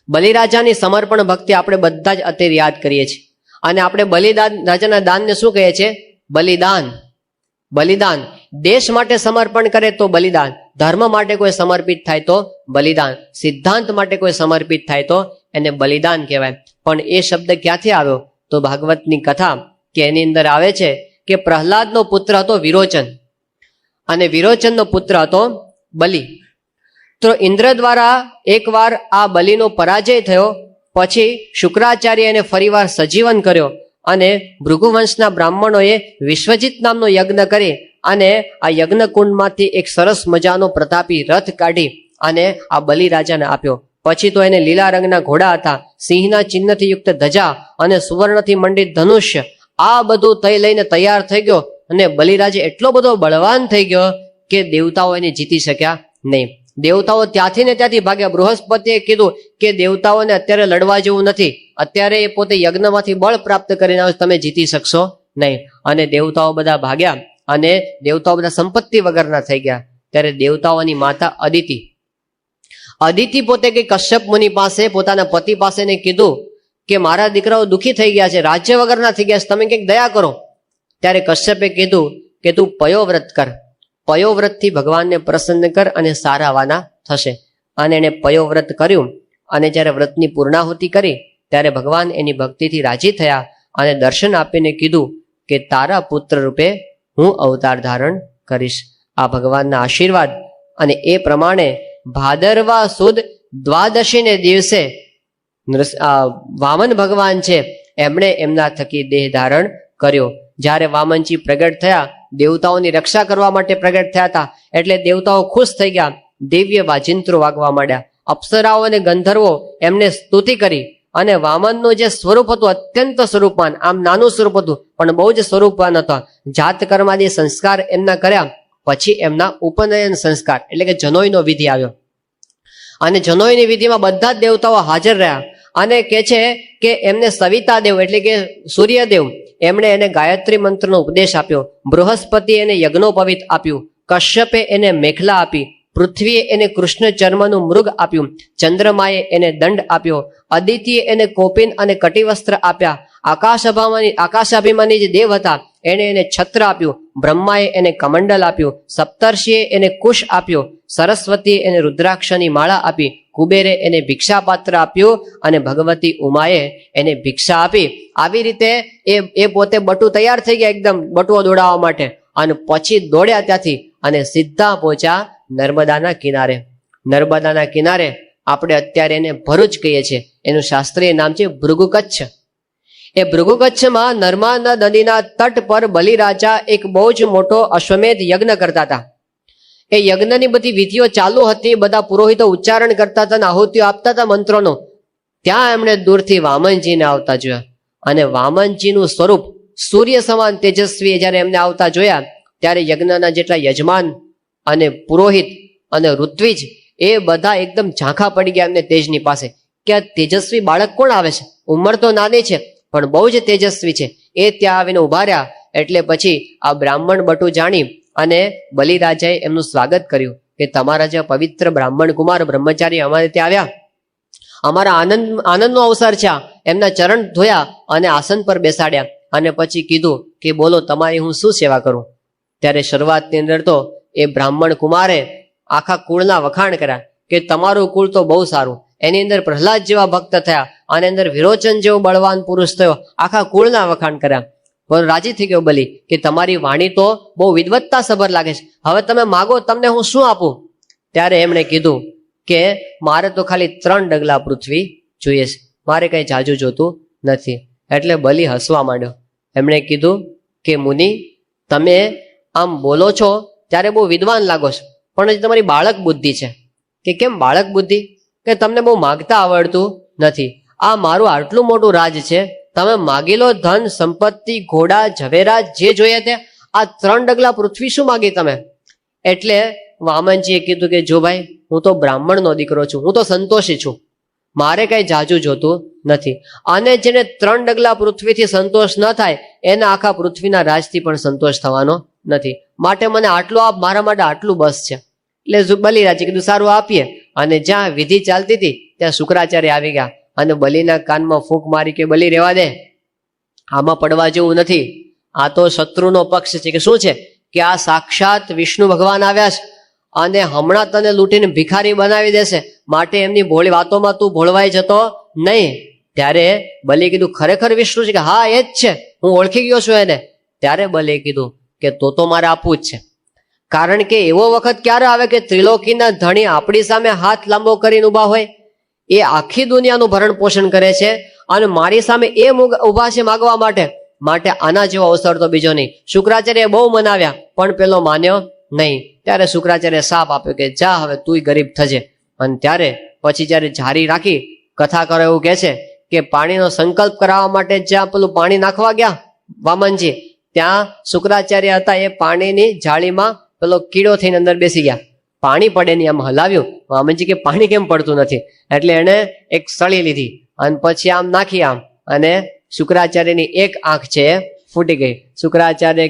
બલિરાજાની સમર્પણ ભક્તિ આપણે બધા જ અત્યારે યાદ કરીએ છીએ. અને આપણે બલિદાન રાજાના દાનને શું કહીએ છીએ? બલિદાન. બલિદાન દેશ માટે સમર્પણ કરે તો બલિદાન, ધર્મ માટે કોઈ સમર્પિત થાય તો બલિદાન, સિદ્ધાંત માટે કોઈ સમર્પિત થાય તો એને બલિદાન કહેવાય. પણ એ શબ્દ ક્યાંથી આવ્યો? તો ભાગવતની કથા કે એની અંદર આવે છે કે પ્રહલાદનો પુત્ર હતો વિરોચન અને વિરોચનનો પુત્ર હતો બલિ. તો ઇન્દ્ર દ્વારા એકવાર આ બલિનો પરાજય થયો. પછી શુક્રાચાર્ય એને ફરીવાર સજીવન કર્યો અને ભૃગુવંશના બ્રાહ્મણોએ વિશ્વજીત નામનો યજ્ઞ કરી અને આ યજ્ઞ કુંડમાંથી એક સરસ મજાનો પ્રતાપી રથ કાઢી અને આ બલિરાજાને આપ્યો. પછી તો એને લીલા રંગના ઘોડા હતા, સિંહના ચિહ્નથી યુક્ત ધજા અને સુવર્ણથી મંડિત ધનુષ્ય. આ બધું લઈને તૈયાર થઈ ગયો અને બલિરાજે એટલો બધો બળવાન થઈ ગયો કે દેવતાઓ એને જીતી શક્યા નહીં. દેવતાઓ ત્યાંથી ને ત્યાંથી ભાગ્યા. બૃહસ્પતિએ કીધું કે દેવતાઓને અત્યારે લડવા જેવું નથી, અત્યારે એ પોતે યજ્ઞમાંથી બળ પ્રાપ્ત કરીને આવે, તમે જીતી શકશો નહીં. અને દેવતાઓ બધા ભાગ્યા અને દેવતાઓ બધા સંપત્તિ વગરના થઈ ગયા. ત્યારે દેવતાઓની માતા અદિતિ પોતે કઈ કશ્યપ મુનિ પાસે પોતાના પતિ પાસે ને કીધું કે મારા દીકરાઓ દુઃખી થઈ ગયા છે, રાજ્ય વગરના થઈ ગયા છે, તમે કંઈક દયા કરો. ત્યારે કશ્યપે કીધું કે તું પયોવ્રત કર, પયોવ્રતથી ભગવાનને પ્રસન્ન કર અને સારાવાના થશે. અને એણે પયોવ્રત કર્યું અને જ્યારે વ્રતની પૂર્ણાહુતિ કરી ત્યારે ભગવાન એની ભક્તિથી રાજી થયા અને દર્શન આપીને કીધું કે તારા પુત્ર રૂપે હું અવતાર ધારણ કરીશ. આ ભગવાનના આશીર્વાદ. અને એ પ્રમાણે ભાદરવા સુદ દ્વાદશીને દિવસે વામન ભગવાન છે એમણે એમના થકી દેહ ધારણ કર્યો. જ્યારે વામનજી પ્રગટ થયા, દેવતાઓની રક્ષા કરવા માટે પ્રગટ થયા હતા એટલે દેવતાઓ ખુશ થઈ ગયા, દિવ્ય વાજિંત્રો વાગવા માંડ્યા. અપ્સરાઓ અને ગંધર્વો એમને સ્તુતિ કરી અને વામનનું જે સ્વરૂપ હતું અત્યંત સ્વરૂપવાન, આમ નાનું સ્વરૂપ હતું પણ બહુ જ સ્વરૂપવાન હતા. જાત કર્માદી સંસ્કાર એમના કર્યા. પછી એમના ઉપનયન સંસ્કાર એટલે કે જનોઈનો વિધિ આવ્યો અને જનોઈની વિધિમાં બધા જ દેવતાઓ હાજર રહ્યા. અને કે છે કે એમને સવિતા દેવ એટલે કે સૂર્યદેવ એમણે એને ગાયત્રી મંત્રનો ઉપદેશ આપ્યો. બૃહસ્પતિએ એને યજ્ઞોપવિત આપ્યું, કશ્યપે એને મેખલા આપી, પૃથ્વીએ એને કૃષ્ણ ચર્મનું મૃગ આપ્યું, ચંદ્રમાએ એને દંડ આપ્યો, અદિતિએ એને કોપિન અને કટિવસ્ત્ર આપ્યા. આકાશાભિમાની જે દેવ હતા એને છત્ર આપ્યું, બ્રહ્માએ એને કમંડલ આપ્યું, સપ્તર્ષિએ એને કુશ આપ્યો, સરસ્વતીએ એને રુદ્રાક્ષની માળા આપી, કુબેરે એને ભિક્ષાપાત્ર આપ્યું અને ભગવતી ઉમાએ એને ભિક્ષા આપી. આવી રીતે એ પોતે બટુ તૈયાર થઈ ગયા એકદમ બટુઓ દોડાવવા માટે, અને પછી દોડ્યા ત્યાંથી અને સીધા પહોંચ્યા નર્મદાના કિનારે. નર્મદાના કિનારે આપણે અત્યારે એને ભરૂચ કહીએ છીએ, એનું શાસ્ત્રીય નામ છે ભૃગુ કચ્છ. એ ભૃગુ કચ્છમાં નર્મદા નદીના તટ પર બલિરાજા એક બહુ જ મોટો અશ્વમેધ યજ્ઞ કરતા હતા. એ યજ્ઞની બધી વિધિઓ ચાલુ હતી, બધા પુરોહિતો ઉચ્ચારણ કરતા હતા અને આહુતિઓ આપતા હતા મંત્રોનો. ત્યાં એમણે દૂરથી વામનજીને આવતા જોયા, અને વામનજીનું સ્વરૂપ સૂર્ય સમાન તેજસ્વી જ્યારે એમને આવતા જોયા ત્યારે યજ્ઞના જેટલા યજમાન અને પુરોહિત અને ઋત્વિજ એ બધા એકદમ ઝાંખા પડી ગયા એમને તેજની પાસે, કે આ તેજસ્વી બાળક કોણ આવે છે, ઉંમર તો નાની છે પણ બહુ જ તેજસ્વી છે. એ ત્યાં આવીને ઉભા રહ્યા. એટલે પછી આ બ્રાહ્મણ બટુ જાણી અને બલિરાજાએ એમનું સ્વાગત કર્યું કે તમારા જે પવિત્ર બ્રાહ્મણ કુમાર બ્રહ્મચારી અમારે ત્યાં આવ્યા, અમારા આનંદનો અવસર છે. એમના ચરણ ધોયા અને આસન પર બેસાડ્યા અને પછી કીધું કે બોલો તમારી હું શું સેવા કરું. ત્યારે શરૂઆતની અંદર તો એ બ્રાહ્મણ કુમારે આખા કુળના વખાણ કર્યા કે તમારું કુળ તો બહુ સારું, એની અંદર પ્રહલાદ જેવા ભક્ત થયા અને અંદર વિરોચન જેવો બળવાન પુરુષ થયો, આખા કુળના વખાણ કર્યા. પણ રાજી થઈ ગયો બલિ કે તમારી વાણી તો બહુ વિદવત્તા સભર લાગે છે, હવે તમે માગો તમને હું શું આપું. ત્યારે એમણે કીધું કે મારે તો ખાલી 3 ડગલા પૃથ્વી જોઈએ છે, મારે કઈ જાજુ જોતું નથી. એટલે બલિ હસવા માંડ્યો. એમણે કીધું કે મુનિ તમે આમ બોલો છો ત્યારે બહુ વિદ્વાન લાગો છો, પણ હજી તમારી બાળક બુદ્ધિ છે. કે કેમ બાળક બુદ્ધિ? કે તમને બહુ માગતા આવડતું નથી. આ મારું આટલું મોટું રાજ છે, તમે માગી લો ધન સંપત્તિ ઘોડા ઝવેરા જે જોઈએ તે, આ 3 ડગલા પૃથ્વી શું માગી તમે? એટલે વામનજીએ કીધું કે જો ભાઈ હું તો બ્રાહ્મણનો દીકરો છું, હું તો સંતોષી છું, મારે કઈ જાજુ જોતું નથી. અને જેને 3 ડગલા પૃથ્વીથી સંતોષ ન થાય એને આખા પૃથ્વીના રાજથી પણ સંતોષ થવાનો નથી, માટે મને આટલું આપ, મારા માટે આટલું બસ છે. એટલે બલિરાજે કીધું સારું આપીએ. અને જ્યાં વિધિ ચાલતી હતી ત્યાં શુક્રાચાર્ય આવી ગયા અને બલિના કાનમાં ફૂંક મારી કે બલિ રહેવા દે, આમાં પડવા જેવું નથી, આ તો શત્રુનો પક્ષ છે. કે શું છે? કે આ સાક્ષાત વિષ્ણુ ભગવાન આવ્યા છે અને હમણાં તને લૂંટીને ભિખારી બનાવી દેશે, માટે એમની ભોળી વાતોમાં તું ભોળવાઈ જતો નહીં. ત્યારે બલિએ કીધું ખરેખર વિષ્ણુ છે? કે હા એ જ છે, હું ઓળખી ગયો છું એને. ત્યારે બલિએ કીધું કે તો મારે આપવું જ છે, કારણ કે એવો વખત ક્યારે આવે કે ત્રિલોકીના ધણી આપણી સામે હાથ લાંબો કરીને ઉભા હોય, એ આખી દુનિયાનું ભરણ પોષણ કરે છે અને મારી સામે એ ઉભા છે માગવા માટે આના જેવો અવસર તો બીજો નહીં. શુક્રાચાર્ય બહુ મનાવ્યા પણ પેલો માન્યો નહીં. ત્યારે શુક્રાચાર્ય સાપ આપ્યો કે જા હવે તુંય ગરીબ થજે. અને ત્યારે પછી જયારે જારી રાખી કથા કરો એવું કહે છે કે પાણીનો સંકલ્પ કરાવવા માટે જ્યાં પેલું પાણી નાખવા ગયા વામનજી, ત્યાં શુક્રાચાર્ય હતા એ પાણીની જાળીમાં પેલો કીડો થઈને અંદર બેસી ગયા, પાણી પડે નહીં, આમ હલાવ્યું. વામનજી કે પાણી કેમ પડતું નથી? એટલે એને એક સળી લીધી અને પછી આમ નાખી આમ, અને શુક્રાચાર્યની એક આંખ છે ફૂટી ગઈ. શુક્રાચાર્ય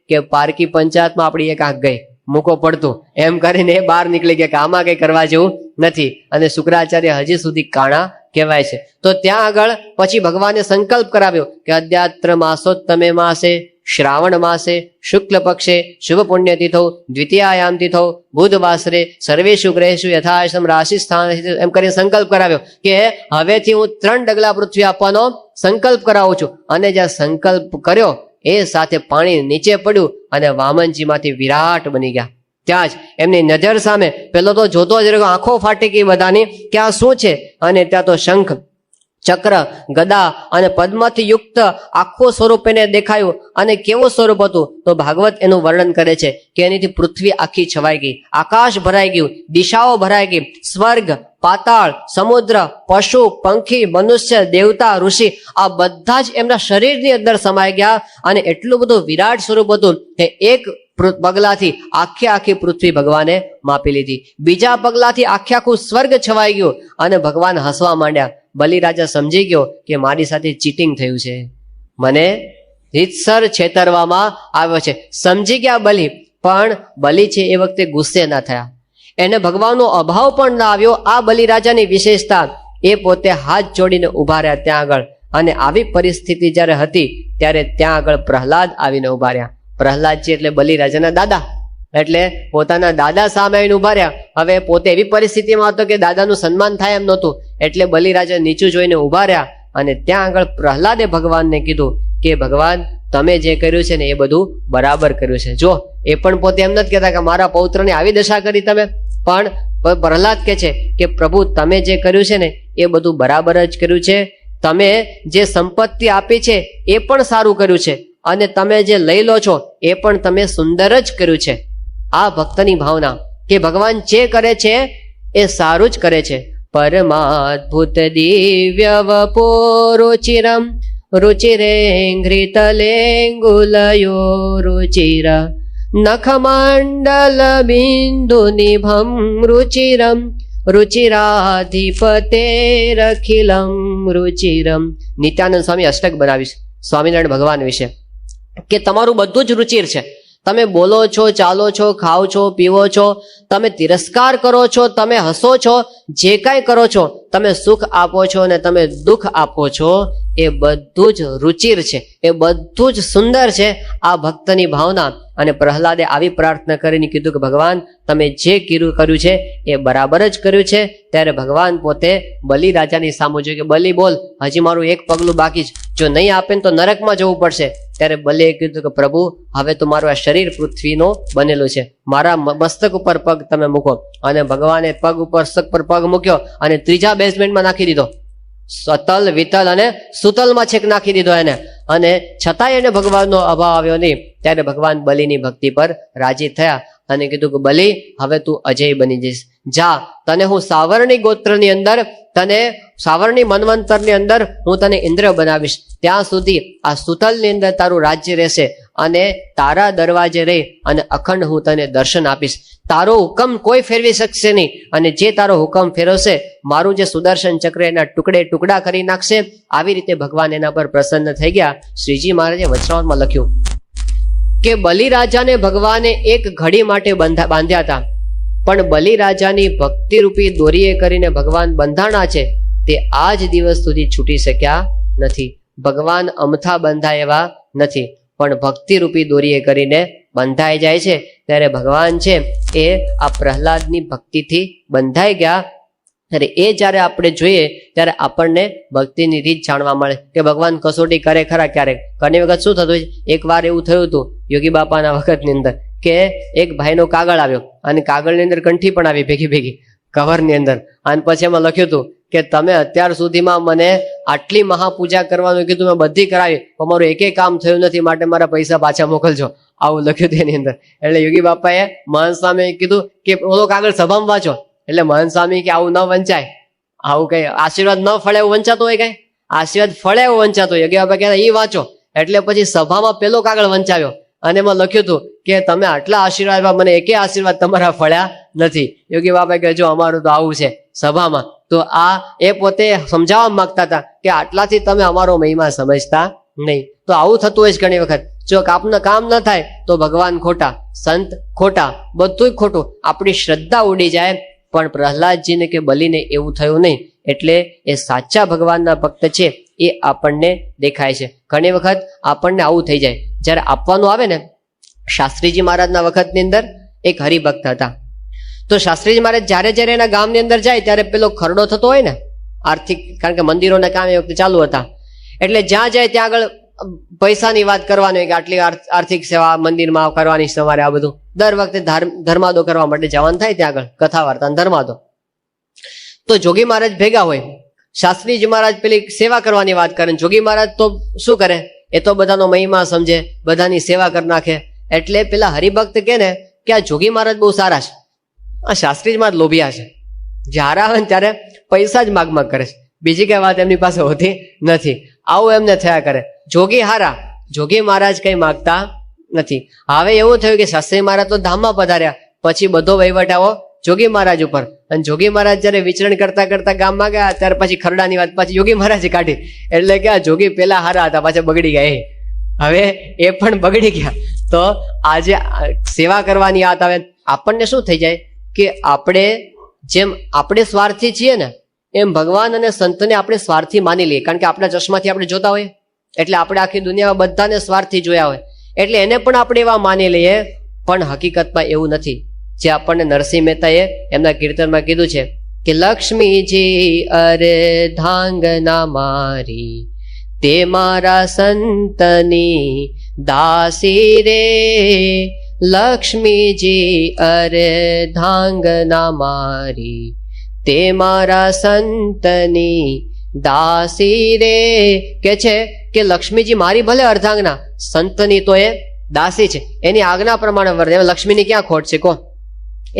કે પારકી પંચાયતમાં આપણી એક આંખ ગઈ, મૂકો પડતું, એમ કરીને બહાર નીકળી ગયા કે આમાં કઈ કરવા જેવું નથી. અને શુક્રાચાર્ય હજી સુધી કાણા કહેવાય છે. તો ત્યાં આગળ પછી ભગવાને સંકલ્પ કરાવ્યો કે અદ્યાત્ર માસોત્તમે માસે શ્રાવણ માસે શુક્લ પક્ષે શુભ પુણ્ય તિથૌ દ્વિતીયાયામ તિથૌ બુધવાસરે સર્વેષુ ગ્રહેષુ યથાશમ રાશિ સ્થાન, એમ કરીને સંકલ્પ કરાવ્યો કે હવેથી હું 3 ડગલા પૃથ્વી આપવાનો સંકલ્પ કરાવું છું. અને જ્યાં સંકલ્પ કર્યો એ સાથે પાણી નીચે પડ્યું અને વામનજીમાંથી વિરાટ બની ગયા. ત્યાં જ એમની નજર સામે પેલો તો જોતો જ રહ્યો, આંખો ફાટી ગઈ બધાની કે આ શું છે. અને ત્યાં તો શંખ ચક્ર ગદા અને પદ્મથી યુક્ત આખું સ્વરૂપ એને દેખાયું. અને કેવું સ્વરૂપ હતું તો ભાગવત એનું વર્ણન કરે છે કે એનીથી પૃથ્વી આખી છવાઈ ગઈ, આકાશ ભરાઈ ગયું, દિશાઓ ભરાઈ ગઈ, સ્વર્ગ પાતાળ સમુદ્ર પશુ પંખી મનુષ્ય દેવતા ઋષિ આ બધા જ એમના શરીરની અંદર સમાઈ ગયા. અને એટલું બધું વિરાટ સ્વરૂપ હતું કે એક પગલાથી આખી પૃથ્વી ભગવાને માપી લીધી, બીજા પગલાથી આખું સ્વર્ગ છવાઈ ગયું. અને ભગવાન હસવા માંડ્યા. બલિરાજા સમજી ગયો કે મારી સાથે ચીટિંગ થયું છે, મને રીતસર છેતરવામાં આવ્યો છે. સમજી ગયા બલિ, પણ બલિ છે એ વખતે ગુસ્સે ના થયા, એને ભગવાનનો અભાવ પણ ના આવ્યો. આ બલિરાજાની વિશેષતા, એ પોતે હાથ જોડીને ઉભા રહ્યા ત્યાં આગળ અને આવી પરિસ્થિતિ જ્યારે હતી ત્યારે ત્યાં આગળ પ્રહલાદ આવીને ઉભા રહ્યા. પ્રહલાદજી એટલે બલિરાજાના દાદા, એટલે પોતાના દાદા સામે આવીને ઉભા રહ્યા. હવે પોતે એવી પરિસ્થિતિમાં હતો કે દાદાનું સન્માન થાય એમ નહોતું, એટલે બલિરાજા નીચું જોઈને ઉભા રહ્યા. અને ત્યાં આગળ પ્રહલાદે ભગવાનને કીધું કે ભગવાન, તમે જે કર્યું છે ને એ બધું બરાબર કર્યું છે. જો એ પણ પોતે એમ નથી કહેતા કે મારા પૌત્રને આવી દશા કરી તમે, પણ પ્રહલાદ કહે છે કે પ્રભુ, તમે જે કર્યું છે ને એ બધું બરાબર જ કર્યું છે. તમે જે સંપત્તિ આપી છે એ પણ સારું કર્યું છે, અને તમે જે લઈ લો છો એ પણ તમે સુંદર જ કર્યું છે. આ ભક્તની ભાવના કે ભગવાન જે કરે છે એ સારું જ કરે છે. પરમાદ્ભુત દિવ્ય વપોરુચિરમ રુચિરેંઘ્રિતલેંગુલયો રુચિર નખમંડલ બિંદુ નિભમ રુચિરમ રુચિરાધિપતેરખિલમ રુચિરમ. નિત્યાનંદ સ્વામી અષ્ટક બનાવીશ સ્વામિનારાયણ ભગવાન વિશે કે તમારું બધું જ રુચિર છે. તમે બોલો છો, ચાલો છો, ખાઓ છો, પીવો છો, તમે તિરસ્કાર કરો છો, તમે હસો છો, જે કાંઈ કરો છો, તમે સુખ આપો છો અને તમે દુઃખ આપો છો, એ બધું જ રુચિર છે, એ બધું જ સુંદર છે. આ ભક્તની ભાવના. અને પ્રહલાદે આવી પ્રાર્થના કરીને કીધું કે ભગવાન, તમે જે કર્યું છે એ બરાબર જ કર્યું છે. ત્યારે ભગવાન પોતે બલિરાજાની સામે જોયું કે બલિ, બોલ, હજી મારું એક પગલું બાકી છે, જો નહીં આપે તો નરકમાં જવું પડશે. ત્યારે બલિએ કીધું કે પ્રભુ, હવે તો મારું આ શરીર પૃથ્વીનો બનેલું છે, મારા મસ્તક ઉપર પગ તમે મૂકો. અને ભગવાને પગ ઉપર મસ્તક પર પગ મૂક્યો અને ત્રીજા બેઝમેન્ટમાં નાખી દીધો. સતલ, વિતલ અને સુતલમાં છેક નાખી દીધો એને. અને છતાંય એને ભગવાનનો અભાવ આવ્યો નહીં. ત્યારે ભગવાન બલિની ભક્તિ પર રાજી થયા અને કીધું કે બલિ, હવે તું અજય બની જઈશ. જા, તને હું સાવરણી ગોત્રની અંદર, તને સાવરણી મન્વંતરની અંદર હું તને ઇન્દ્ર બનાવીશ. ત્યાં સુધી આ સુતલની અંદર તારું રાજ્ય રહેશે અને તારા દરવાજે રહી અને અખંડ હું તને દર્શન આપીશ. તારો હુકમ કોઈ ફેરવી શકશે નહીં, અને જે તારો હુકમ ફેરવશે, મારું જે સુદર્શન ચક્ર એના ટુકડે ટુકડા કરી નાખશે. આવી રીતે ભગવાન એના પર પ્રસન્ન થઈ ગયા. શ્રીજી મહારાજે વચનામૃતમાં લખ્યું કે બલિરાજાને ભગવાને એક ઘડી માટે બાંધ્યા હતા, પણ બલિરાજાની ભક્તિરૂપી દોરીએ કરીને ભગવાન બંધાણા છે, તે આજ દિવસ સુધી છૂટી શક્યા નથી. ભગવાન અમથા બંધાય એવા નથી, પણ ભક્તિરૂપી દોરીએ કરીને બંધાઈ જાય છે. ત્યારે ભગવાન છે એ આ પ્રહલાદની ભક્તિથી બંધાઈ ગયા. ત્યારે એ જ્યારે આપણે જોઈએ ત્યારે આપણને ભક્તિની રીત જાણવા મળે કે ભગવાન કસોટી કરે ખરા ક્યારેક. ઘણી વખત શું થતું, એક વાર એવું થયું હતું યોગી બાપાના વખતની અંદર કે એક ભાઈનો કાગળ આવ્યો અને કાગળની અંદર કંઠી પણ આવી ભેગી ભેગી કવરની અંદર. અને પછી એમાં લખ્યું હતું કે તમે અત્યાર સુધીમાં મને આટલી મહાપૂજા કરવાનું કીધું, મેં બધી કરાવી, પણ મારું એકેય કામ થયું નથી, માટે મારા પૈસા પાછા મોકલજો. આવું લખ્યું હતું એની અંદર. એટલે યોગી બાપાએ મહંત સ્વામીએ કીધું કે ઓલો કાગળ સભામાં વાંચો. એટલે મહંત સ્વામી કે આવું ન વંચાય, આવું કઈ આશીર્વાદ ન ફળે એવું વંચાતું હોય, કઈ આશીર્વાદ ફળે એવું વંચાતું હોય. યોગી બાપા કહેતા એ વાંચો. એટલે પછી સભામાં પેલો કાગળ વંચાવ્યો અને એમાં લખ્યું હતું કે તમે આટલા આશીર્વાદ, મને એકે આશીર્વાદ તમારા ફળ્યા નથી. યોગી બાપા કહે જો અમારું તો આવું છે સભામાં. તો આ એ પોતે સમજાવવા માંગતા હતા કે આટલાથી તમે અમારો મહિમા સમજતા નહીં. તો આવું થતું હોય છે ઘણી વખત. જો આપનું કામ ન થાય તો ભગવાન ખોટા, સંત ખોટા, બધું ખોટું, આપણી શ્રદ્ધા ઉડી જાય. પણ પ્રહલાદજીને કે બલિને એવું થયું નહીં. એટલે એ સાચા ભગવાનના ભક્ત છે એ આપણને દેખાય છે. ઘણી વખત આપણને આવું થઈ જાય જ્યારે આપવાનું આવે ને. શાસ્ત્રીજી મહારાજના વખતની અંદર એક હરિભક્ત હતા. તો શાસ્ત્રીજી મહારાજ જ્યારે જ્યારે એના ગામની અંદર જાય ત્યારે પેલો ખરડો થતો હોય ને આર્થિક, કારણ કે મંદિરોના કામ એ વખતે ચાલુ હતા. એટલે જ્યાં જાય ત્યાં આગળ પૈસાની વાત કરવાની હોય કે આટલી આર્થિક સેવા મંદિરમાં કરવાની તમારે, આ બધું દર વખતે ધર્માદો કરવા માટે જવાનું થાય ત્યાં આગળ, કથા વાર્તા ધર્માદો. તો જોગી મહારાજ ભેગા હોય, શાસ્ત્રીજી મહારાજ પેલી સેવા કરવાની વાત કરે. જોગી મહારાજ તો શું કરે, એ તો બધાનો મહિમા સમજે, બધાની સેવા કરી નાખે. એટલે પેલા હરિભક્ત કે ને કે આ જોગી મહારાજ બહુ સારા છે, આ શાસ્ત્રીજી મહારાજ લોભિયા છે, જ્યારે આવે ને ત્યારે પૈસા જ માગ કરે છે, બીજી કઈ વાત એમની પાસે હોતી નથી. આવું એમને થયા કરે. જોગી હારા, જોગી મહારાજ કઈ માગતા નથી. હવે એવું થયું કે શાસ્ત્રી મહારાજ તો ધામમાં પધાર્યા, પછી બધો વહીવટ આવો જોગી મહારાજ ઉપર. અને જોગી મહારાજ જયારે વિચરણ કરતા કરતા ગામમાં ગયા ત્યારે પછી ખરડાની વાત પાછી યોગી મહારાજે કાઢી. એટલે કે આ જોગી પેલા હારા હતા, પાછા બગડી ગયા. હવે એ પણ બગડી ગયા. તો આજે સેવા કરવાની વાત આવે, આપણને શું થઈ જાય કે આપણે જેમ આપણે સ્વાર્થી છીએ ને એમ ભગવાન અને સંતને આપણે સ્વાર્થી માની લઈએ, કારણ કે આપણા ચશ્માથી આપણે જોતા હોઈએ, એટલે આપણે આખી દુનિયામાં બધાને સ્વાર્થી જોયા હોય, એટલે એને પણ આપણે એવા માની લઈએ. પણ હકીકતમાં એવું નથી. જે આપણને નરસિંહ મહેતાએ એમના કીર્તનમાં કીધું છે કે લક્ષ્મીજી અર્ધાંગના મારી, તે મારા સંતની દાસી રે. લક્ષ્મીજી અર્ધાંગના મારી, તે મારા સંતની દાસી રે. કે છે કે લક્ષ્મીજી મારી ભલે અર્ધાંગના, સંતની તો એ દાસી છે, એની આજ્ઞા પ્રમાણે વર્તે. લક્ષ્મીની ક્યાં ખોટ છે? કો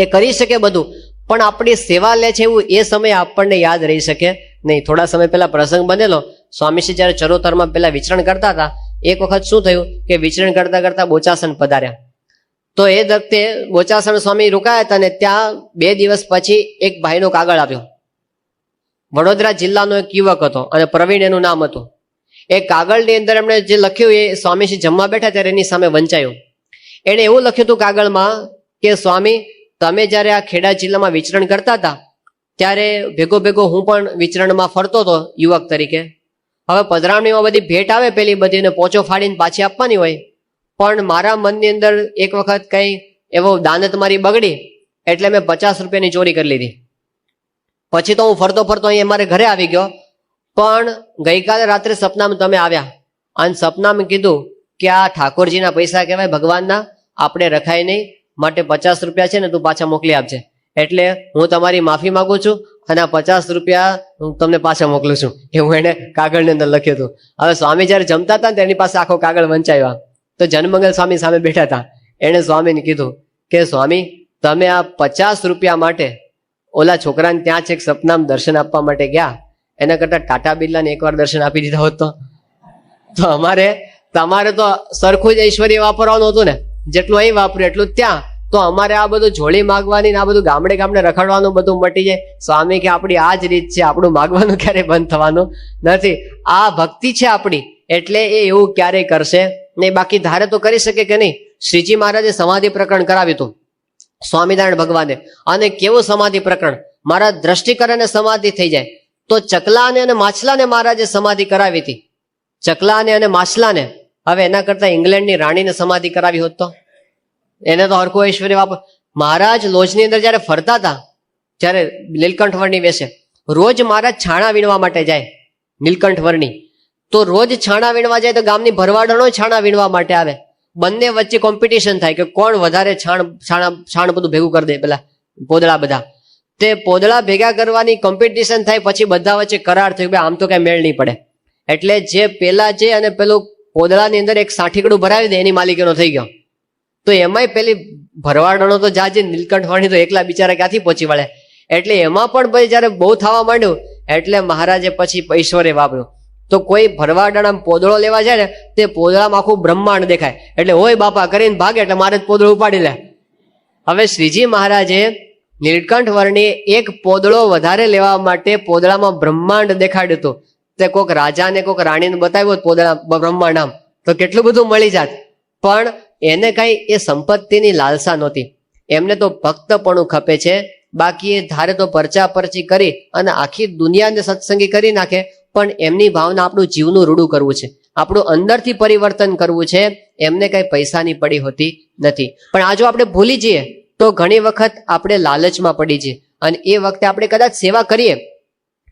એ કરી શકે બધું, પણ આપણી સેવા લે છે એવું એ સમયે આપણને યાદ રહી શકે નહીં. થોડા સમય પહેલા પ્રસંગ બનેલો, સ્વામીશ્રી જયારે ચરોતરમાં પેલા વિચરણ કરતા હતા, એક વખત શું થયું કે વિચરણ કરતા કરતા બોચાસણ પધાર્યા. તો એ વખતે બોચાસણ સ્વામી રોકાયા હતા, અને ત્યાં 2 દિવસ પછી એક ભાઈનો કાગળ આવ્યો. વડોદરા જિલ્લાનો એક યુવક હતો અને પ્રવીણ એનું નામ હતું. એ કાગળની અંદર એમણે જે લખ્યું એ સ્વામીશ્રી જમવા બેઠા ત્યારે એની સામે વંચાયું. એણે એવું લખ્યું હતું કાગળમાં કે સ્વામી, તમે જ્યારે આ ખેડા જિલ્લામાં વિચરણ કરતા હતા ત્યારે ભેગો ભેગો હું પણ વિચરણમાં ફરતો હતો યુવક તરીકે. હવે પધરામણીમાં બધી ભેટ આવે, પેલી બધી એને પોચો ફાડીને પાછી આપવાની હોય, પણ મારા મનની અંદર એક વખત કંઈ એવો દાનત મારી બગડી, એટલે મેં 50 રૂપિયાની ચોરી કરી લીધી. પછી તો હું ફરતો ફરતો અહીં અમારે ઘરે આવી ગયો. પણ ગઈકાલે રાત્રે સપનામાં તમે આવ્યા અને સપનામાં કીધું કે આ ઠાકોરજીના પૈસા કહેવાય, ભગવાનના, આપણે રખાય નહીં, માટે 50 રૂપિયા છે ને તું પાછા મોકલી આપજે. એટલે હું તમારી માફી માંગુ છું અને આ 50 રૂપિયા હું તમને પાછા મોકલું છું, એવું એને કાગળની અંદર લખ્યું હતું. હવે સ્વામી જયારે જમતા હતા ને તેની પાસે આખો કાગળ વંચાવ્યા. તો જનમંગલ સ્વામી સામે બેઠા હતા. એણે સ્વામીને કીધું કે સ્વામી, તમે આ 50 રૂપિયા માટે ઓલા છોકરાને ત્યાં છેક સપનામાં દર્શન આપવા માટે ગયા, એના કરતા ટાટા બિરલાને એકવાર દર્શન આપી દીધા હોત તો તમારે તો સરખું જ ઐશ્વર્ય વાપરવાનું હતું ને, જેટલું અહીં વાપર્યું એટલું ત્યાં. તો અમારે આ બધું જોડી માગવાની ને આ બધું ગામડે ગામડે રખડવાનું બધું મટી જાય. સ્વામી કે આપણી આ જ રીત છે, આપણું માગવાનું ક્યારેય બંધ થવાનું નથી. આ ભક્તિ છે આપણી, એટલે એ એવું ક્યારેય કરશે નહીં. બાકી ધારે તો કરી શકે કે નહીં. શ્રીજી મહારાજે સમાધિ પ્રકરણ કરાવ્યું હતું સ્વામિનારાયણ ભગવાને, અને કેવું સમાધિ પ્રકરણ! મારા દ્રષ્ટિકરણે સમાધિ થઈ જાય. તો ચકલાને અને માછલાને મહારાજે સમાધિ કરાવી હતી, ચકલાને અને માછલાને. હવે એના કરતા ઇંગ્લેન્ડની રાણીને સમાધિ કરાવી હોત તો એને તો હરખું ઐશ્વર્ય વાપર. મહારાજ લોજની અંદર જયારે ફરતા હતા, જયારે નીલકંઠ વર્ણી વેશે, રોજ મહારાજ છાણા વીણવા માટે જાય નીલકંઠ વર્ણી. તો રોજ છાણા વીણવા જાય તો ગામની ભરવાડણો છાણા વીણવા માટે આવે. બંને વચ્ચે કોમ્પિટિશન થાય કે કોણ વધારે છાણ બધું ભેગું કરી દે, પેલા પોદળા બધા. તે પોદળા ભેગા કરવાની કોમ્પિટિશન થાય, પછી બધા વચ્ચે કરાર થયો કે આમ તો કઈ મેળ નહીં પડે. એટલે જે પેલા જે અને પેલું પોદળાની અંદર એક સાઠીકડું ભરાવી દે એની માલિકીનો થઈ ગયો. તો એમાંય પેલી ભરવાડણો તો જાજે નીલકંઠ વાણી તો એકલા બિચારા ક્યાંથી પહોંચી વળે. એટલે એમાં પણ પછી જયારે બહુ થવા માંડ્યું એટલે મહારાજે પછી ઐશ્વર્ય વાપર્યું. તો કોઈ ભરવાડણા પોદળો લેવા જાય ને તે પોદળામાં આખું બ્રહ્માંડ દેખાય. એટલે હોય બાપા કરીને ભાગે એટલે મારે જ પોદળો ઉપાડી લે. હવે શ્રીજી મહારાજે નીલકંઠ વર્ણીએ એક પોદળો વધારે લેવા માટે પોદળામાં બ્રહ્માંડ દેખાડ્યું હતું. તે કોઈક રાજાને કોઈક રાણીને બતાવ્યું પોદળા બ્રહ્માંડ આમ તો કેટલું બધું મળી જાત. પણ એને કઈ એ સંપત્તિની લાલસા નહોતી, એમને તો ભક્તપણું ખપે છે. બાકી એ ધારે તો પરચા પરચી કરી અને આખી દુનિયાને સત્સંગી કરી નાખે, પણ એમની ભાવના આપણું જીવનું રૂડું કરવું છે, આપણું અંદરથી પરિવર્તન કરવું છે. એમને કઈ પૈસાની પડી હોતી નથી. પણ આ જો આપણે ભૂલી જઈએ તો ઘણી વખત આપણે લાલચમાં પડી જઈએ, અને એ વખતે આપણે કદાચ સેવા કરીએ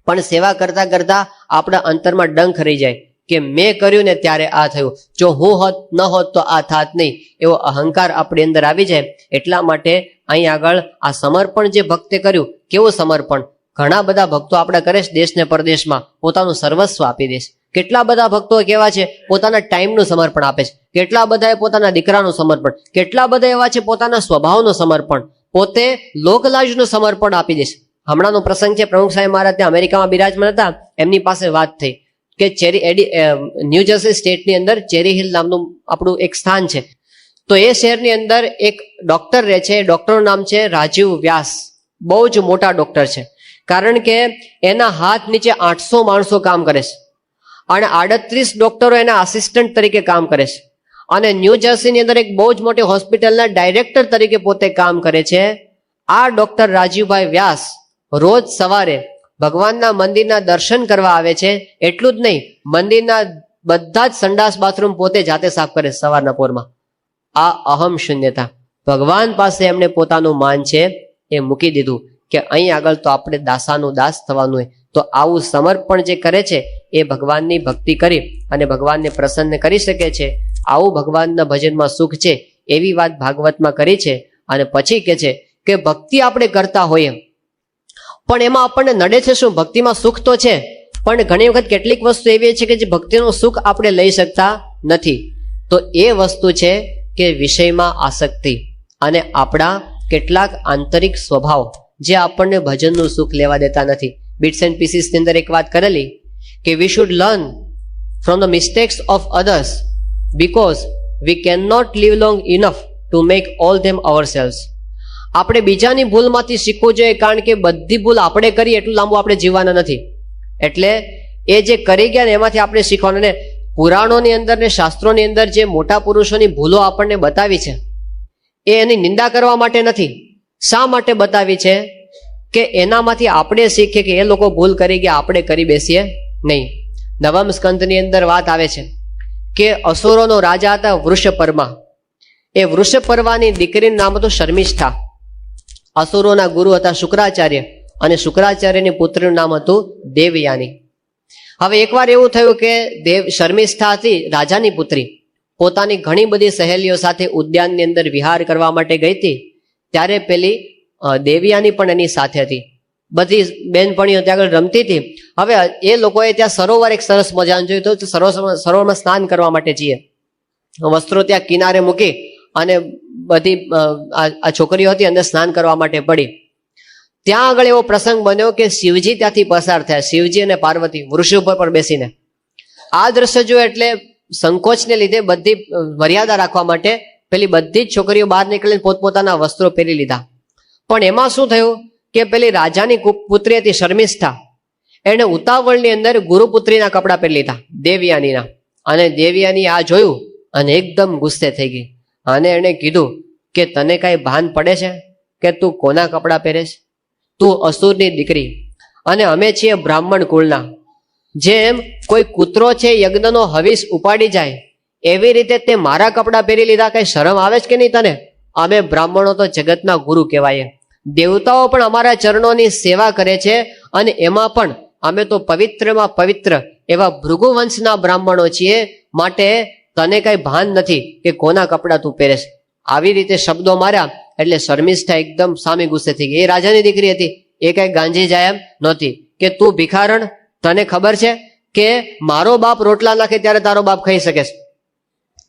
પણ સેવા કરતા કરતા આપણા અંતરમાં ડંખ રહી જાય કે મેં કર્યું ને ત્યારે આ થયું, જો હું હોત ન હોત તો આ થાત નહીં, એવો અહંકાર આપણી અંદર આવી જાય. એટલા માટે અહીં આગળ આ સમર્પણ જે ભક્તે કર્યું, કેવું સમર્પણ! ઘણા બધા ભક્તો આપણા કરે છે દેશ ને પરદેશમાં, પોતાનું સર્વસ્વ આપી દે છે. કેટલા બધા ભક્તો કેવા છે પોતાના ટાઈમનું સમર્પણ આપે છે, કેટલા બધા પોતાના દીકરાનું સમર્પણ, કેટલા બધા એવા છે પોતાના સ્વભાવનું સમર્પણ, પોતે લોકલાજનું સમર્પણ આપી દે છે. હમણાંનો પ્રસંગ છે, પ્રમુખ સાહેબ મહારાજ ત્યાં અમેરિકામાં બિરાજમાન હતા, એમની પાસે વાત થઈ કે ન્યૂ જર્સી સ્ટેટની અંદર ચેરી હિલ નામનું આપણું એક સ્થાન છે. તો એ શહેરની અંદર એક ડોક્ટર રહે છે, ડોક્ટરનું નામ છે રાજીવ વ્યાસ. બહુ જ મોટા ડોક્ટર છે, કારણ કે એના હાથ નીચે 800 માણસો કામ કરે છે અને 38 ડોક્ટરો એના આસિસ્ટન્ટ તરીકે કામ કરે છે. અને ન્યૂ જર્સીની અંદર એક બહુ જ મોટી હોસ્પિટલના ડાયરેક્ટર તરીકે પોતે કામ કરે છે. આ ડોક્ટર રાજીવભાઈ વ્યાસ રોજ સવારે ભગવાનના મંદિરના દર્શન કરવા આવે છે, એટલું જ નહીં, મંદિરના બધા જ સંડાસ બાથરૂમ પોતે જાતે સાફ કરે સવારના પોરમાં. આ અહમ શૂન્યતા. ભગવાન પાસે એમણે પોતાનું માન છે એ મૂકી દીધું કે અહીં આગળ તો આપણે દાસાનું દાસ થવાનું હોય. તો આવું સમર્પણ જે કરે છે એ ભગવાનની ભક્તિ કરી અને ભગવાનને પ્રસન્ન કરી શકે છે. આવું ભગવાનના ભજનમાં સુખ છે એવી વાત ભાગવતમાં કરી છે. અને પછી કે છે કે ભક્તિ આપણે કરતા હોઈએ પણ એમાં આપણને નડે છે શું? ભક્તિમાં સુખ તો છે પણ ઘણી વખત કેટલીક વસ્તુ એવી છે કે જે ભક્તિનું સુખ આપણે લઈ શકતા નથી. તો એ વસ્તુ છે કે વિષયમાં આસક્તિ અને આપણા કેટલાક આંતરિક સ્વભાવ જે આપણને ભજનનું સુખ લેવા દેતા નથી. બિટ્સ એન્ડ પીસીસ ની અંદર એક વાત કરેલી કે we should learn from the mistakes of others because we can not live long enough to make all them ourselves. આપણે બીજાની ભૂલમાંથી શીખવું જોઈએ, કારણ કે બધી ભૂલ આપણે કરી એટલું લાંબુ આપણે જીવવાના નથી. એટલે એ જે કરી ગયા ને એમાંથી આપણે શીખવાનું. ને પુરાણોની અંદર ને શાસ્ત્રોની અંદર જે મોટા પુરુષોની ભૂલો આપણને બતાવી છે એ એની નિંદા કરવા માટે નથી. શા માટે બતાવી છે? કે એનામાંથી આપણે શીખીએ કે એ લોકો ભૂલ કરી ગયા, આપણે કરી બેસીએ નહીં. નવમ સ્કંદની અંદર વાત આવે છે કે અસુરોનો રાજા હતા વૃષપર્વા. એ વૃષપર્વાની દીકરીનું નામ હતું શર્મિષ્ઠા. અસુરોના ગુરુ હતા શુક્રાચાર્ય અને શુક્રાચાર્યની પુત્રીનું નામ હતું દેવયાની. હવે એકવાર એવું થયું કે શર્મિષ્ઠા હતી રાજાની પુત્રી, પોતાની ઘણી બધી સહેલીઓ સાથે ઉદ્યાનની અંદર વિહાર કરવા માટે ગઈ હતી. ત્યારે પેલી દેવયાની પણ એની સાથે હતી. બધી બેનપણીઓ ત્યાં આગળ રમતી હતી. હવે એ લોકોએ ત્યાં સરોવર એક સરસ મજાનું જોયું તો સરોવરમાં સ્નાન કરવા માટે જઈએ. વસ્ત્રો ત્યાં કિનારે મૂકી અને બધી આ છોકરીઓ હતી અંદર સ્નાન કરવા માટે પડી. ત્યાં આગળ એવો પ્રસંગ બન્યો કે શિવજી ત્યાંથી પસાર થયા, શિવજી અને પાર્વતી વૃષભ પર બેસીને. આ દ્રશ્ય જોયું એટલે સંકોચને લીધે બધી મર્યાદા રાખવા માટે પેલી બધી જ છોકરીઓ બહાર નીકળીને પોતપોતાના વસ્ત્રો પહેરી લીધા. પણ એમાં શું થયું કે પેલી રાજાની પુત્રી હતી શર્મિષ્ઠા, એને ઉતાવળની અંદર ગુરુપુત્રીના કપડાં પહેરી લીધા દેવયાનીના. અને દેવયાની આ જોયું અને એકદમ ગુસ્સે થઈ ગઈ અને એણે કીધું કે તને કાંઈ ભાન પડે છે કે તું કોના કપડાં પહેરે છે? તું અસુરની દીકરી અને અમે છીએ બ્રાહ્મણ કુળના. જેમ કોઈ કૂતરો છે યજ્ઞનો હવિષ ઉપાડી જાય એવી રીતે તે મારા કપડાં પહેરી લીધા. કઈ શરમ આવે છે કે નહીં તને? અમે બ્રાહ્મણો તો જગતના ગુરુ કહેવાય. દેવતાઓ પણ અમારા ચરણોની સેવા કરે છે અને એમાં પણ અમે તો પવિત્રમાં પવિત્ર એવા ભૃગુવંશના બ્રાહ્મણો છીએ. માટે તને કઈ ભાન નથી કે કોના કપડાં તું પહેરે છે. આવી રીતે શબ્દો માર્યા એટલે શર્મિષ્ઠા એકદમ સામે ગુસ્સે થઈ ગઈ. એ રાજાની દીકરી હતી, એ કઈ ગાંજી જાય એમ નહોતી કે તું ભિખારણ, તને ખબર છે કે મારો બાપ રોટલા નાખે ત્યારે તારો બાપ ખાઈ શકે છે?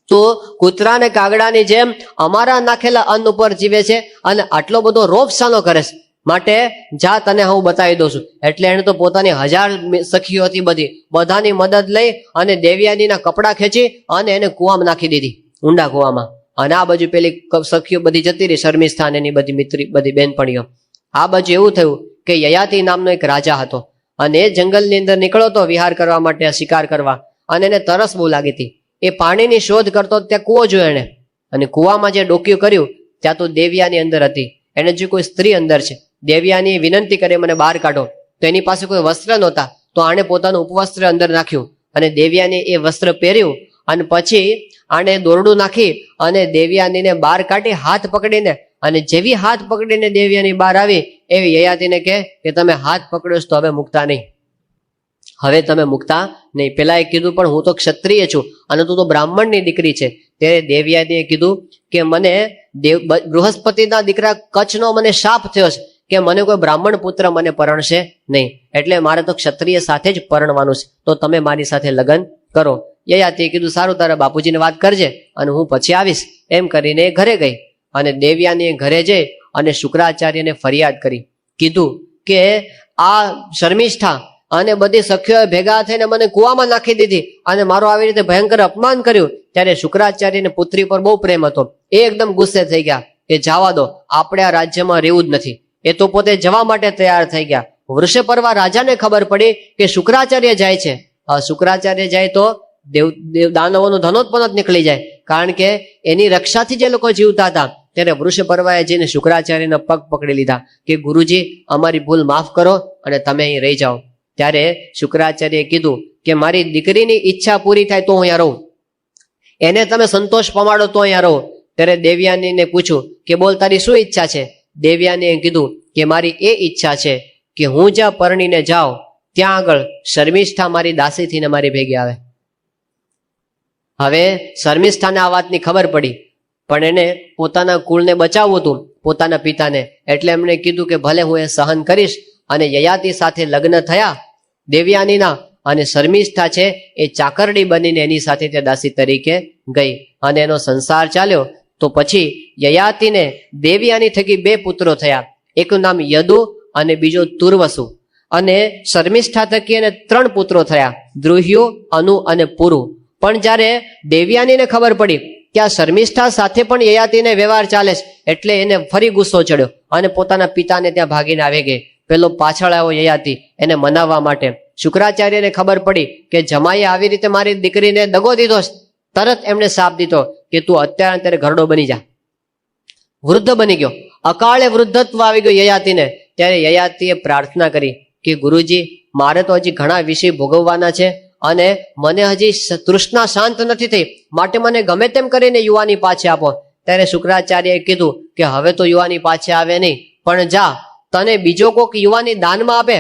તો કૂતરા ને કાગડાની જેમ અમારા નાખેલા અન્ન ઉપર જીવે છે અને આટલો બધો રોપ શાનો કરે છે? માટે જા તને હું બતાવી દઉં છું. એટલે એને તો પોતાની 1000 સખીઓ હતી, બધાની મદદ લઈ અને દેવયાનીના કપડાં ખેંચી અને એને કૂવામાં નાખી દીધી, ઊંડા કૂવામાં. અને આ બાજુ પેલી સખીઓ બધી જતી રહી, શર્મિષ્ઠા એની બધી બેનપણીઓ. આ બાજુ એવું થયું કે યયાતિ નામનો એક રાજા હતો અને એ જંગલની અંદર નીકળ્યો હતો વિહાર કરવા માટે, શિકાર કરવા. અને એને તરસ બહુ લાગી હતી. એ પાણીની શોધ કરતો ત્યાં કૂવો જોયો એને, અને કૂવામાં જે ડોક્યું કર્યું ત્યાં તો દેવયાની અંદર હતી. એને જે કોઈ સ્ત્રી અંદર છે. દેવયાની વિનંતી કરી મને બહાર કાઢો, તો એની પાસે કોઈ વસ્ત્ર નહોતા, તો આણે પોતાનું ઉપવસ્ત્ર અંદર નાખ્યું અને દેવયાની એ વસ્ત્ર પહેર્યું અને પછી આણે દોરડું નાખી અને દેવયાનીને બહાર કાઢી હાથ પકડીને. અને જેવી હાથ પકડીને દેવયાની બહાર આવી એવી યયાતિને કહે કે તમે હાથ પકડ્યો તો હવે મુકતા નહીં, હવે તમે મુકતા નહીં. પેલા એ કીધું પણ હું તો ક્ષત્રિય છું અને તું તો બ્રાહ્મણની દીકરી છે. ત્યારે દેવયાનીએ કીધું કે મને બૃહસ્પતિના દીકરા કચ્છનો મને શાપ થયો છે કે મને કોઈ બ્રાહ્મણ પુત્ર મને પરણશે નહીં, એટલે મારે તો ક્ષત્રિય સાથે જ પરણવાનું છે, તો તમે મારી સાથે લગ્ન કરો. યયાતિએ કીધું સારું, તારા બાપુજીને વાત કરજે અને હું પછી આવીશ. એમ કરીને ઘરે ગઈ અને દેવયાનીએ ઘરે જઈ અને શુક્રાચાર્યને ફરિયાદ કરી. કીધું કે આ શર્મિષ્ઠા અને બધી સખીઓએ ભેગા થઈને મને કૂવામાં નાખી દીધી અને મારો આવી રીતે ભયંકર અપમાન કર્યું. ત્યારે શુક્રાચાર્યને પુત્રી પર બહુ પ્રેમ હતો. એ એકદમ ગુસ્સે થઈ ગયા કે જવા દો, આપણે આ રાજ્યમાં રહેવું જ નથી. એ તો પોતે જવા માટે તૈયાર થઈ ગયા. વૃષપર્વા રાજાને ખબર પડી કે શુક્રાચાર્ય જાય છે. શુક્રાચાર્ય જાય તો દાનવોનું ધનોત્પન્ન જ નીકળી જાય, કારણ કે એની રક્ષાથી જે લોકો જીવતા હતા. ત્યારે વૃષપર્વાએ જઈને શુક્રાચાર્યના પગ પકડી લીધા કે ગુરુજી અમારી ભૂલ માફ કરો અને તમે અહીં રહી જાઓ. ત્યારે શુક્રાચાર્યએ કીધું કે મારી દીકરીની ઈચ્છા પૂરી થાય તો હું અહીંયા રહું, એને તમે સંતોષ પમાડો તો અહીંયા રહો. ત્યારે દેવયાનીને પૂછ્યું કે બોલ તારી શું ઈચ્છા છે? દેવયાનીએ કીધું કે મારી એ ઈચ્છા છે કે હું જ્યાં પરણીને જાઉં ત્યાં આગળ શર્મિષ્ઠા મારી દાસી થઈને મારી ભેગી આવે. હવે શર્મિષ્ઠાને આ વાતની ખબર પડી, પણ એને પોતાના કુળને બચાવવું હતું, પોતાના પિતાને, એટલે એમણે કીધું કે ભલે હું એ સહન કરીશ. અને યયાતિ સાથે લગ્ન થયા દેવયાનીના, અને શર્મિષ્ઠા છે એ ચાકરડી બનીને એની સાથે તે દાસી તરીકે ગઈ અને એનો સંસાર ચાલ્યો. તો પછી યયાતિને દેવયાની થકી 2 પુત્રો થયા, એકનું નામ યદુ અને બીજો તુર્વસુ. અને શર્મિષ્ઠા થકી એને 3 પુત્રો થયા, દ્રુહ્યુ, અનુ અને પુરુ. પણ જ્યારે દેવયાનીને ખબર પડી કે આ શર્મિષ્ઠા સાથે પણ યયાતિને વ્યવહાર ચાલે છે, એટલે એને ફરી ગુસ્સો ચડ્યો અને પોતાના પિતાને ત્યાં ભાગીને આવી ગઈ. પેલો પાછળ આવ્યો યયાતિ એને મનાવવા માટે. શુક્રાચાર્યને ખબર પડી કે જમાઈએ આવી રીતે મારી દીકરીને દગો દીધો. તરત એમણે શાપ દીધો કે તું અત્યારે ઘરડો બની જા. વૃદ્ધ બની ગયો, અકાળે વૃદ્ધત્વ આવી ગયો યયાતિને. ત્યારે યયાતિએ પ્રાર્થના કરી કે ગુરુજી મારે તો હજી ઘણા વિષય ભોગવવાના છે અને મને હજી તૃષ્ણા શાંત નથી થઈ, માટે મને ગમે તેમ કરીને યુવાની પાછી આપો. ત્યારે શુક્રાચાર્યએ કીધું કે હવે તો યુવાની પાછી આવે નહીં, પણ જા તને બીજો કોઈક યુવાની દાનમાં આપે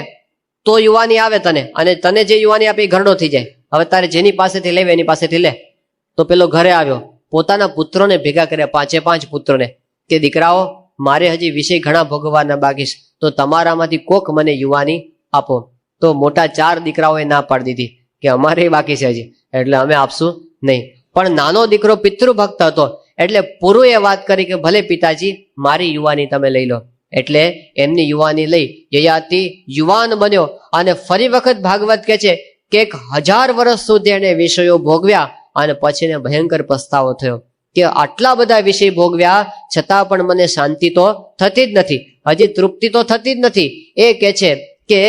તો યુવાની આવે તને, અને તને જે યુવાની આપે એ ઘરડો થઈ જાય. હવે તારે જેની પાસેથી લેવે એની પાસેથી લે. તો પેલો ઘરે આવ્યો, પોતાના પુત્રોને ભેગા કર્યા, 5 પુત્રોને, કે દીકરાઓ મારે હજી વિષય ઘણા ભોગવવાના બાકી છે, તો તમારામાંથી કોક મને યુવાની આપો. તો મોટા 4 દીકરાઓએ ના પાડી દીધી કે અમારે બાકી છે હજી, એટલે અમે આપશું નહીં. પણ નાનો દીકરો પિતૃભક્ત હતો, એટલે પુરુએ વાત કરી કે ભલે પિતાજી મારી યુવાની તમે લઈ લો. એટલે એમની યુવાની લઈ યયાતિ યુવાન બન્યો. અને ફરી વખત ભાગવત કહે છે કે 1000 વર્ષ સુધી એને વિષયો ભોગવ્યા અને પછી એને ભયંકર પસ્તાવો થયો કે આટલા બધા વિષય ભોગવ્યા છતાં પણ મને શાંતિ તો થતી જ નથી, હજી તૃપ્તિ તો થતી જ નથી. એ કહે છે કે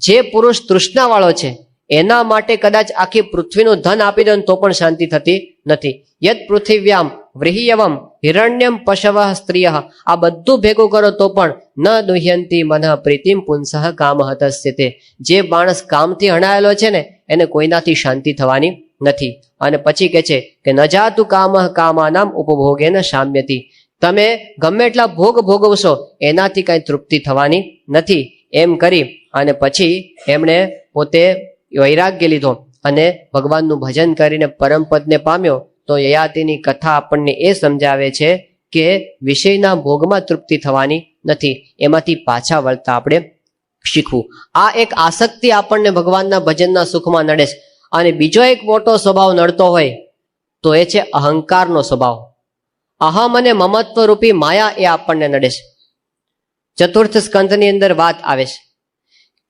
જે પુરુષ તૃષ્ણાવાળો છે એના માટે કદાચ આખી પૃથ્વીનું ધન આપી દો તો પણ શાંતિ થતી નથી. યદ પૃથિવ્યામ વ્રીહ્યવમ હિરણ્યમ પશવ સ્ત્રીય, આ બધું ભેગું કરો તો પણ ન દુહ્યંતી મન પ્રીતિમ પુંસઃ કામ હતસ્યતે. જે માણસ કામથી હણાયેલો છે ને એને કોઈનાથી શાંતિ થવાની નથી. અને પછી કહે છે કે ન જાતુ કામ કામાનામ ઉપભોગેન શામ્યતિ, તમે ગમે એટલા ભોગ ભોગવશો એનાથી કઈ તૃપ્તિ થવાની નથી. એમ કરી અને પછી એમણે પોતે વૈરાગ્ય લીધો અને ભગવાનનું ભજન કરીને પરમપદને પામ્યો. તો યયાતિની કથા આપણને એ સમજાવે છે કે વિષયના ભોગમાં તૃપ્તિ થવાની નથી, એમાંથી પાછા વળતા આપણે શીખવું. આ એક આસક્તિ આપણને ભગવાનના ભજનના સુખમાં નડે છે. અને બીજો એક મોટો સ્વભાવ નડતો હોય તો એ છે અહંકારનો સ્વભાવ. અહમ અને મમત્વ રૂપી માયા એ આપણને નડે છે. 4th સ્કંધની અંદર વાત આવે છે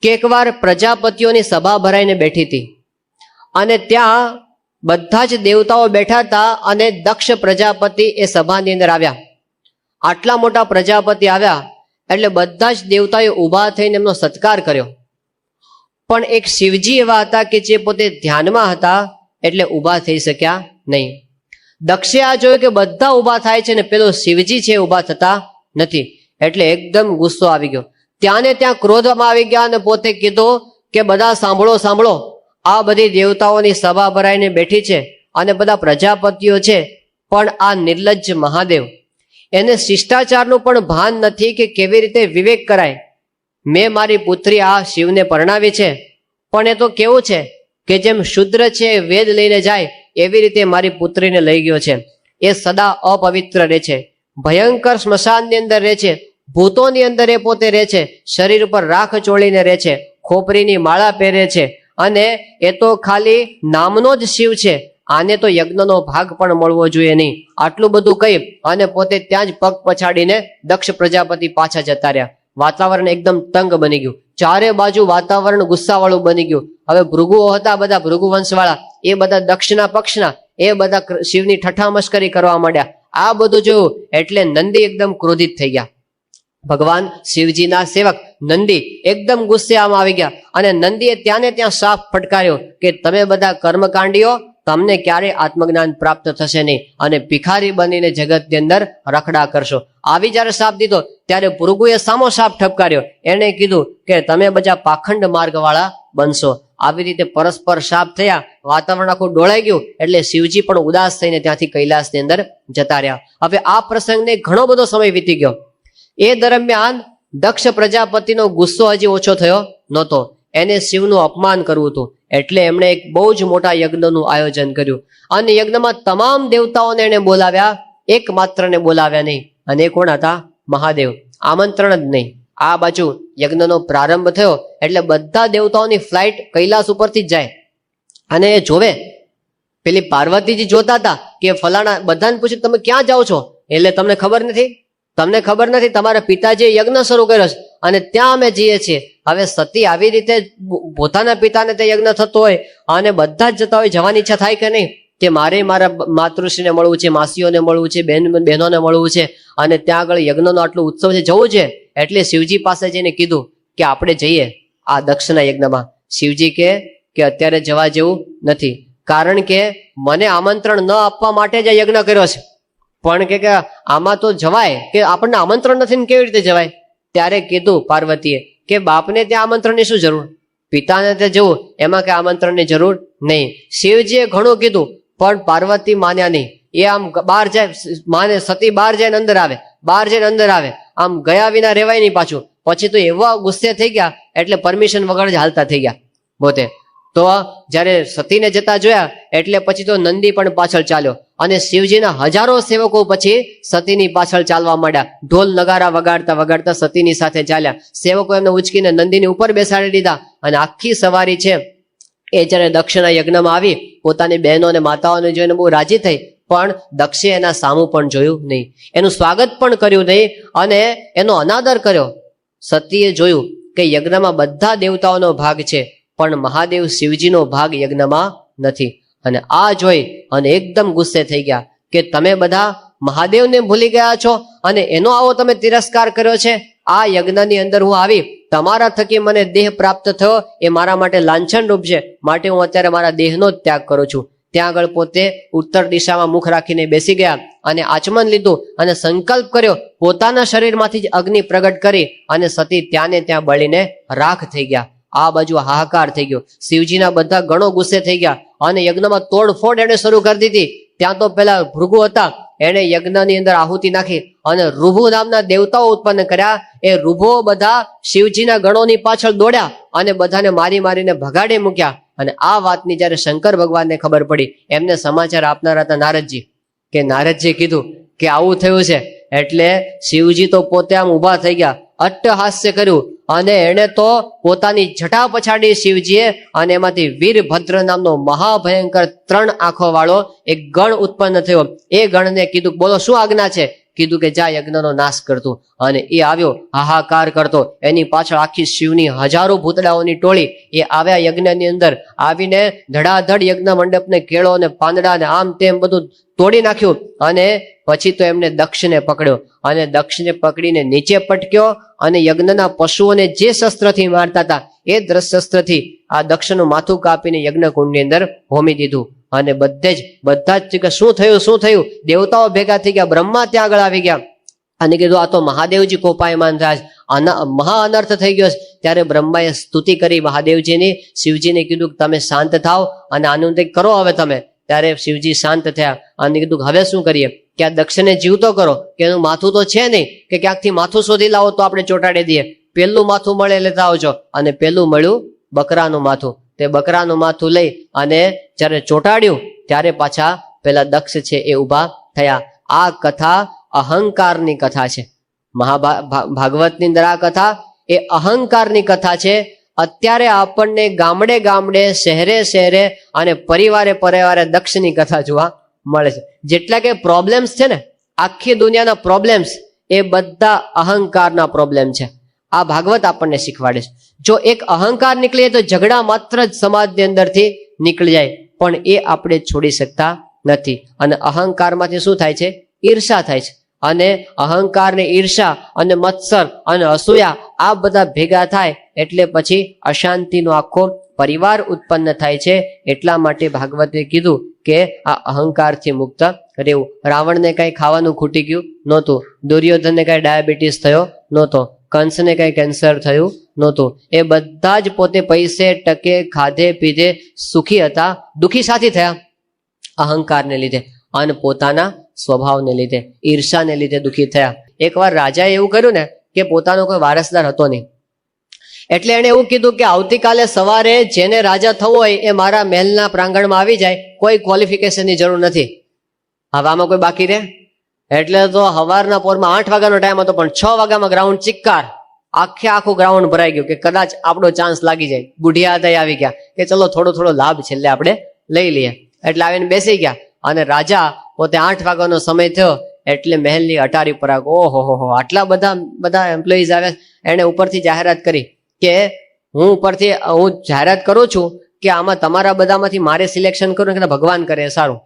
કે એકવાર પ્રજાપતિઓની સભા ભરાઈને બેઠી હતી અને ત્યાં બધા જ દેવતાઓ બેઠા હતા અને દક્ષ પ્રજાપતિ એ સભાની અંદર આવ્યા. આટલા મોટા પ્રજાપતિ આવ્યા એટલે બધા જ દેવતાએ ઊભા થઈને એમનો સત્કાર કર્યો. પણ એક શિવજી એવા હતા કે જે પોતે ધ્યાનમાં હતા એટલે ઊભા થઈ શક્યા નહીં. દક્ષે આ જોયું કે બધા ઊભા થાય છે ને પેલો શિવજી છે ઊભા થતા નથી, એટલે એકદમ ગુસ્સો આવી ગયો. ત્યાં ને ત્યાં ક્રોધમાં આવી ગયા અને પોતે કીધું કે બધા સાંભળો સાંભળો, આ બધી દેવતાઓની સભા ભરાઈને બેઠી છે અને બધા પ્રજાપતિઓ છે, પણ આ નિર્લજ્જ મહાદેવ એને શિષ્ટાચારનું પણ ભાન નથી કે કેવી રીતે વિવેક કરાય. મેં મારી પુત્રી આ શિવને પરણાવી છે, પણ એ તો કેવું છે કે જેમ શુદ્ર છે વેદ લઈને જાય એવી રીતે મારી પુત્રીને લઈ ગયો છે. એ સદા અપવિત્ર રહે છે, ભયંકર સ્મશાનની અંદર રહે છે, ભૂતોની અંદર એ પોતે રહે છે, શરીર ઉપર રાખ ચોળીને રહે છે, ખોપરીની માળા પહેરે છે, અને એ તો ખાલી નામનો જ શિવ છે, આને તો યજ્ઞનો ભાગ પણ મળવો જોઈએ નહીં. આટલું બધું કહી અને પોતે ત્યાં જ પગ પછાડીને દક્ષ પ્રજાપતિ પાછા જતા રહ્યા. વાતાવરણ એકદમ તંગ બની ગયું, ચારે બાજુ વાતાવરણ ગુસ્સાવાળું બની ગયું. હવે ભૃગુઓ હતા, બધા ભૃગુ વંશવાળા, એ બધા દક્ષના પક્ષના, એ બધા શિવની ઠઠ્ઠા કરવા માંડ્યા. આ બધું જોયું એટલે નંદી એકદમ ક્રોધિત થઈ ગયા. ભગવાન શિવજીના સેવક નંદી એકદમ ગુસ્સે આવી ગયા અને નંદીએ ત્યાં ને ત્યાં સાપ ફટકાર્યો કે તમે બધા કર્મકાંડીઓ તમને ક્યારેય આત્મજ્ઞાન પ્રાપ્ત થશે નહીં અને ભિખારી બનીને જગતની અંદર રખડા કરશો. આવી જ્યારે શાપ દીધો ત્યારે ભૃગુએ સામો શાપ ઠપકાર્યો. એણે કીધું કે તમે બધા પાખંડ માર્ગવાળા બનશો. આવી રીતે પરસ્પર શાપ થયા, વાતાવરણ આખું ડોળાઈ ગયું. એટલે શિવજી પણ ઉદાસ થઈને ત્યાંથી કૈલાસની અંદર જતા રહ્યા. હવે આ પ્રસંગને ઘણો બધો સમય વીતી ગયો. એ દરમિયાન દક્ષ પ્રજાપતિનો ગુસ્સો હજી ઓછો થયો નહોતો. એને શિવનું અપમાન કરવું હતું એટલે એમણે એક બહુ જ મોટા યજ્ઞનું આયોજન કર્યું અને યજ્ઞમાં તમામ દેવતાઓને એને બોલાવ્યા, એક માત્રને બોલાવ્યા નહીં. અને એ કોણ હતા? મહાદેવ. આમંત્રણ જ નહીં. આ બાજુ યજ્ઞનો પ્રારંભ થયો એટલે બધા દેવતાઓની ફ્લાઇટ કૈલાસ ઉપરથી જ જાય અને એ જોવે. પેલી પાર્વતીજી જોતા હતા કે ફલાણા, બધાને પૂછ્યું તમે ક્યાં જાઓ છો? એટલે તમને ખબર નથી, તમને ખબર નથી, તમારા પિતાજીએ યજ્ઞ શરૂ કર્યો છે અને ત્યાં અમે જઈએ છીએ. હવે સતી આવી રીતે પોતાના પિતાને તે યજ્ઞ થતો હોય અને બધા જ જતા હોય, જવાની ઈચ્છા થાય કે નહીં કે મારે મારા માતૃશ્રીને મળવું છે, માસીઓને મળવું છે, બહેનોને મળવું છે અને ત્યાં આગળ યજ્ઞનો આટલો ઉત્સવ છે, જવું છે. એટલે શિવજી પાસે જઈને કીધું કે આપણે જઈએ આ દક્ષના યજ્ઞમાં. શિવજી કે અત્યારે જવા જેવું નથી, કારણ કે મને આમંત્રણ ન આપવા માટે જ આ યજ્ઞ કર્યો છે. પણ કે આમાં તો જવાય કે આપણને આમંત્રણ નથી ને કેવી રીતે જવાય? ત્યારે કીધું પાર્વતીએ કે બાપને ત્યાં આમંત્રણની શું જરૂર, પિતાને ત્યાં જવું એમાં કે આમંત્રણની જરૂર નહીં. શિવજીએ ઘણું કીધું પણ પાર્વતી માન્યા નહીં. એ આમ બહાર જાય, માને સતી બહાર જાય અંદર આવે, બહાર જઈને અંદર આવે, આમ ગયા વિના રેવાય નહીં પાછું. પછી તો એવા ગુસ્સે થઈ ગયા એટલે પરમિશન વગર જ હાલતા થઈ ગયા પોતે. તો જયારે સતીને જતા જોયા એટલે પછી તો નંદી પણ પાછળ ચાલ્યો અને શિવજીના હજારો સેવકો પછી સતીની પાછળ ચાલવા માંડ્યા. ઢોલ નગારા વગાડતા વગાડતા સતીની સાથે ચાલ્યા. સેવકો એમને ઉચકીને નંદીની ઉપર બેસાડી દીધા અને આખી સવારી છે એ જયારે દક્ષના યજ્ઞમાં આવી પોતાની બહેનો અને માતાઓને જોઈને બહુ રાજી થઈ. પણ દક્ષે એના સામું પણ જોયું નહીં, એનું સ્વાગત પણ કર્યું નહીં અને એનો અનાદર કર્યો. સતીએ જોયું કે યજ્ઞમાં બધા દેવતાઓનો ભાગ છે પણ મહાદેવ શિવજીનો ભાગ યજ્ઞમાં નથી. અને આ જોઈ અને એકદમ ગુસ્સે થઈ ગયા કે તમે બધા મહાદેવને ભૂલી ગયા છો અને એનો આવો તમે તિરસ્કાર કર્યો છે. આ યજ્ઞની અંદર હું આવી, તમારા થકી મને દેહ પ્રાપ્ત થયો, એ મારા માટે લાંછન રૂપ છે, માટે હું અત્યારે મારા દેહનો જ ત્યાગ કરું છું. ત્યાં આગળ પોતે ઉત્તર દિશામાં મુખ રાખીને બેસી ગયા અને આચમન લીધું અને સંકલ્પ કર્યો. પોતાના શરીરમાંથી જ અગ્નિ પ્રગટ કરી અને સતી ત્યાંને ત્યાં બળીને રાખ થઈ ગયા. આ બાજુ હાહાકાર થઈ ગયો. શિવજીના બધા ગણો ગુસ્સે થઈ ગયા અને યજ્ઞમાં તોડફોડ એને શરૂ કરી દીધી. ત્યાં તો પેલા ભૃગુ હતા, એને યજ્ઞની અંદર આહુતિ નાખી અને ઋભુ નામના દેવતાઓ ઉત્પન્ન કર્યા. એ ઋભો બધા શિવજીના ગણોની પાછળ દોડ્યા અને બધાને મારી મારીને ભગાડી મૂક્યા. અને આ વાતની જયારે શંકર ભગવાનને ખબર પડી, એમને સમાચાર આપનારા હતા નારદજી, કે નારદજી કીધું કે આવું થયું છે. એટલે શિવજી તો પોતે આમ ઉભા થઈ ગયા, અટ્ટહાસ્ય કર્યું અને એને તો પોતાની જટા પછાડી શિવજીએ અને એમાંથી વીરભદ્ર નામનો મહાભયંકર 3 આંખો વાળો એક ગણ ઉત્પન્ન થયો. એ ગણને કીધું બોલો શું આજ્ઞા છે? કીધું કે જા યજ્ઞનો નાશ કરતું. અને એ આવ્યો હાહાકાર કરતો. એની પાછળ આખી શિવની હજારો ભૂતડાઓની ટોળી એ આવ્યા યજ્ઞની અંદર. આવીને ધડાધડ યજ્ઞ મંડપને કેળો અને પાંદડા ને આમ તેમ બધું તોડી નાખ્યું. અને પછી તો એમને દક્ષને પકડ્યો અને દક્ષને પકડીને નીચે પટક્યો અને યજ્ઞના પશુઓને જે શસ્ત્રથી મારતા હતા એ શસ્ત્રથી આ દક્ષનું માથું કાપીને યજ્ઞકુંડની અંદર હોમી દીધું. અને બધા જ શું થયું? દેવતાઓ ભેગા થઈ ગયા, બ્રહ્મા ત્યાં આગળ આવી ગયા અને કીધું આ તો મહાદેવજી કોપાયમાન થયા, મહા અનર્થ થઈ ગયો. ત્યારે બ્રહ્માએ સ્તુતિ કરી મહાદેવજીની. શિવજીને કીધું કે તમે શાંત થાવ અને આનું કંઈક કરો હવે તમે. ત્યારે શિવજી શાંત થયા અને કીધું હવે શું કરીએ? કે આ દક્ષને જીવતો કરો, કે એનું માથું તો છે નહીં, કે ક્યાંકથી માથું શોધી લાવો તો આપણે ચોંટાડી દઈએ. પેલું માથું મળે લેતા આવજો. અને પેલું મળ્યું બકરાનું માથું. તે બકરાનું માથું લઈ અને જ્યારે ચોંટાડ્યું ત્યારે પાછા પેલા દક્ષ છે એ ઉભા થયા. આ કથા અહંકારની કથા છે. ભાગવતની અંદર આ કથા એ અહંકારની કથા છે. અત્યારે આપણને ગામડે ગામડે, શહેરે શહેરે અને પરિવારે દક્ષની કથા જોવા મળે છે. જેટલા કે પ્રોબ્લેમ્સ છે ને, આખી દુનિયાના પ્રોબ્લેમ્સ એ બધા અહંકારના પ્રોબ્લેમ છે. આ ભાગવત આપણને શીખવાડે છે. જો એક અહંકાર નીકળીએ તો ઝઘડા માત્ર જ સમાજની અંદરથી નીકળી જાય, પણ એ આપણે છોડી શકતા નથી. અને અહંકારમાંથી શું થાય છે? ઈર્ષા થાય છે. અને અહંકાર ને ઈર્ષા અને મત્સર અને અસૂયા આ બધા ભેગા થાય એટલે પછી અશાંતિનો આખો પરિવાર ઉત્પન્ન થાય છે. એટલા માટે ભાગવતે કીધું કે આ અહંકારથી મુક્ત રહેવું. રાવણને કઈ ખાવાનું ખૂટી ગયું નહોતું, દુર્યોધનને કઈ ડાયાબિટીસ થયો નહોતો, કંસને કઈ કેન્સર થયું નહોતું. એ બધા જ પોતે પૈસે ટકે ખાધે પીધે સુખી હતા. દુઃખી સાથી થયા અહંકારને લીધે અને પોતાના સ્વભાવને લીધે, ઈર્ષાને લીધે દુઃખી થયા. એકવાર રાજાએ એવું કર્યું ને કે પોતાનો કોઈ વારસદાર હતો નહીં, એટલે એણે એવું કીધું કે આવતીકાલે સવારે જેને રાજા થવું હોય એ મારા મહેલના પ્રાંગણમાં આવી જાય, કોઈ ક્વોલિફિકેશનની જરૂર નથી. હવે આમાં કોઈ બાકી રહે? એટલે તો સવારના પોરમાં 8 વાગ્યાનો ટાઈમ હતો, પણ 6 વાગ્યામાં ગ્રાઉન્ડ ચિક્કાર, આખું ગ્રાઉન્ડ ભરાઈ ગયું કે કદાચ આપણો ચાન્સ લાગી જાય. બુઢિયા હતા આવી ગયા કે ચલો થોડો લાભ છેલ્લે આપણે લઈ લઈએ. એટલે આવીને બેસી ગયા અને રાજા પોતે 8 વાગ્યાનો સમય થયો એટલે મહેલની અટારી પર ઓહો આટલા બધા એમ્પ્લોઈઝ આવ્યા. એને ઉપરથી જાહેરાત કરી કે હું જાહેરાત કરું છું કે આમાં તમારા બધામાંથી મારે સિલેક્શન કરું કે ભગવાન કરે સારું.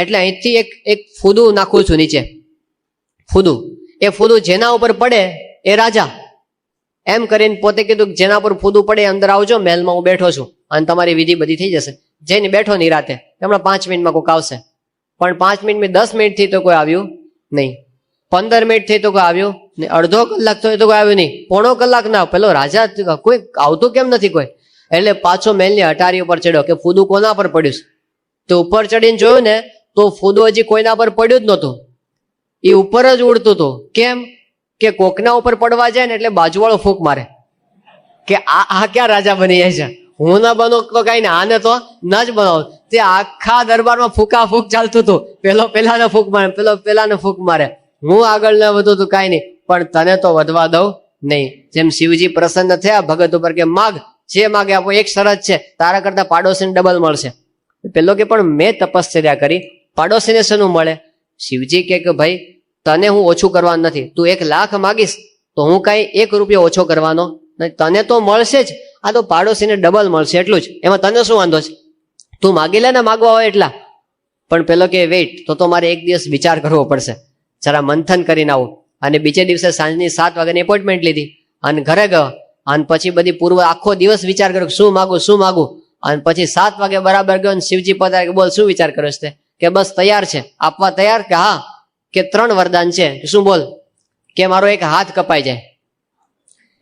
એટલે અહીંથી એક ફૂદું નાખું છું નીચે, ફૂદું. એ ફૂદું જેના ઉપર પડે એ રાજા. એમ કરીને પોતે કીધું જેના પર ફૂદું પડે અંદર આવજો, મહેલમાં હું બેઠો છું અને તમારી વિધિ બધી થઈ જશે. જઈને બેઠો નિરાતે, હમણાં 5 મિનિટમાં કોઈક આવશે. પણ 5 મિનિટમાં 10 મિનિટથી તો કોઈ આવ્યું નહીં, 15 મિનિટ થઈ તો કોઈ આવ્યું નહીં, અડધો કલાક થયો તો કોઈ આવ્યું નહીં, પોણો કલાક ના. પેલો રાજા કોઈ આવતું કેમ નથી કોઈ? એટલે પાછો મહેલની અટારી ઉપર ચડ્યો કે ફૂદું કોના પર પડ્યું. તો ઉપર ચડીને જોયું ને તો ફૂદું હજી કોઈના પર પડ્યું જ નહોતું, એ ઉપર જ ઉડતું હતું. કેમ કે કોકના ઉપર પડવા જાય ને એટલે બાજુવાળો ફૂંક મારે કે આ ક્યાં રાજા બની જાય છે, હું ના બનો તો કઈ ને, આને તો ના જ બનાવો. તે આખા દરબારમાં ફૂંકા ફૂંક ચાલતું હતું. પેલો પેલાને ફૂંક મારે, પેલો પેલાને ફૂંક મારે. હું આગળ ન વધુ તું કઈ નહીં, પણ તને તો વધવા દઉં નહીં. જેમ શિવજી પ્રસન્ન થયા ભગત ઉપર કે માગ, જે માગે આપો, એક શરત છે, તારા કરતા પાડોશીને ડબલ મળશે. પેલો કે પણ મેં તપશ્ચર્યા કરી, પાડોશીને શેનું મળે? શિવજી કે ભાઈ તને હું ઓછું કરવાનું નથી, તું 1 લાખ માગીશ તો હું કઈ 1 રૂપિયો ઓછો કરવાનો નહીં, તને તો મળશે જ, આ તો પાડોશીને ડબલ મળશે એટલું જ, એમાં તને શું વાંધો છે, તું માગી લે ને માગવા હોય એટલા. પણ પેલો કે વેઇટ, તો મારે 1 દિવસ વિચાર કરવો પડશે, જરા મંથન કરીને આવું. અને બીજે દિવસે સાંજની 7 વાગ્યાની એપોઇન્ટમેન્ટ લીધી અને ઘરે ગયો અને પછી બધી પૂર્વ આખો દિવસ વિચાર કર્યો શું માગું. અને પછી 7 વાગે બરાબર ગયો અને શિવજી પધારે કે બોલ શું વિચાર કર્યો છે? કે બસ તૈયાર છે, આપવા તૈયાર? કે હા. કે 3 વરદાન છે. શું બોલ? કે મારો 1 હાથ કપાઈ જાય,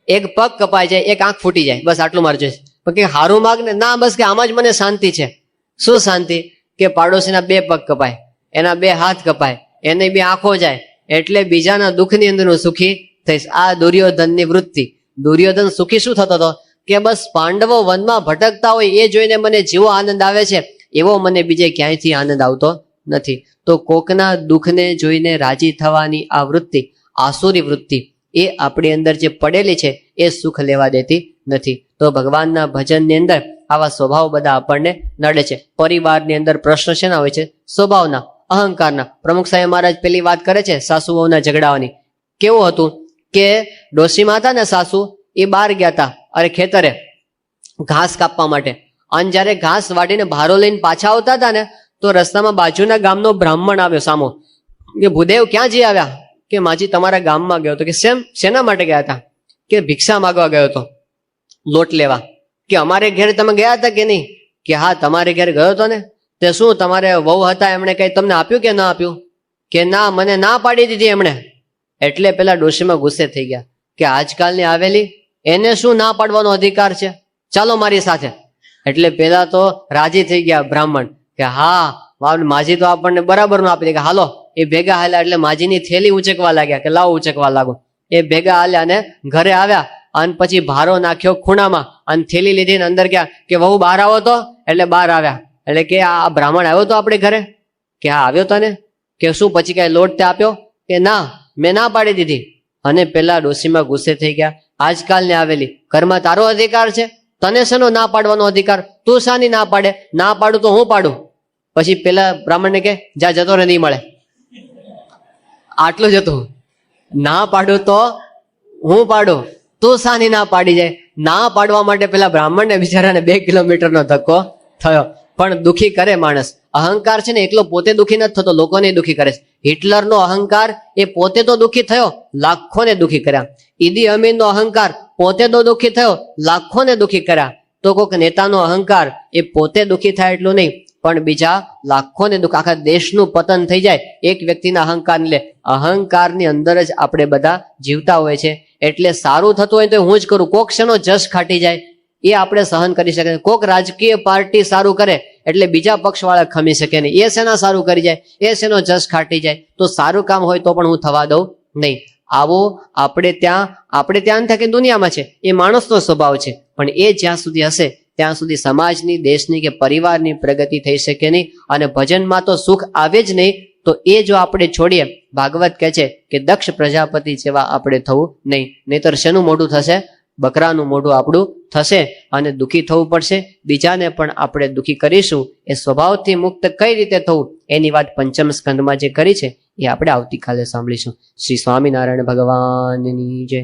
1 પગ કપાઈ જાય, 1 આંખ ફૂટી જાય, બસ આટલું મારે જોઈએ. પણ કે હારું માગ ને. ના બસ કે આમાં જ મને શાંતિ છે. શું શાંતિ? કે પાડોશીના 2 પગ કપાય, એના 2 હાથ કપાય, એને 2 આંખો જાય, એટલે બીજાના દુઃખની અંદર હું સુખી થઈશ. આ દુર્યોધનની વૃત્તિ. દુર્યોધન સુખી શું થતો હતો કે બસ પાંડવો વનમાં ભટકતા હોય એ જોઈને મને જેવો આનંદ આવે છે એવો મને બીજે ક્યાંયથી આનંદ આવતો નથી. તો કોકના દુઃખને જોઈને રાજી થવાની આ વૃત્તિ, આસુરી વૃત્તિ, એ આપણી અંદર જે પડેલી છે એ સુખ લેવા દેતી નથી. તો ભગવાનના ભજનની અંદર આવા સ્વભાવ બધા આપણને નડે છે. પરિવારની અંદર પ્રશ્ન શેના હોય છે? સ્વભાવના, અહંકારના. પ્રમુખ સાહેબ મહારાજ પેલી વાત કરે છે સાસુ વહુના ઝઘડાવાની. કેવું હતું કે ડોશીમાં હતા ને સાસુ, એ બહાર ગયા હતા અરે ખેતરે ઘાસ કાપવા માટે. અને જયારે ઘાસ વાટીને ભારો લઈને પાછા આવતા હતા ને તો રસ્તામાં બાજુના ગામનો બ્રાહ્મણ આવ્યો સામો. કે ભૂદેવ ક્યાં જઈ આવ્યા? કે માજી તમારા ગામમાં ગયો હતો. કે શેના માટે ગયા હતા? કે ભિક્ષા માંગવા ગયો હતો, લોટ લેવા. કે અમારે ઘેર તમે ગયા હતા કે નહીં? કે હા તમારે ઘેર ગયો હતો ને. તે શું તમારે વહુ હતા એમણે કઈ તમને આપ્યું કે ના આપ્યું? કે ના, મને ના પાડી દીધી એમણે. એટલે પેલા ડોશીમાં ગુસ્સે થઈ ગયા કે આજકાલની આવેલી એને શું ના પાડવાનો અધિકાર છે, ચાલો મારી સાથે. એટલે પેલા તો રાજી થઈ ગયા બ્રાહ્મણ કે હા માજી તો આપણને બરાબર નું આપી દે. કે હાલો. એ ભેગા હાલ્યા એટલે માજીની થેલી ઉંચકવા લાગ્યા કે લાવો ઉંચકવા લાગો. એ ભેગા હાલ્યા અને ઘરે આવ્યા અને પછી ભારો નાખ્યો ખૂણામાં અને થેલી લીધી અંદર ગયા કે વહુ બહાર આવો તો. એટલે બહાર આવ્યા એટલે કે આ બ્રાહ્મણ આવ્યો તો આપણે ઘરે? કે હા આવ્યો તો ને. કે શું પછી કઈ લોટ તે આપ્યો? કે ના, મેં ના પાડી દીધી. અને પેલા ડોશીમાં ગુસ્સે થઈ ગયા, આજકાલને આવેલી ઘરમાં તારો અધિકાર છે, તને શેનો ના પાડવાનો અધિકાર? તું શાની ના પાડે? ના પાડું તો હું પાડું. પછી પેલા બ્રાહ્મણને કે જા જતો રે, નહીં મળે. આટલું જ હતું. ના પાડું તો હું પાડું, તું શાની ના પાડી જાય? ના પાડવા માટે પેલા બ્રાહ્મણને બિચારાને 2 કિલોમીટરનો ધક્કો થયો. પણ દુઃખી કરે માણસ. અહંકાર છે ને એકલો પોતે દુઃખી નથી થતો, લોકોને દુઃખી કરે છે. હિટલરનો અહંકાર એ પોતે તો દુઃખી થયો, લાખોને દુઃખી કર્યા. ઈદી અમીનનો અહંકાર પોતે તો દુઃખી થયો, લાખોને દુઃખી કર્યા. તો કોઈક નેતાનો અહંકાર એ પોતે દુઃખી થાય એટલું નહીં, પણ બીજા લાખોને દુઃખ, આખા દેશનું પતન થઈ જાય એક વ્યક્તિના અહંકારને લે. અહંકારની અંદર જ આપણે બધા જીવતા હોય છે. એટલે સારું થતું હોય તો હું જ કરું, કોક શેનો જશ ખાટી જાય એ આપણે સહન કરી શકીએ. કોક રાજકીય પાર્ટી સારું કરે એટલે બીજા પક્ષવાળા ખમી શકે નહીં. એ શેના સારું કરી જાય, એ શેનો જશ ખાટી જાય, તો સારું કામ હોય તો પણ હું થવા દઉં નહીં. આવો આપણે ત્યાં થાય કે દુનિયામાં છે, એ માણસનો સ્વભાવ છે. પણ એ જ્યાં સુધી હશે ત્યાં સુધી સમાજની, દેશની કે પરિવારની પ્રગતિ થઈ શકે નહીં. અને ભજનમાં તો સુખ આવે જ નહીં. તો એ જો આપણે છોડીએ, ભાગવત કહે છે કે દક્ષ પ્રજાપતિ જેવા આપણે થવું નહીં. નહીતર શેનું મોઢું થશે? બકરાનું મોઢું આપણું થશે અને દુઃખી થવું પડશે. બીજાને પણ આપણે દુઃખી કરીશું. એ સ્વભાવથી મુક્ત કઈ રીતે થવું એની વાત પંચમ સ્કંદમાં જે કરી છે એ આપણે આવતીકાલે સાંભળીશું. શ્રી સ્વામિનારાયણ ભગવાનની જય.